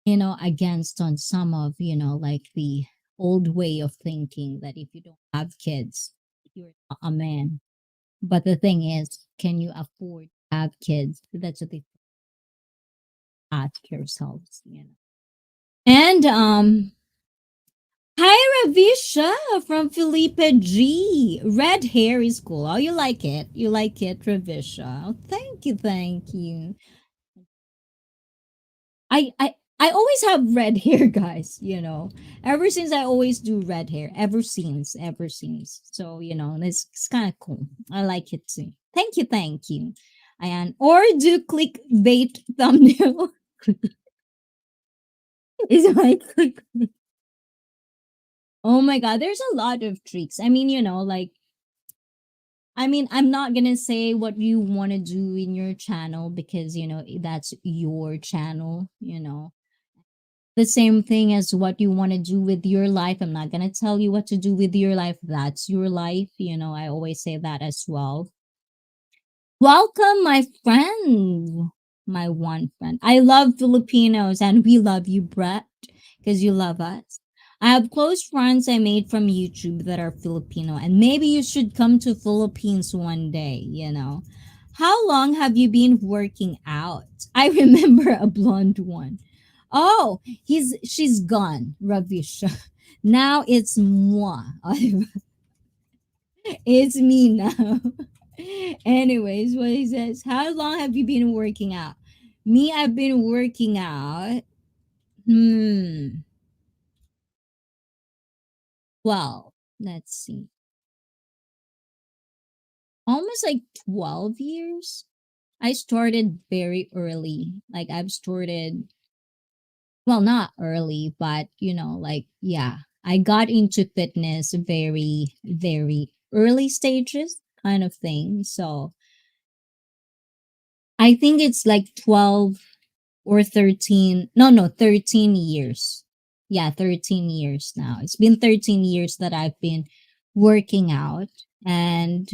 you know, against on some of, you know, like the old way of thinking that if you don't have kids, you're not a man. But the thing is, can you afford to have kids? That's what they ask yourselves, you know. And hi Ravisha from Felipe G. Red hair is cool. Oh, you like it? You like it, Ravisha? Oh, thank you. I always have red hair, guys. You know, ever since I always do red hair. Ever since. So you know, it's kind of cool. I like it too. Thank you. And or do clickbait thumbnail is my click. Oh my god, there's a lot of tricks. I mean, you know, like I mean, I'm not gonna say what you want to do in your channel because you know that's your channel. You know, the same thing as what you want to do with your life. I'm not going to tell you what to do with your life. That's your life. You know, I always say that as well. Welcome, my friend. My one friend. I love Filipinos and we love you, Brett. because you love us. I have close friends I made from YouTube that are Filipino, and maybe you should come to Philippines one day, you know. How long have you been working out? I remember a blonde one. Oh, she's gone, Ravisha. Now it's moi. It's me now. Anyways, what he says, how long have you been working out? Me, I've been working out. Hmm. Well, let's see. Almost like 12 years. I started very early. Like I've started, well, not early, but like, yeah, I got into fitness very, very early stages kind of thing. So I think it's like 12 or 13. No, no, 13 years. Yeah, 13 years now. It's been 13 years that I've been working out. And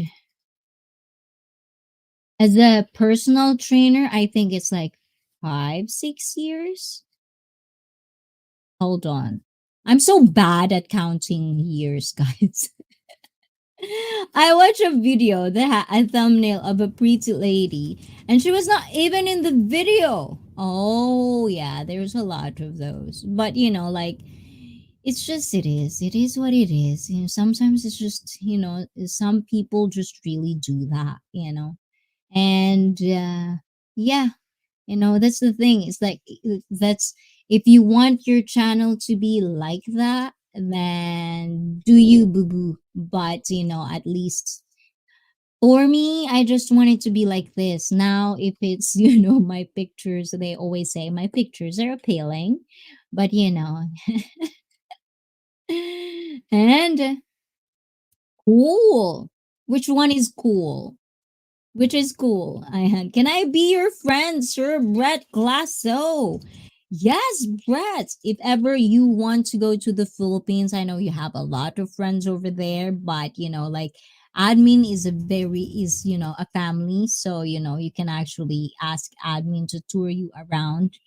as a personal trainer, I think it's like 5, 6 years. Hold on. I'm so bad at counting years, guys. I watched a video that had a thumbnail of a pretty lady, and she was not even in the video. Oh, yeah, there's a lot of those. But, like, it's just, it is. It is what it is. Sometimes it's just, some people just really do that. And, yeah, that's the thing. It's like that's if you want your channel to be like that, then do you, boo boo. But at least for me, I just want it to be like this. Now, if it's my pictures, they always say my pictures are appealing, but and cool. Which one is cool? Which is cool. Can I be your friend, Sir Brett Glasso? Yes, Brett. If ever you want to go to the Philippines, I know you have a lot of friends over there, but like admin is a family, so you can actually ask admin to tour you around.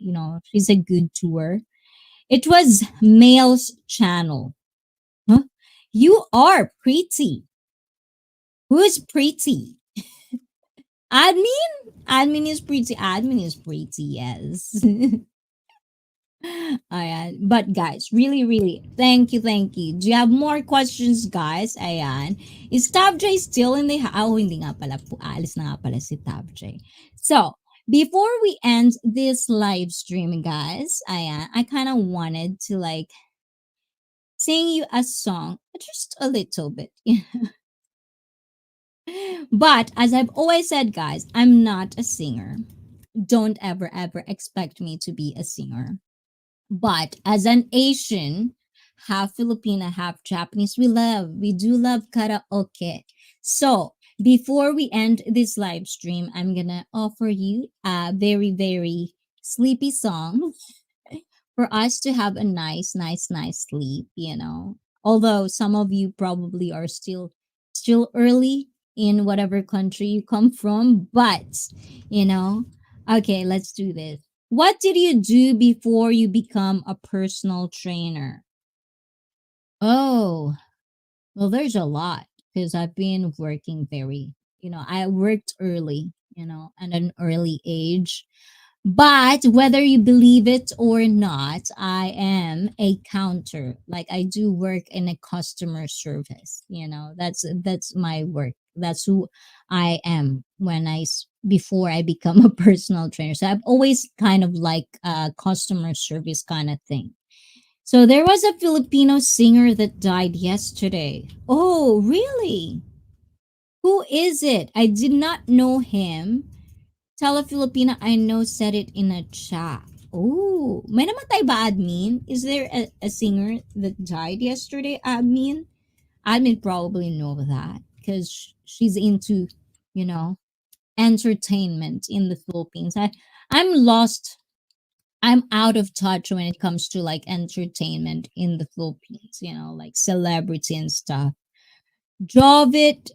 She's a good tour. It was Male's channel. Huh? You are pretty. Who's pretty? Admin? Admin is pretty. Admin is pretty, yes. Ayan. But guys, really, really, thank you, thank you. Do you have more questions, guys? Ayan. Is Tab J still in the house? Oh, hindi nga pala po. Alis na nga pala si Tab J. So, before we end this live stream, guys, ayan, I kind of wanted to like sing you a song, just a little bit. But as I've always said, guys, I'm not a singer. Don't ever, ever expect me to be a singer. But as an Asian, half Filipina, half Japanese, we do love karaoke. So before we end this live stream, I'm gonna offer you a very, very sleepy song for us to have a nice, nice, nice sleep. Although some of you probably are still early in whatever country you come from, but you know, okay, let's do this. What did you do before you become a personal trainer? Oh, well, there's a lot because I've been working I worked early, at an early age. But whether you believe it or not, I am a counter. Like I do work in a customer service. That's my work. That's who I am before I become a personal trainer. So I've always kind of like a customer service kind of thing. So there was a Filipino singer that died yesterday. Oh, really? Who is it? I did not know him. Tell a Filipina I know said it in a chat. Oh, may namatay ba, admin? Is there a singer that died yesterday, admin? Admin probably know that because she's into, you know, entertainment in the Philippines. I'm lost. I'm out of touch when it comes to like entertainment in the Philippines, like celebrity and stuff. Jovit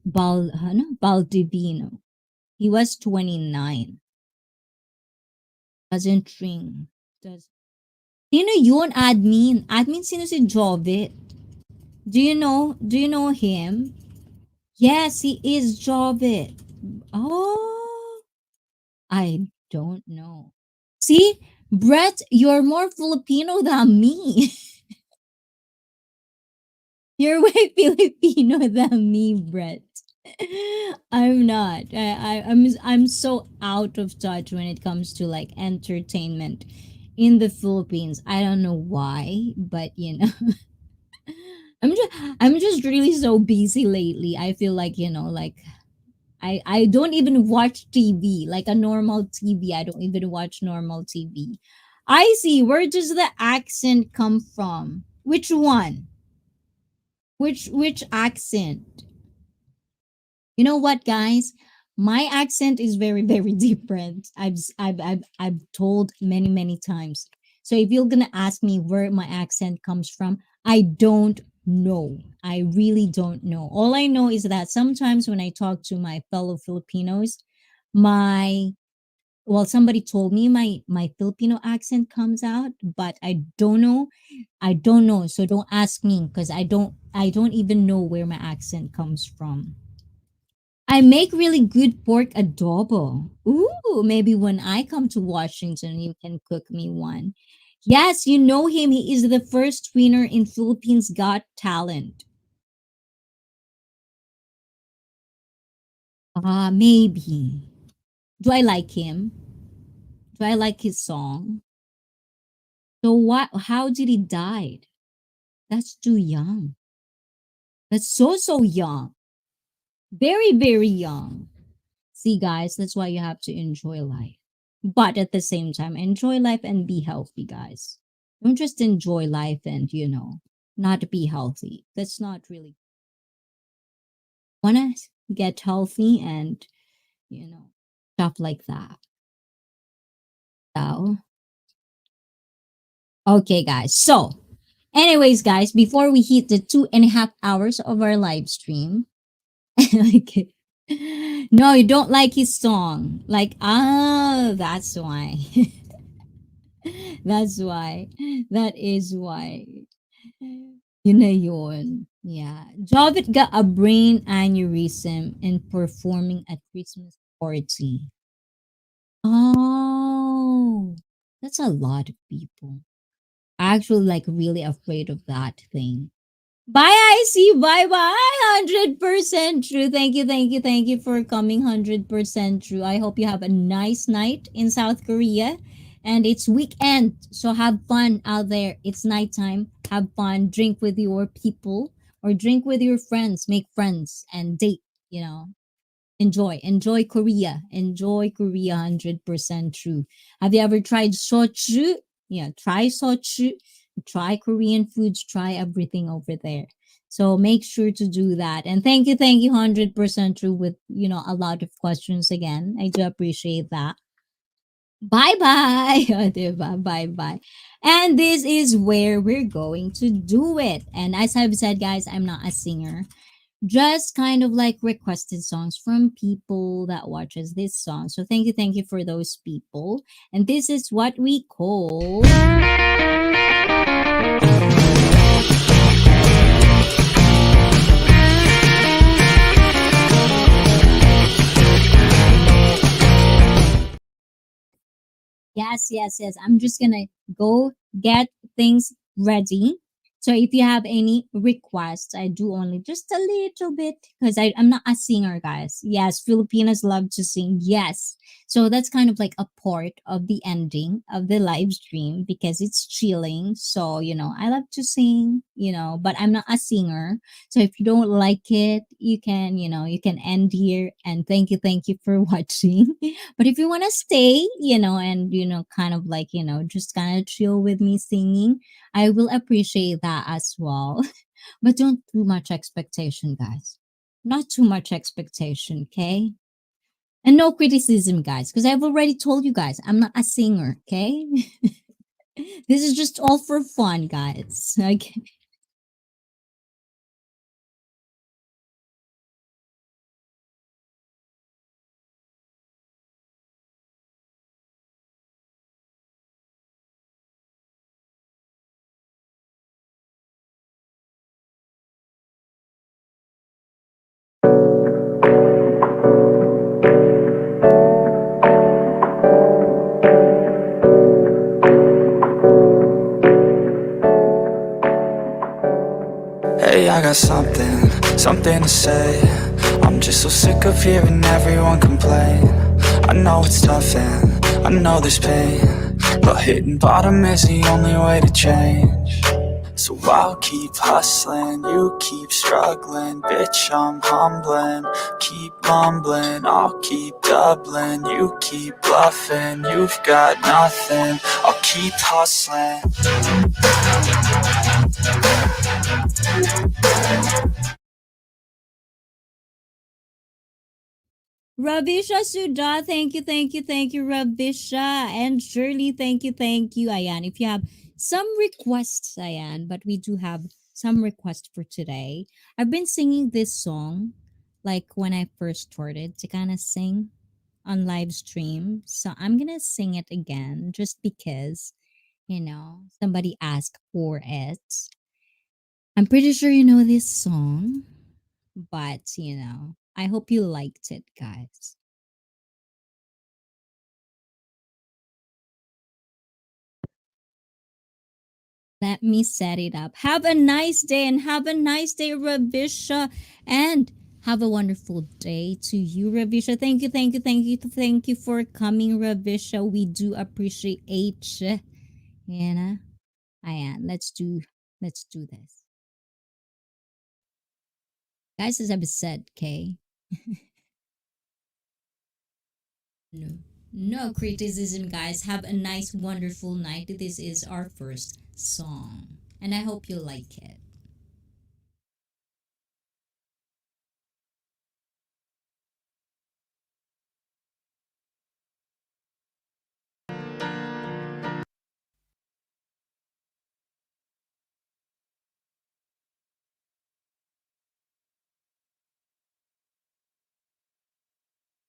Baldivino. He was 29. Doesn't ring. Does Sino yun, admin? Admin, sino si Jovet? Do you know him? Yes, he is Jovet. Oh, I don't know. See, Brett, you're more Filipino than me. You're way Filipino than me, Brett. I'm not. I'm so out of touch when it comes to like entertainment in the Philippines. I don't know why, but I'm just really so busy lately. I feel like, like I don't even watch TV, like a normal TV. I don't even watch normal TV. I see. Where does the accent come from? Which one? Which accent? You know what, guys? My accent is very, very different. I've told many times. So if you're gonna ask me where my accent comes from, I don't know. I really don't know. All I know is that sometimes when I talk to my fellow Filipinos, my somebody told me my Filipino accent comes out, but I don't know. I don't know. So don't ask me because I don't even know where my accent comes from. I make really good pork adobo. Ooh, maybe when I come to Washington, you can cook me one. Yes, you know him. He is the first winner in Philippines Got Talent. Maybe. Do I like him? Do I like his song? So what? How did he die? That's too young. That's so young. Very, very young. See, guys, that's why you have to enjoy life. But at the same time, enjoy life and be healthy, guys. Don't just enjoy life and, not be healthy. That's not really. Want to get healthy and, stuff like that. So, okay, guys. So, anyways, guys, before we hit the 2.5 hours of our live stream, like, no, you don't like his song. Like, that's why. That's why. That is why. Yun na yun. Yeah. Javid got a brain aneurysm in performing at Christmas party. Oh, that's a lot of people. Actually, like, really afraid of that thing. Bye, IC. Bye bye. 100% true. Thank you for coming. 100% true. I hope you have a nice night in South Korea. And it's weekend. So have fun out there. It's nighttime. Have fun. Drink with your people or drink with your friends. Make friends and date, you know. Enjoy Korea. Enjoy Korea. 100% true. Have you ever tried soju? Yeah, try soju. Try Korean foods. Try everything over there. So make sure to do that. And thank you. 100% true with, a lot of questions again. I do appreciate that. Bye bye. Bye bye. And this is where we're going to do it. And as I've said, guys, I'm not a singer, just kind of like requested songs from people that watches this song. So thank you for those people. And this is what we call, yes. I'm just gonna go get things ready. So if you have any requests, I do only just a little bit because I'm not a singer, guys. Yes, Filipinos love to sing. Yes. So that's kind of like a part of the ending of the live stream because it's chilling. So, I love to sing, but I'm not a singer. So if you don't like it, you can end here. And thank you for watching. But if you want to stay, and, kind of like, just kind of chill with me singing, I will appreciate that as well. But don't too much expectation, guys. Not too much expectation, okay? And no criticism, guys, because I've already told you guys, I'm not a singer, okay? This is just all for fun, guys. Okay. Hey, I got something to say. I'm just so sick of hearing everyone complain. I know it's tough and I know there's pain, but hitting bottom is the only way to change. So I'll keep hustling, you keep struggling. Bitch, I'm humbling, keep mumbling. I'll keep doubling, you keep bluffing. You've got nothing, I'll keep hustling. Ravisha Sudha, thank you, Ravisha. And Shirley, thank you, Ayan. If you have some requests, Ayan, but we do have some requests for today. I've been singing this song like when I first started to kind of sing on live stream. So I'm gonna sing it again just because, somebody asked for it. I'm pretty sure you know this song, but I hope you liked it, guys. Let me set it up. Have a nice day and have a nice day, Ravisha. And have a wonderful day to you, Ravisha. Thank you for coming, Ravisha. We do appreciate you. Ayan, let's do this. Guys, as I've said, okay? No. No criticism, guys. Have a nice, wonderful night. This is our first song. And I hope you like it.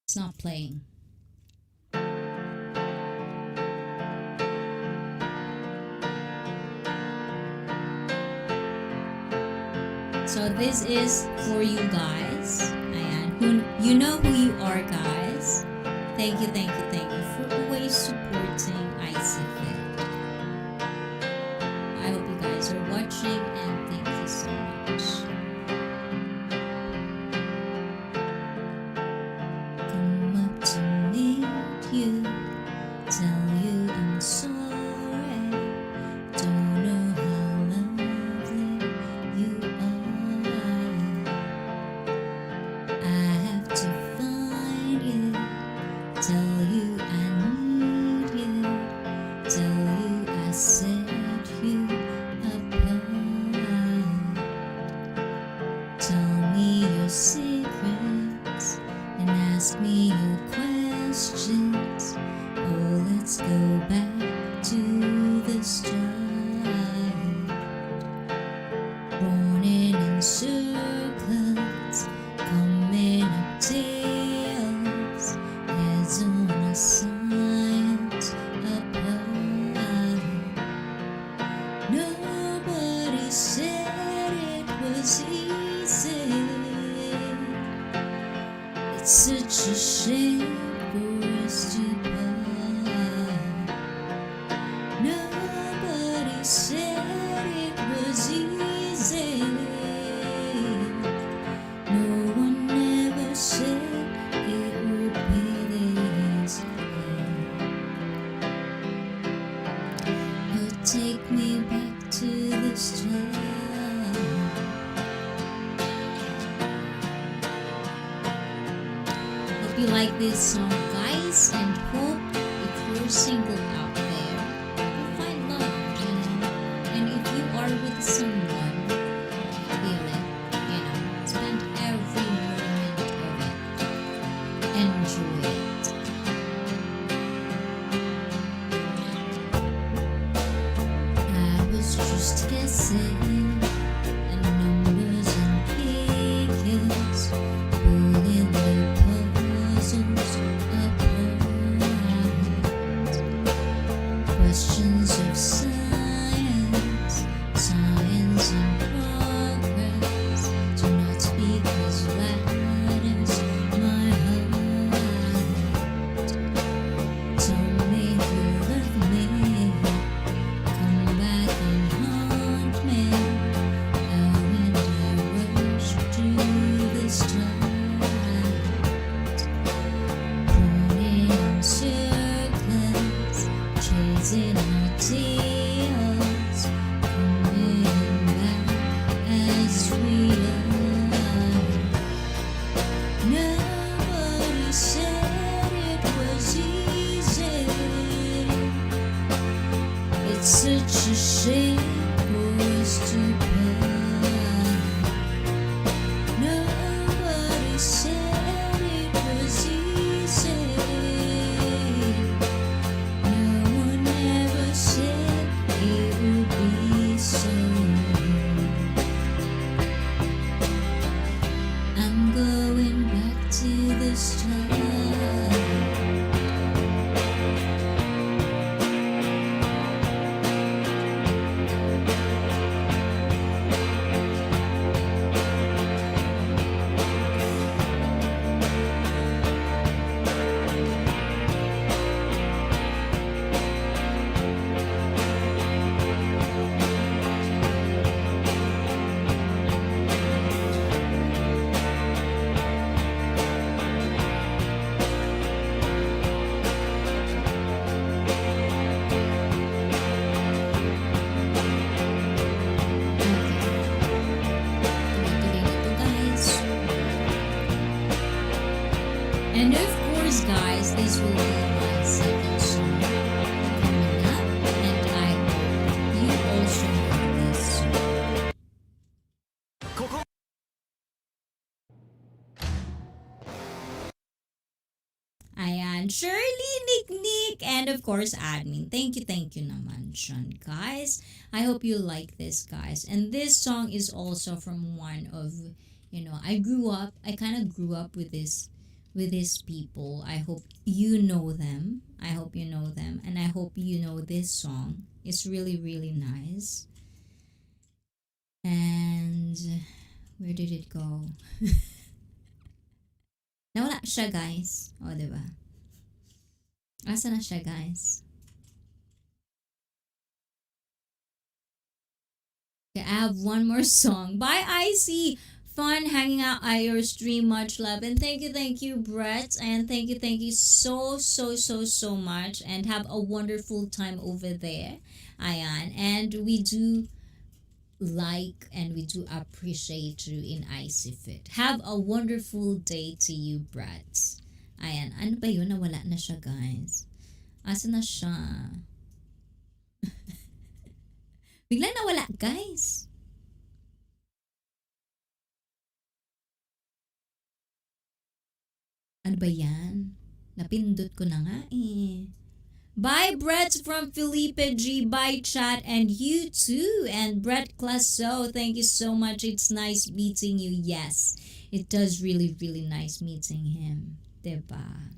It's not playing. So this is for you guys. Ayan. You know who you are, guys. Thank you for always supporting ICEE. I hope you guys are watching and thank you so much. Come up to meet you, tell you I'm sorry. Don't know how lovely you are. I have to find you, tell you I need you, tell you I set you apart. Tell me your secrets and ask me your questions. Oh, let's go back to the start. Running in circles, coming up tails, heads on a science apart. Nobody said it was easy. It's such a shame for us to part. Nobody said it was easy. No one ever said it would be this hard. Oh, take me back to the start. Hope you like this song, guys, and hope if you're single out there, you'll find love. And if you are with someone, feel it, spend every moment of it, enjoy it. I was just guessing, and numbers and figures, pulling the puzzles apart. Questions of science, science in progress. Do not speak as loud as my heart. Tell me you love me. Come back and haunt me. How and Such a shame for us to part. Nobody said it was easy. No one ever said it would be so. I'm going back to the start. And of course, guys, this will be my second song coming up, and I hope you also know this song. Ayan, Shirley, Nick, and of course, admin. Thank you naman dyan, guys. I hope you like this, guys. And this song is also from one of, I kind of grew up with these people. I hope you know them. And I hope you know this song. It's really, really nice. And where did it go? Nawala siya, guys. O, diba? Asa na siya, guys? Okay, I have one more song by ICEE. Fun hanging out at your stream. Much love. And thank you, Brett. And thank you so much. And have a wonderful time over there. Ayan. And we do like and we do appreciate you in ICEE Fit. Have a wonderful day to you, Brett. Ayan. Ano ba yun? Nawala na siya, guys. Asa na siya? Bigla nawala, guys. Ano ba yan? Napindot ko na nga eh. Bye, Brett from Felipe G. Bye, chat. And you too. And Brett Classo, thank you so much. It's nice meeting you. Yes, it does really, really nice meeting him. Diba?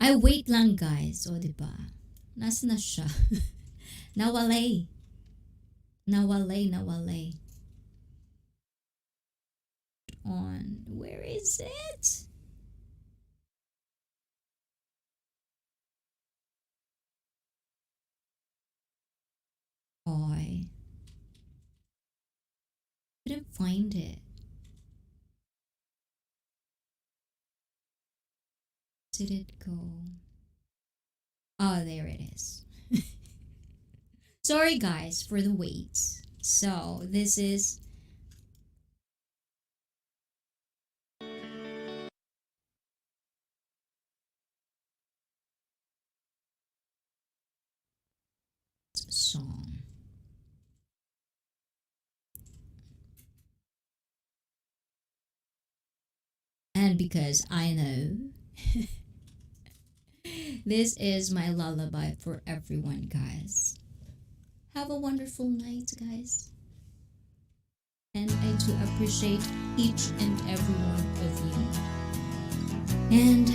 Ay, wait lang, guys. O, diba? Nasa na siya? Nawalay. On. Where is it? I couldn't find it. Did it go? Oh, there it is. Sorry, guys, for the wait. So, this is song. And because I know this is my lullaby for everyone, guys. Have a wonderful night, guys. And I do appreciate each and every one of you. And,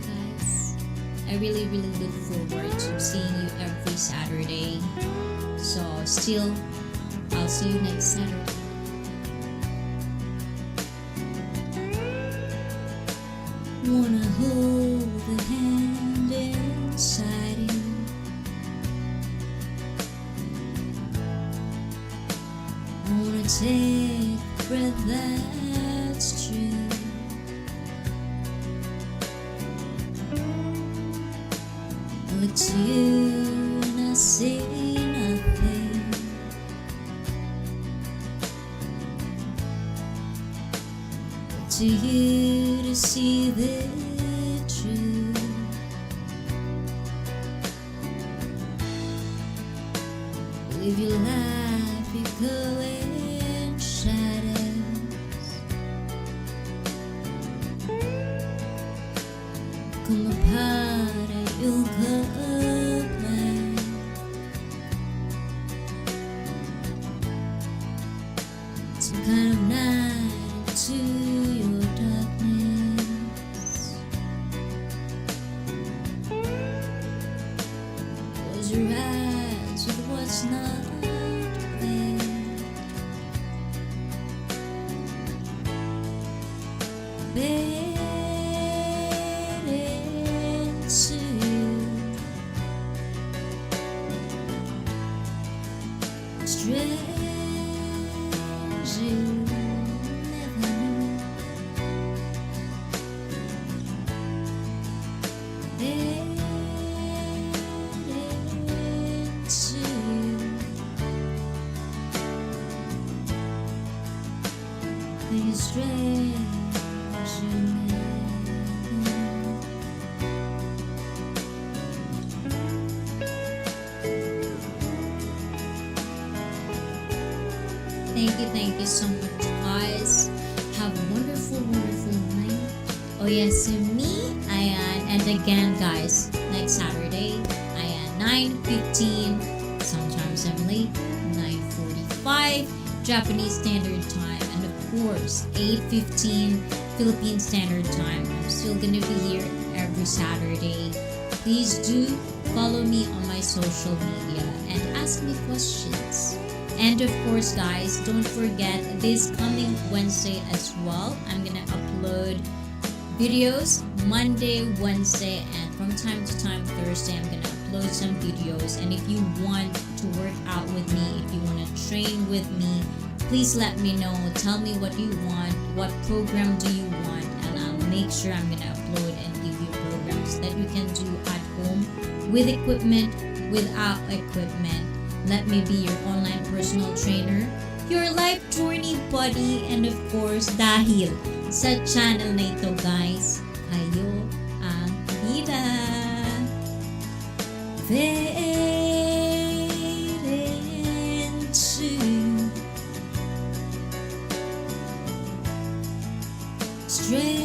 guys, I really, really look forward to seeing you every Saturday. So, still, I'll see you next Saturday. Wanna hold the hand inside you. Wanna take a breath that's true. I look to you and I see nothing. Look to you to see the truth. Live your life, you go in shadows. Come apart and you'll come back. Some kind of night into your darkness. Close your eyes with what's not there. Fade into you. Strange you never knew. Fade into you. Think it's strange you never knew. Thank you so much, guys. Have a wonderful, wonderful night. Oh yes, me, ayan. And again, guys, next Saturday, ayan, 9:15. Sometimes I'm late, 9:45 Japanese Standard Time, and of course, 8:15 Philippine Standard Time. I'm still gonna be here every Saturday. Please do follow me on my social media and ask me questions. And of course, guys, don't forget this coming Wednesday as well. I'm gonna upload videos Monday, Wednesday, and from time to time Thursday. I'm gonna upload some videos. And if you want to work out with me, if you want to train with me, please let me know. Tell me what you want, what program do you want, and I'll make sure I'm gonna upload and give you programs that you can do at home with equipment, without equipment. Let me be your online personal trainer, your life journey buddy, and of course, dahil sa channel na ito, guys, kayo ang bida. Fade into strange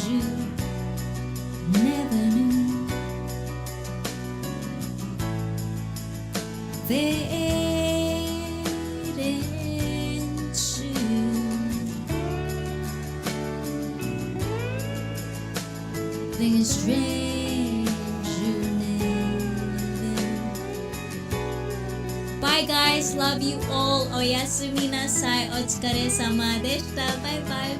you never knew. Fade into think it's strange you never. Bye guys, love you all. Oyasumi nasai, otsukare sama deshita. Bye bye.